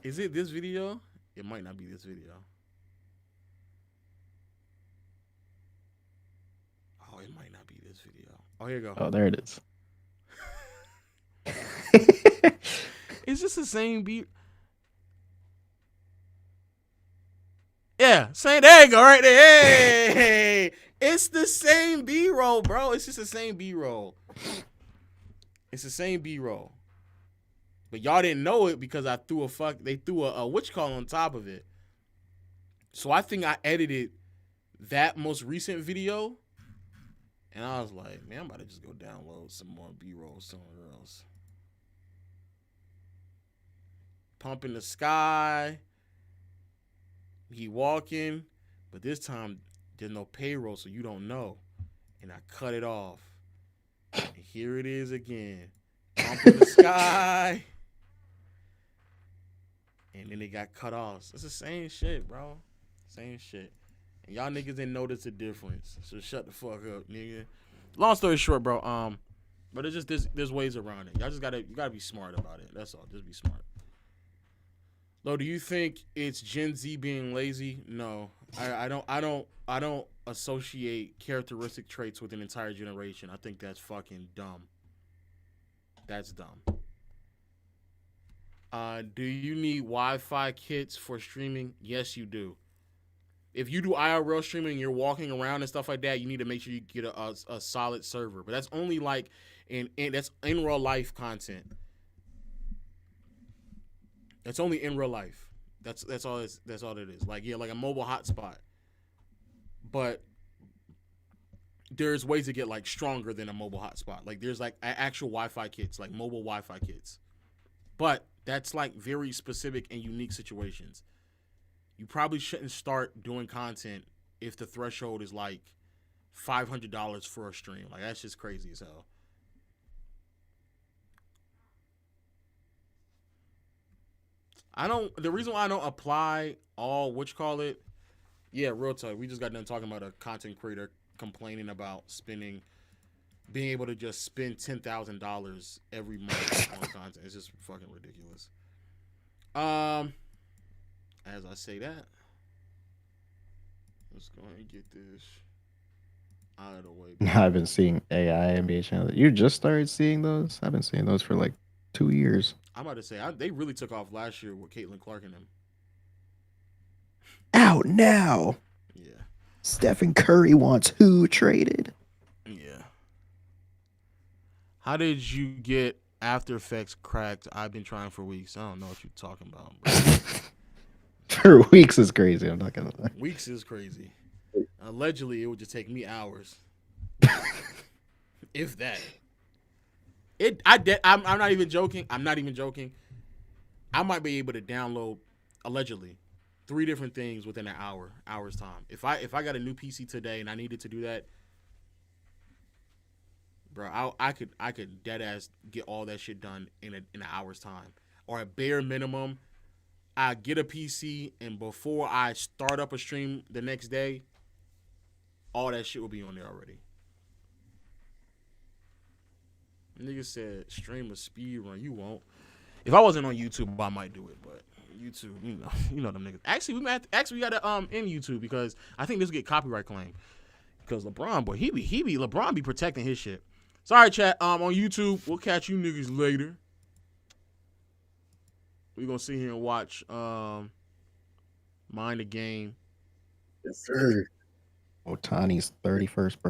Is it this video? It might not be this video. Oh, it might not be this video. Oh, here you go. Oh, there it is. Is this the same beat? Yeah, there you go, right there. It's the same B-roll, bro. It's just the same B-roll. It's the same B-roll. But y'all didn't know it because they threw a whatchamacallit on top of it. So I think I edited that most recent video. And I was like, man, I'm about to just go download some more B-roll somewhere else. Pump in the sky. He walking. But this time, there's no payroll, so you don't know. And I cut it off. And here it is again. Pump in the sky. And then it got cut off. It's the same shit, bro. Same shit. And y'all niggas didn't notice the difference. So shut the fuck up, nigga. Long story short, bro. But it's just there's ways around it. Y'all just you gotta be smart about it. That's all. Just be smart. Lo, do you think it's Gen Z being lazy? No. I don't associate characteristic traits with an entire generation. I think that's fucking dumb. That's dumb. Do you need Wi-Fi kits for streaming? Yes, you do. If you do IRL streaming and you're walking around and stuff like that, you need to make sure you get a solid server. But that's only like that's in real life content. That's only in real life. That's all it is. Like like a mobile hotspot. But there's ways to get like stronger than a mobile hotspot. Like there's like actual Wi-Fi kits, like mobile Wi-Fi kits. But that's like very specific and unique situations. You probably shouldn't start doing content if the threshold is like $500 for a stream. Like that's just crazy as hell. The reason why I don't apply all yeah, real talk. We just got done talking about a content creator complaining about being able to just spend $10,000 every month on content. It's just fucking ridiculous. As I say that, let's go ahead and get this out of the way. I've been seeing AI NBA channels. You just started seeing those? I've been seeing those for like 2 years. I'm about to say they really took off last year with Caitlin Clark and them. Out now. Yeah. Stephen Curry wants who traded? Yeah. How did you get After Effects cracked? I've been trying for weeks. I don't know what you're talking about, bro. For weeks is crazy. I'm not gonna lie. Weeks is crazy. Allegedly, it would just take me hours, if that. I'm not even joking. I'm not even joking. I might be able to download allegedly 3 different things within an hour's time. If I got a new PC today and I needed to do that, bro, I could dead ass get all that shit done in an hour's time, or a bare minimum. I get a PC, and before I start up a stream the next day, all that shit will be on there already. Nigga said stream a speed run. You won't. If I wasn't on YouTube, I might do it, but YouTube, you know them niggas. Actually, we gotta end YouTube because I think this will get copyright claim. Because LeBron, boy, LeBron be protecting his shit. Sorry, chat. On YouTube, we'll catch you niggas later. We're gonna sit here and watch Mind the Game. Yes, sir. Otani's 31st birthday.